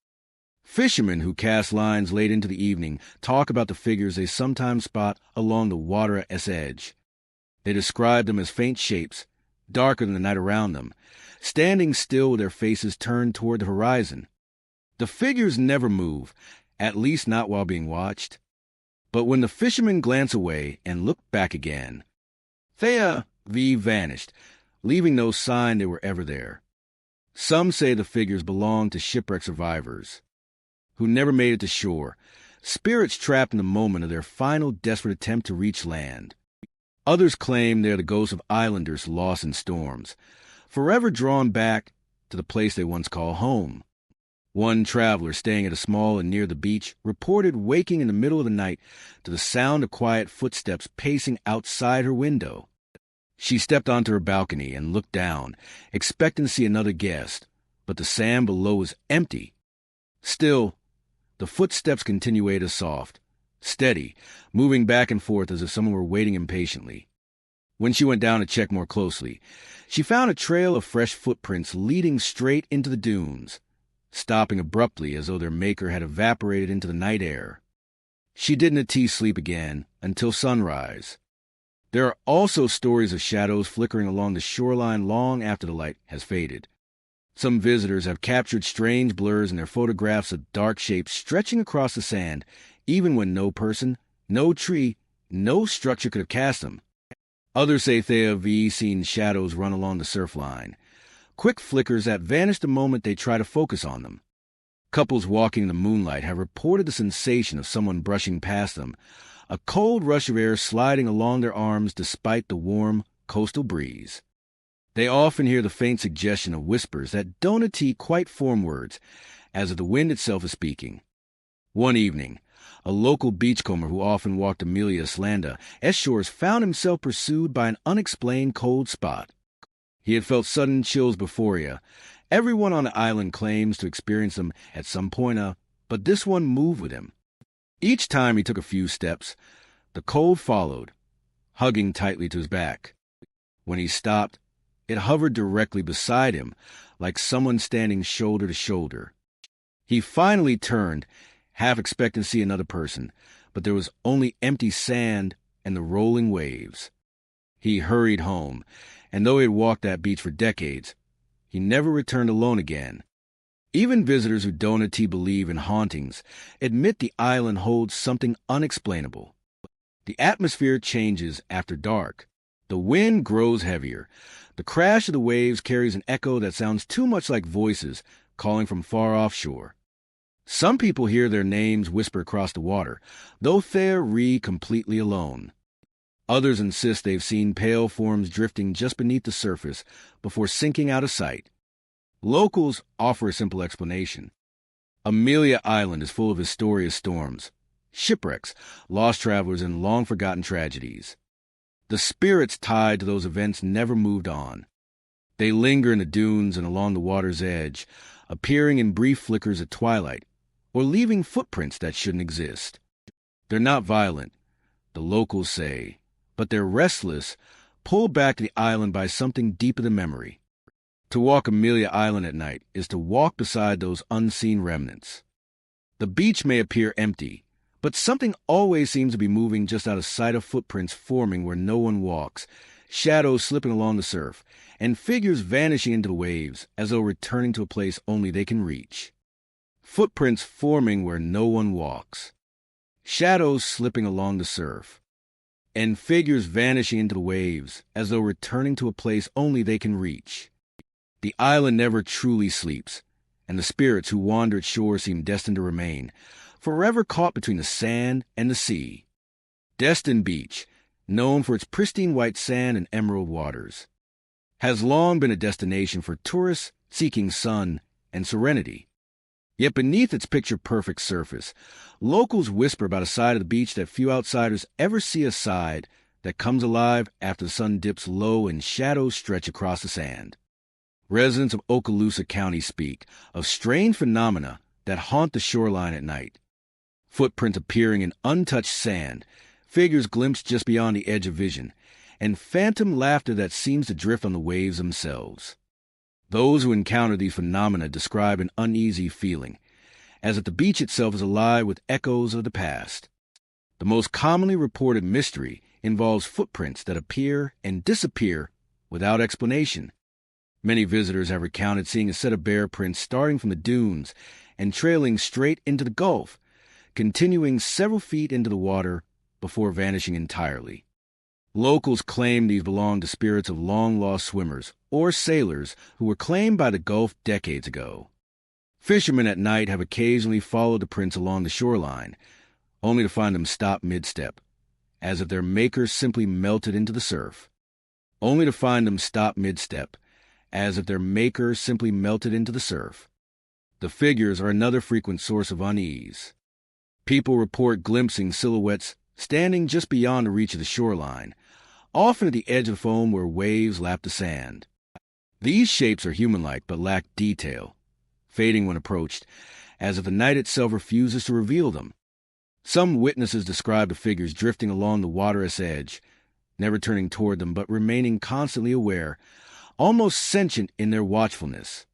Fishermen who cast lines late into the evening talk about the figures they sometimes spot along the water's edge. They describe them as faint shapes, darker than the night around them, standing still with their faces turned toward the horizon. The figures never move, at least not while being watched. But when the fishermen glance away and look back again, they vanished, leaving no sign they were ever there. Some say the figures belong to shipwreck survivors who never made it to shore, spirits trapped in the moment of their final desperate attempt to reach land. Others claim they are the ghosts of islanders lost in storms, forever drawn back to the place they once called home. One traveler staying at a small inn near the beach reported waking in the middle of the night to the sound of quiet footsteps pacing outside her window. She stepped onto her balcony and looked down, expecting to see another guest, but the sand below was empty. Still, the footsteps continued as soft, steady, moving back and forth as if someone were waiting impatiently. When she went down to check more closely, she found a trail of fresh footprints leading straight into the dunes, stopping abruptly as though their maker had evaporated into the night air. She didn't sleep again until sunrise. There are also stories of shadows flickering along the shoreline long after the light has faded. Some visitors have captured strange blurs in their photographs of dark shapes stretching across the sand, even when no person, no tree, no structure could have cast them. Others say they have seen shadows run along the surf line, quick flickers that vanish the moment they try to focus on them. Couples walking in the moonlight have reported the sensation of someone brushing past them, a cold rush of air sliding along their arms despite the warm coastal breeze. They often hear the faint suggestion of whispers that don't quite form words, as if the wind itself is speaking. One evening, a local beachcomber who often walked Amelia Islanda shores found himself pursued by an unexplained cold spot. He had felt sudden chills before. Everyone on the island claims to experience them at some point, but this one moved with him. Each time he took a few steps, the cold followed, hugging tightly to his back. When he stopped, it hovered directly beside him, like someone standing shoulder to shoulder. He finally turned, half expecting to see another person, but there was only empty sand and the rolling waves. He hurried home, and though he had walked that beach for decades, he never returned alone again. Even visitors who don't believe in hauntings admit the island holds something unexplainable. The atmosphere changes after dark. The wind grows heavier. The crash of the waves carries an echo that sounds too much like voices calling from far offshore. Some people hear their names whisper across the water, though they're completely alone. Others insist they've seen pale forms drifting just beneath the surface before sinking out of sight. Locals offer a simple explanation. Amelia Island is full of mysterious storms, shipwrecks, lost travelers, and long-forgotten tragedies. The spirits tied to those events never moved on. They linger in the dunes and along the water's edge, appearing in brief flickers at twilight, or leaving footprints that shouldn't exist. They're not violent, the locals say, but they're restless, pulled back to the island by something deeper than memory. To walk Amelia Island at night is to walk beside those unseen remnants. The beach may appear empty, but something always seems to be moving just out of sight of footprints forming where no one walks, shadows slipping along the surf, and figures vanishing into the waves as though returning to a place only they can reach. Footprints forming where no one walks, shadows slipping along the surf, and figures vanishing into the waves as though returning to a place only they can reach. The island never truly sleeps, and the spirits who wander its shore seem destined to remain, forever caught between the sand and the sea. Destin Beach, known for its pristine white sand and emerald waters, has long been a destination for tourists seeking sun and serenity. Yet beneath its picture-perfect surface, locals whisper about a side of the beach that few outsiders ever see, a side that comes alive after the sun dips low and shadows stretch across the sand. Residents of Okaloosa County speak of strange phenomena that haunt the shoreline at night. Footprints appearing in untouched sand, figures glimpsed just beyond the edge of vision, and phantom laughter that seems to drift on the waves themselves. Those who encounter these phenomena describe an uneasy feeling, as if the beach itself is alive with echoes of the past. The most commonly reported mystery involves footprints that appear and disappear without explanation. Many visitors have recounted seeing a set of bear prints starting from the dunes and trailing straight into the Gulf, continuing several feet into the water before vanishing entirely. Locals claim these belong to spirits of long-lost swimmers or sailors who were claimed by the Gulf decades ago. Fishermen at night have occasionally followed the prints along the shoreline, only to find them stop mid-step, as if their makers simply melted into the surf. Only to find them stop mid-step, as if their maker simply melted into the surf. The figures are another frequent source of unease. People report glimpsing silhouettes standing just beyond the reach of the shoreline, often at the edge of foam where waves lap the sand. These shapes are human-like but lack detail, fading when approached, as if the night itself refuses to reveal them. Some witnesses describe the figures drifting along the water's edge, never turning toward them but remaining constantly aware, almost sentient in their watchfulness.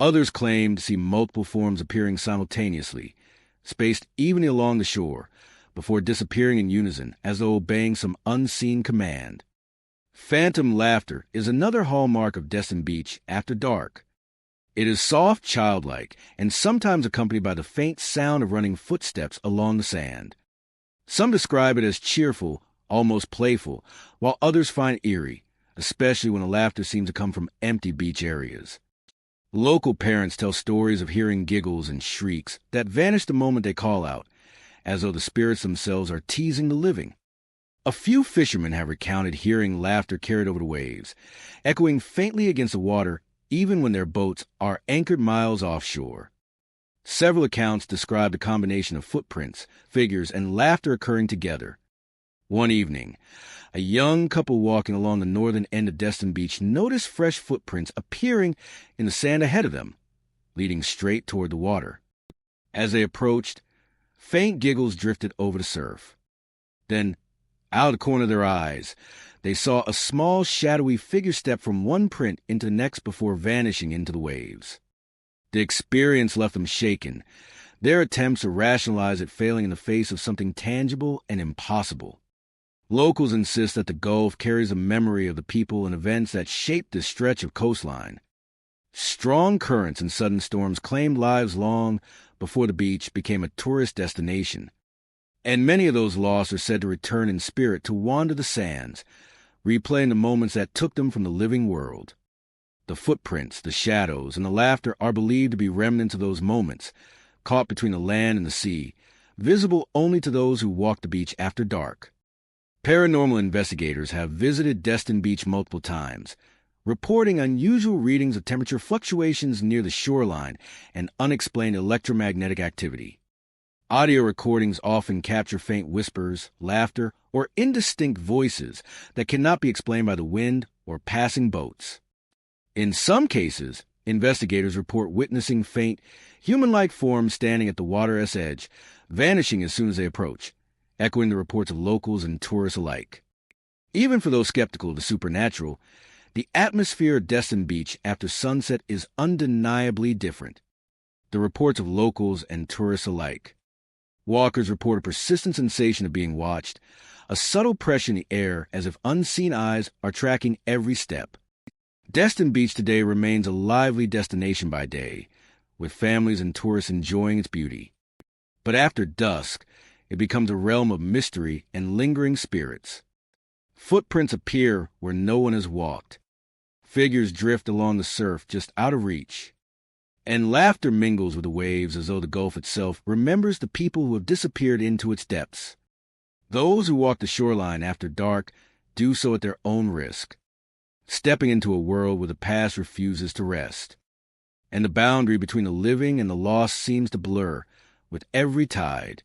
Others claim to see multiple forms appearing simultaneously, spaced evenly along the shore, before disappearing in unison as though obeying some unseen command. Phantom laughter is another hallmark of Destin Beach after dark. It is soft, childlike, and sometimes accompanied by the faint sound of running footsteps along the sand. Some describe it as cheerful, almost playful, while others find eerie, especially when the laughter seems to come from empty beach areas. Local parents tell stories of hearing giggles and shrieks that vanish the moment they call out, as though the spirits themselves are teasing the living. A few fishermen have recounted hearing laughter carried over the waves, echoing faintly against the water even when their boats are anchored miles offshore. Several accounts describe the combination of footprints, figures, and laughter occurring together. One evening, a young couple walking along the northern end of Destin Beach noticed fresh footprints appearing in the sand ahead of them, leading straight toward the water. As they approached, faint giggles drifted over the surf. Then, out of the corner of their eyes, they saw a small, shadowy figure step from one print into the next before vanishing into the waves. The experience left them shaken, their attempts to rationalize it failing in the face of something tangible and impossible. Locals insist that the Gulf carries a memory of the people and events that shaped this stretch of coastline. Strong currents and sudden storms claimed lives long before the beach became a tourist destination. And many of those lost are said to return in spirit to wander the sands, replaying the moments that took them from the living world. The footprints, the shadows, and the laughter are believed to be remnants of those moments, caught between the land and the sea, visible only to those who walk the beach after dark. Paranormal investigators have visited Destin Beach multiple times, reporting unusual readings of temperature fluctuations near the shoreline and unexplained electromagnetic activity. Audio recordings often capture faint whispers, laughter, or indistinct voices that cannot be explained by the wind or passing boats. In some cases, investigators report witnessing faint, human-like forms standing at the water's edge, vanishing as soon as they approach, echoing the reports of locals and tourists alike. Even for those skeptical of the supernatural, the atmosphere of Destin Beach after sunset is undeniably different. The reports of locals and tourists alike. Walkers report a persistent sensation of being watched, a subtle pressure in the air as if unseen eyes are tracking every step. Destin Beach today remains a lively destination by day, with families and tourists enjoying its beauty. But after dusk, it becomes a realm of mystery and lingering spirits. Footprints appear where no one has walked. Figures drift along the surf just out of reach. And laughter mingles with the waves as though the Gulf itself remembers the people who have disappeared into its depths. Those who walk the shoreline after dark do so at their own risk, stepping into a world where the past refuses to rest. And the boundary between the living and the lost seems to blur with every tide.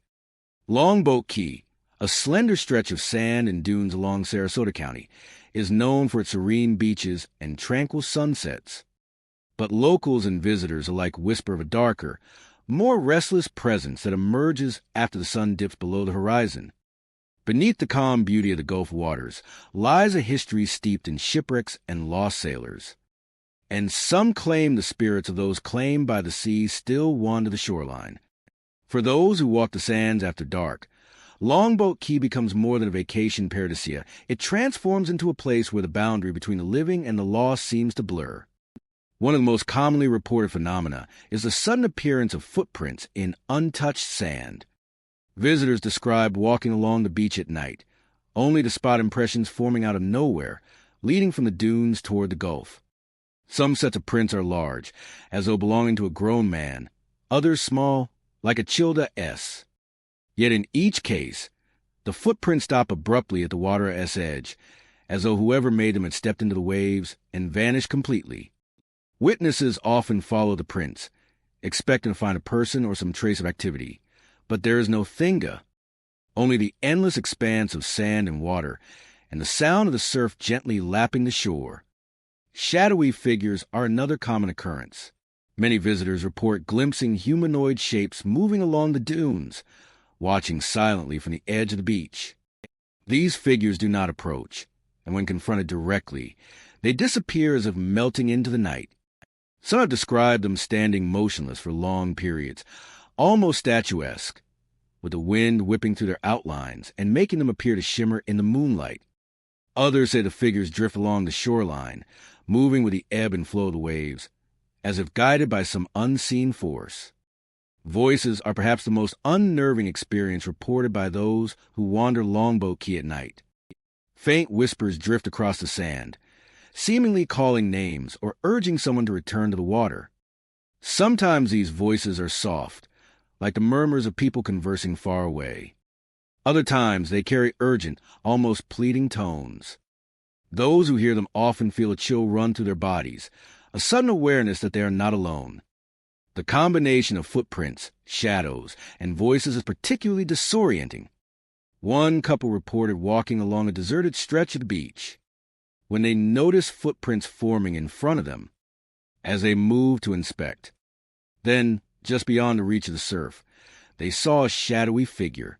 Longboat Key, a slender stretch of sand and dunes along Sarasota County, is known for its serene beaches and tranquil sunsets. But locals and visitors alike whisper of a darker, more restless presence that emerges after the sun dips below the horizon. Beneath the calm beauty of the Gulf waters lies a history steeped in shipwrecks and lost sailors. And some claim the spirits of those claimed by the sea still wander the shoreline. For those who walk the sands after dark, Longboat Key becomes more than a vacation paradisia. It transforms into a place where the boundary between the living and the lost seems to blur. One of the most commonly reported phenomena is the sudden appearance of footprints in untouched sand. Visitors describe walking along the beach at night, only to spot impressions forming out of nowhere, leading from the dunes toward the Gulf. Some sets of prints are large, as though belonging to a grown man, others small, like a tilde S. Yet in each case, the footprints stop abruptly at the water's edge, as though whoever made them had stepped into the waves and vanished completely. Witnesses often follow the prints, expecting to find a person or some trace of activity, but there is no thinga, only the endless expanse of sand and water, and the sound of the surf gently lapping the shore. Shadowy figures are another common occurrence. Many visitors report glimpsing humanoid shapes moving along the dunes, watching silently from the edge of the beach. These figures do not approach, and when confronted directly, they disappear as if melting into the night. Some have described them standing motionless for long periods, almost statuesque, with the wind whipping through their outlines and making them appear to shimmer in the moonlight. Others say the figures drift along the shoreline, moving with the ebb and flow of the waves, as if guided by some unseen force. Voices are perhaps the most unnerving experience reported by those who wander Longboat Key at night. Faint whispers drift across the sand, seemingly calling names or urging someone to return to the water. Sometimes these voices are soft, like the murmurs of people conversing far away. Other times they carry urgent, almost pleading tones. Those who hear them often feel a chill run through their bodies, a sudden awareness that they are not alone. The combination of footprints, shadows, and voices is particularly disorienting. One couple reported walking along a deserted stretch of the beach when they noticed footprints forming in front of them as they moved to inspect. Then, just beyond the reach of the surf, they saw a shadowy figure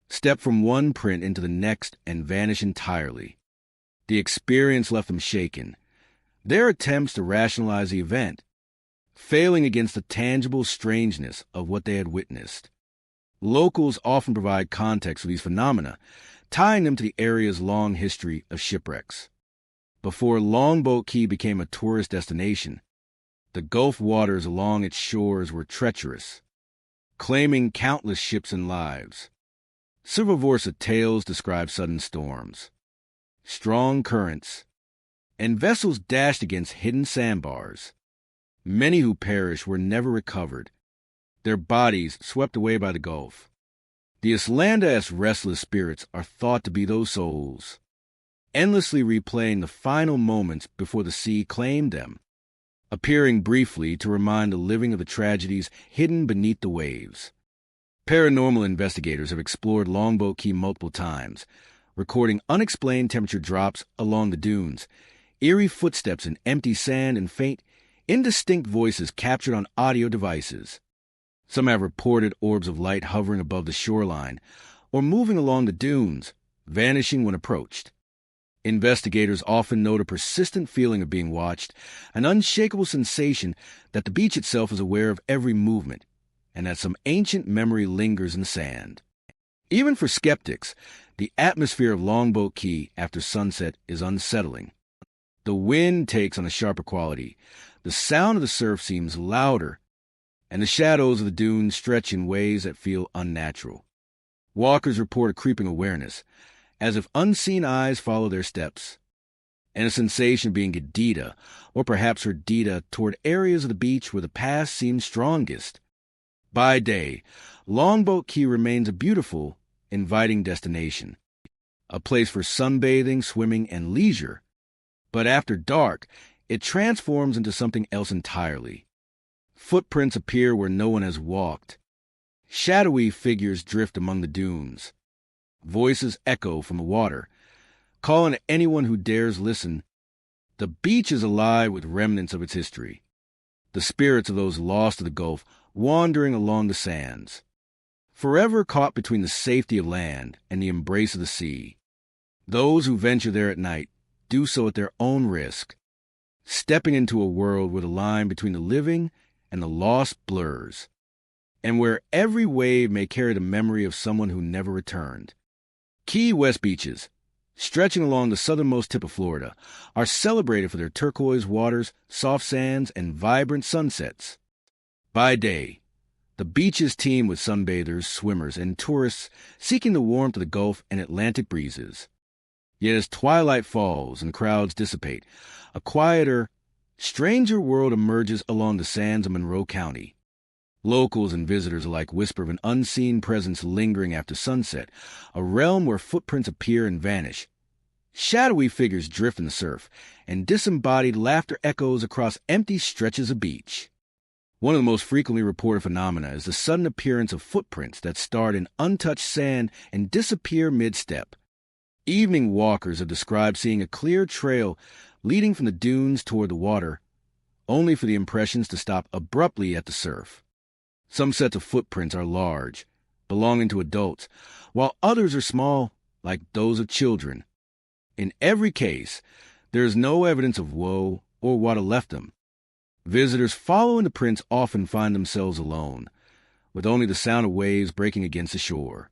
step from one print into the next and vanish entirely. The experience left them shaken, their attempts to rationalize the event failing against the tangible strangeness of what they had witnessed. Locals often provide context for these phenomena, tying them to the area's long history of shipwrecks. Before Longboat Key became a tourist destination, the Gulf waters along its shores were treacherous, claiming countless ships and lives. Silvervorsa tales describe sudden storms, strong currents, and vessels dashed against hidden sandbars. Many who perished were never recovered, their bodies swept away by the Gulf. The Icelanda's restless spirits are thought to be those souls, endlessly replaying the final moments before the sea claimed them, appearing briefly to remind the living of the tragedies hidden beneath the waves. Paranormal investigators have explored Longboat Key multiple times, recording unexplained temperature drops along the dunes, eerie footsteps in empty sand, and faint, indistinct voices captured on audio devices. Some have reported orbs of light hovering above the shoreline or moving along the dunes, vanishing when approached. Investigators often note a persistent feeling of being watched, an unshakable sensation that the beach itself is aware of every movement, and that some ancient memory lingers in the sand. Even for skeptics, the atmosphere of Longboat Key after sunset is unsettling. The wind takes on a sharper quality, the sound of the surf seems louder, and the shadows of the dunes stretch in ways that feel unnatural. Walkers report a creeping awareness, as if unseen eyes follow their steps, and a sensation of being Gadita, or perhaps Herdita, toward areas of the beach where the past seems strongest. By day, Longboat Key remains a beautiful, inviting destination, a place for sunbathing, swimming, and leisure. But after dark, it transforms into something else entirely. Footprints appear where no one has walked. Shadowy figures drift among the dunes. Voices echo from the water, calling to anyone who dares listen. The beach is alive with remnants of its history, the spirits of those lost to the Gulf wandering along the sands, forever caught between the safety of land and the embrace of the sea. Those who venture there at night do so at their own risk, stepping into a world where the line between the living and the lost blurs, and where every wave may carry the memory of someone who never returned. Key West beaches, stretching along the southernmost tip of Florida, are celebrated for their turquoise waters, soft sands, and vibrant sunsets. By day, the beaches teem with sunbathers, swimmers, and tourists seeking the warmth of the Gulf and Atlantic breezes. Yet as twilight falls and crowds dissipate, a quieter, stranger world emerges along the sands of Monroe County. Locals and visitors alike whisper of an unseen presence lingering after sunset, a realm where footprints appear and vanish. Shadowy figures drift in the surf, and disembodied laughter echoes across empty stretches of beach. One of the most frequently reported phenomena is the sudden appearance of footprints that start in untouched sand and disappear mid-step. Evening walkers have described seeing a clear trail leading from the dunes toward the water, only for the impressions to stop abruptly at the surf. Some sets of footprints are large, belonging to adults, while others are small, like those of children. In every case, there is no evidence of woe or what left them. Visitors following the prints often find themselves alone, with only the sound of waves breaking against the shore.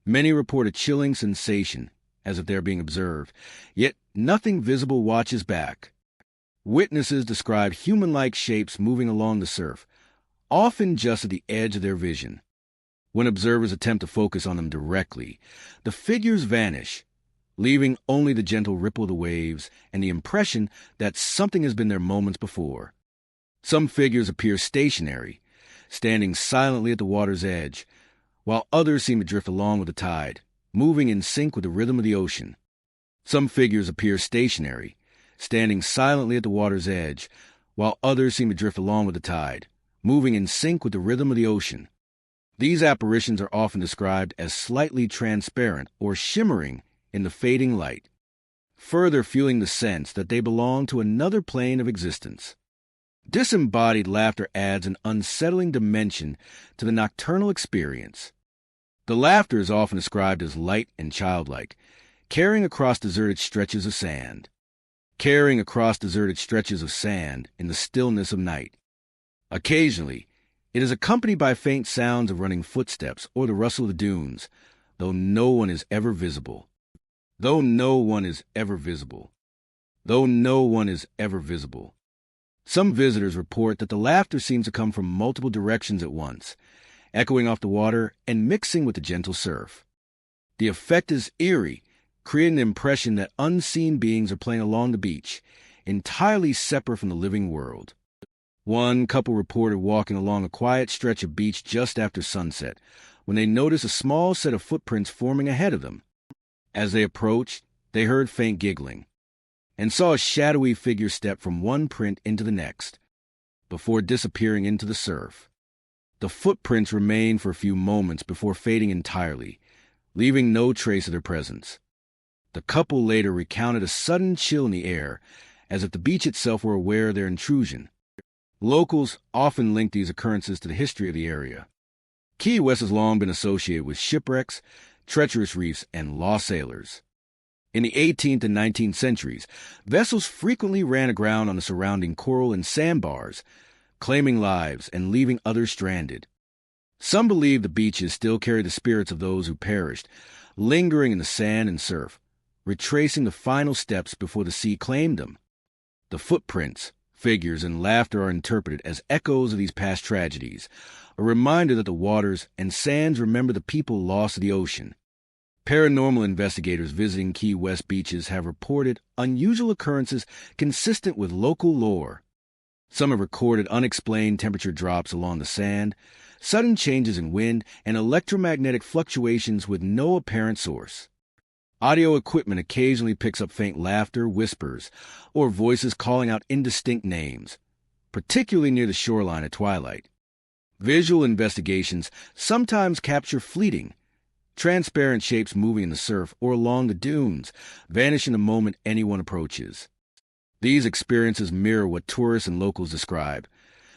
Many report a chilling sensation, as if they are being observed, yet nothing visible watches back. Witnesses describe human-like shapes moving along the surf, often just at the edge of their vision. When observers attempt to focus on them directly, the figures vanish, leaving only the gentle ripple of the waves and the impression that something has been there moments before. Some figures appear stationary, standing silently at the water's edge, while others seem to drift along with the tide, moving in sync with the rhythm of the ocean. Some figures appear stationary, standing silently at the water's edge, while others seem to drift along with the tide, moving in sync with the rhythm of the ocean. These apparitions are often described as slightly transparent or shimmering in the fading light, further fueling the sense that they belong to another plane of existence. Disembodied laughter adds an unsettling dimension to the nocturnal experience. The laughter is often described as light and childlike, carrying across deserted stretches of sand. Carrying across deserted stretches of sand in the stillness of night. Occasionally, it is accompanied by faint sounds of running footsteps or the rustle of the dunes, though no one is ever visible. Though no one is ever visible. Though no one is ever visible. Some visitors report that the laughter seems to come from multiple directions at once, echoing off the water and mixing with the gentle surf. The effect is eerie, creating the impression that unseen beings are playing along the beach, entirely separate from the living world. One couple reported walking along a quiet stretch of beach just after sunset, when they noticed a small set of footprints forming ahead of them. As they approached, they heard faint giggling, and saw a shadowy figure step from one print into the next, before disappearing into the surf. The footprints remained for a few moments before fading entirely, leaving no trace of their presence. The couple later recounted a sudden chill in the air, as if the beach itself were aware of their intrusion. Locals often link these occurrences to the history of the area. Key West has long been associated with shipwrecks, treacherous reefs, and lost sailors. In the 18th and 19th centuries, vessels frequently ran aground on the surrounding coral and sandbars, claiming lives and leaving others stranded. Some believe the beaches still carry the spirits of those who perished, lingering in the sand and surf, retracing the final steps before the sea claimed them. The footprints, figures, and laughter are interpreted as echoes of these past tragedies, a reminder that the waters and sands remember the people lost to the ocean. Paranormal investigators visiting Key West beaches have reported unusual occurrences consistent with local lore. Some have recorded unexplained temperature drops along the sand, sudden changes in wind, and electromagnetic fluctuations with no apparent source. Audio equipment occasionally picks up faint laughter, whispers, or voices calling out indistinct names, particularly near the shoreline at twilight. Visual investigations sometimes capture fleeting, transparent shapes moving in the surf or along the dunes, vanishing the moment anyone approaches. These experiences mirror what tourists and locals describe,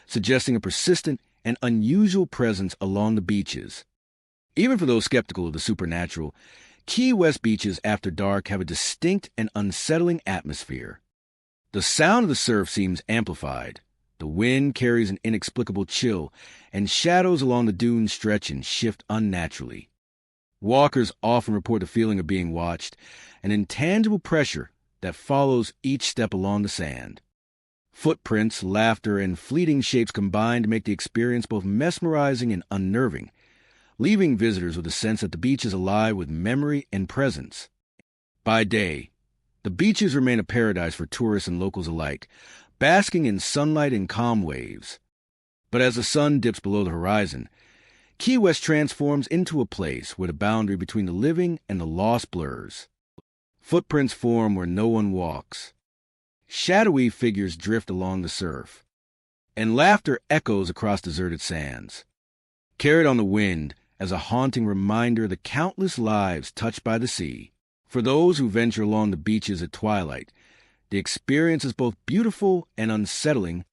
suggesting a persistent and unusual presence along the beaches. Even for those skeptical of the supernatural, Key West beaches after dark have a distinct and unsettling atmosphere. The sound of the surf seems amplified, the wind carries an inexplicable chill, and shadows along the dunes stretch and shift unnaturally. Walkers often report the feeling of being watched, an intangible pressure that follows each step along the sand. Footprints, laughter, and fleeting shapes combine to make the experience both mesmerizing and unnerving, leaving visitors with a sense that the beach is alive with memory and presence. By day, the beaches remain a paradise for tourists and locals alike, basking in sunlight and calm waves. But as the sun dips below the horizon, Key West transforms into a place where the boundary between the living and the lost blurs. Footprints form where no one walks. Shadowy figures drift along the surf, and laughter echoes across deserted sands. Carried on the wind as a haunting reminder of the countless lives touched by the sea. For those who venture along the beaches at twilight, the experience is both beautiful and unsettling,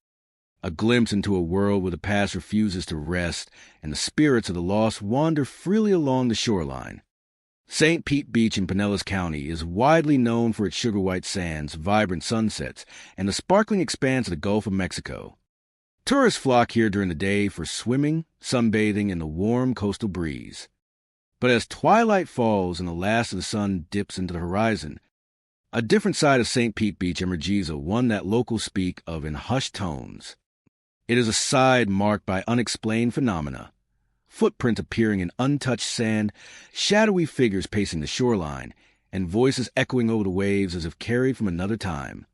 a glimpse into a world where the past refuses to rest and the spirits of the lost wander freely along the shoreline. St. Pete Beach in Pinellas County is widely known for its sugar-white sands, vibrant sunsets, and the sparkling expanse of the Gulf of Mexico. Tourists flock here during the day for swimming, sunbathing, and the warm coastal breeze. But as twilight falls and the last of the sun dips into the horizon, A different side of St. Pete Beach emerges, one that locals speak of in hushed tones. It is a side marked by unexplained phenomena. Footprints appearing in untouched sand, shadowy figures pacing the shoreline, and voices echoing over the waves as if carried from another time.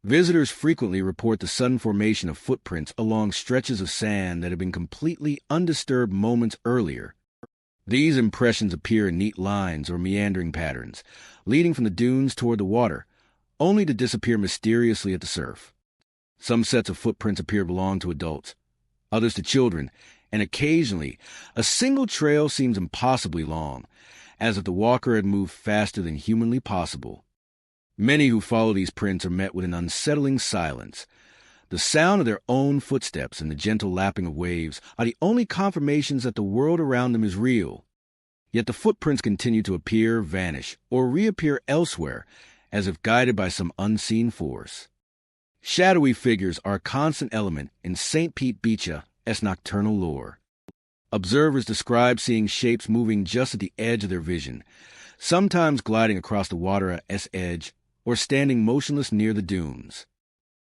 Visitors frequently report the sudden formation of footprints along stretches of sand that had been completely undisturbed moments earlier. These impressions appear in neat lines or meandering patterns, leading from the dunes toward the water, only to disappear mysteriously at the surf. Some sets of footprints appear to belong to adults, others to children, and occasionally, a single trail seems impossibly long, as if the walker had moved faster than humanly possible. Many who follow these prints are met with an unsettling silence. The sound of their own footsteps and the gentle lapping of waves are the only confirmations that the world around them is real. Yet the footprints continue to appear, vanish, or reappear elsewhere, as if guided by some unseen force. Shadowy figures are a constant element in St. Pete Beach's nocturnal lore. Observers describe seeing shapes moving just at the edge of their vision, sometimes gliding across the water's edge or standing motionless near the dunes.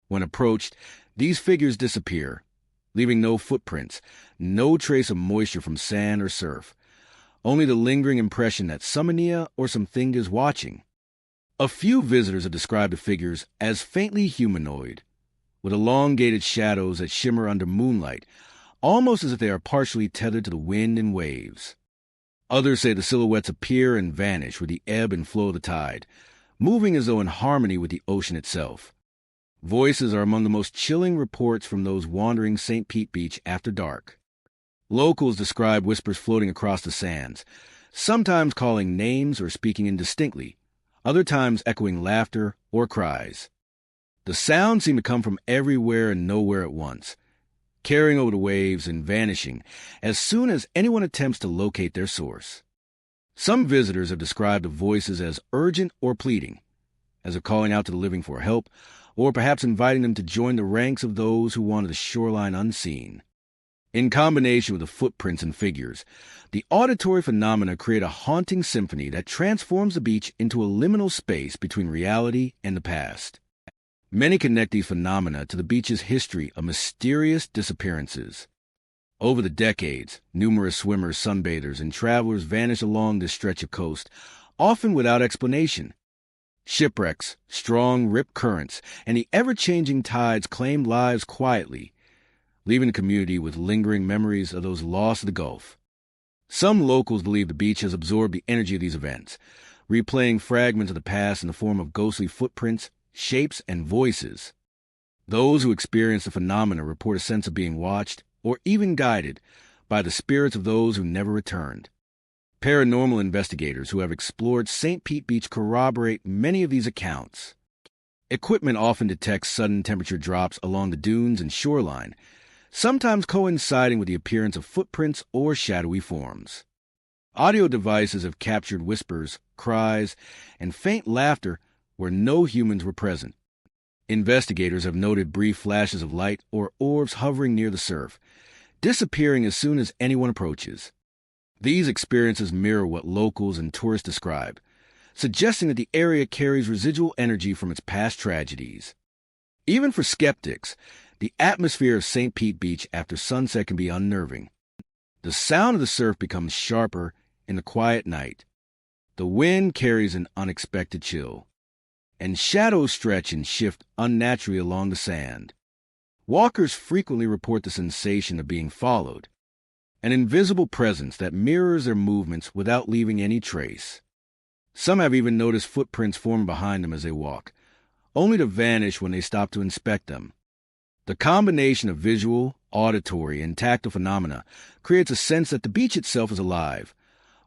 When approached, these figures disappear, leaving no footprints, no trace of moisture from sand or surf, only the lingering impression that something or something is watching. A few visitors have described the figures as faintly humanoid, with elongated shadows that shimmer under moonlight, almost as if they are partially tethered to the wind and waves. Others say the silhouettes appear and vanish with the ebb and flow of the tide, moving as though in harmony with the ocean itself. Voices are among the most chilling reports from those wandering St. Pete Beach after dark. Locals describe whispers floating across the sands, sometimes calling names or speaking indistinctly, other times echoing laughter or cries. The sounds seem to come from everywhere and nowhere at once, carrying over the waves and vanishing as soon as anyone attempts to locate their source. Some visitors have described the voices as urgent or pleading, as if calling out to the living for help, or perhaps inviting them to join the ranks of those who wander the shoreline unseen. In combination with the footprints and figures, the auditory phenomena create a haunting symphony that transforms the beach into a liminal space between reality and the past. Many connect these phenomena to the beach's history of mysterious disappearances. Over the decades, numerous swimmers, sunbathers, and travelers vanish along this stretch of coast, often without explanation. Shipwrecks, strong rip currents, and the ever-changing tides claim lives quietly, leaving the community with lingering memories of those lost to the Gulf. Some locals believe the beach has absorbed the energy of these events, replaying fragments of the past in the form of ghostly footprints, shapes, and voices. Those who experience the phenomena report a sense of being watched, or even guided, by the spirits of those who never returned. Paranormal investigators who have explored St. Pete Beach corroborate many of these accounts. Equipment often detects sudden temperature drops along the dunes and shoreline, sometimes coinciding with the appearance of footprints or shadowy forms. Audio devices have captured whispers, cries, and faint laughter where no humans were present. Investigators have noted brief flashes of light or orbs hovering near the surf, disappearing as soon as anyone approaches. These experiences mirror what locals and tourists describe, suggesting that the area carries residual energy from its past tragedies. Even for skeptics, the atmosphere of St. Pete Beach after sunset can be unnerving. The sound of the surf becomes sharper in the quiet night. The wind carries an unexpected chill, and shadows stretch and shift unnaturally along the sand. Walkers frequently report the sensation of being followed, an invisible presence that mirrors their movements without leaving any trace. Some have even noticed footprints form behind them as they walk, only to vanish when they stop to inspect them. The combination of visual, auditory, and tactile phenomena creates a sense that the beach itself is alive,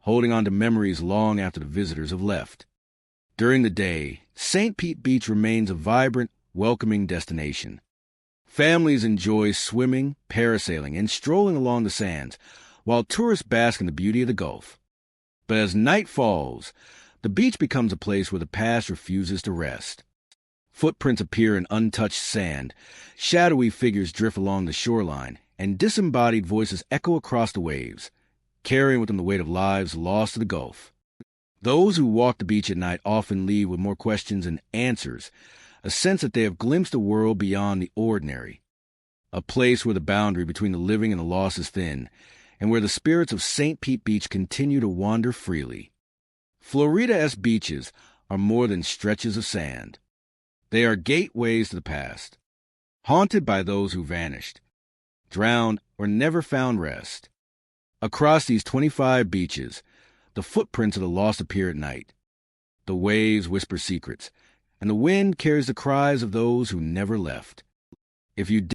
holding on to memories long after the visitors have left. During the day, St. Pete Beach remains a vibrant, welcoming destination. Families enjoy swimming, parasailing, and strolling along the sands, while tourists bask in the beauty of the Gulf. But as night falls, the beach becomes a place where the past refuses to rest. Footprints appear in untouched sand, shadowy figures drift along the shoreline, and disembodied voices echo across the waves, carrying with them the weight of lives lost to the Gulf. Those who walk the beach at night often leave with more questions than answers, a sense that they have glimpsed a world beyond the ordinary, a place where the boundary between the living and the lost is thin, and where the spirits of St. Pete Beach continue to wander freely. Florida-esque beaches are more than stretches of sand. They are gateways to the past, haunted by those who vanished, drowned, or never found rest. Across these 25 beaches, the footprints of the lost appear at night. The waves whisper secrets, and the wind carries the cries of those who never left. If you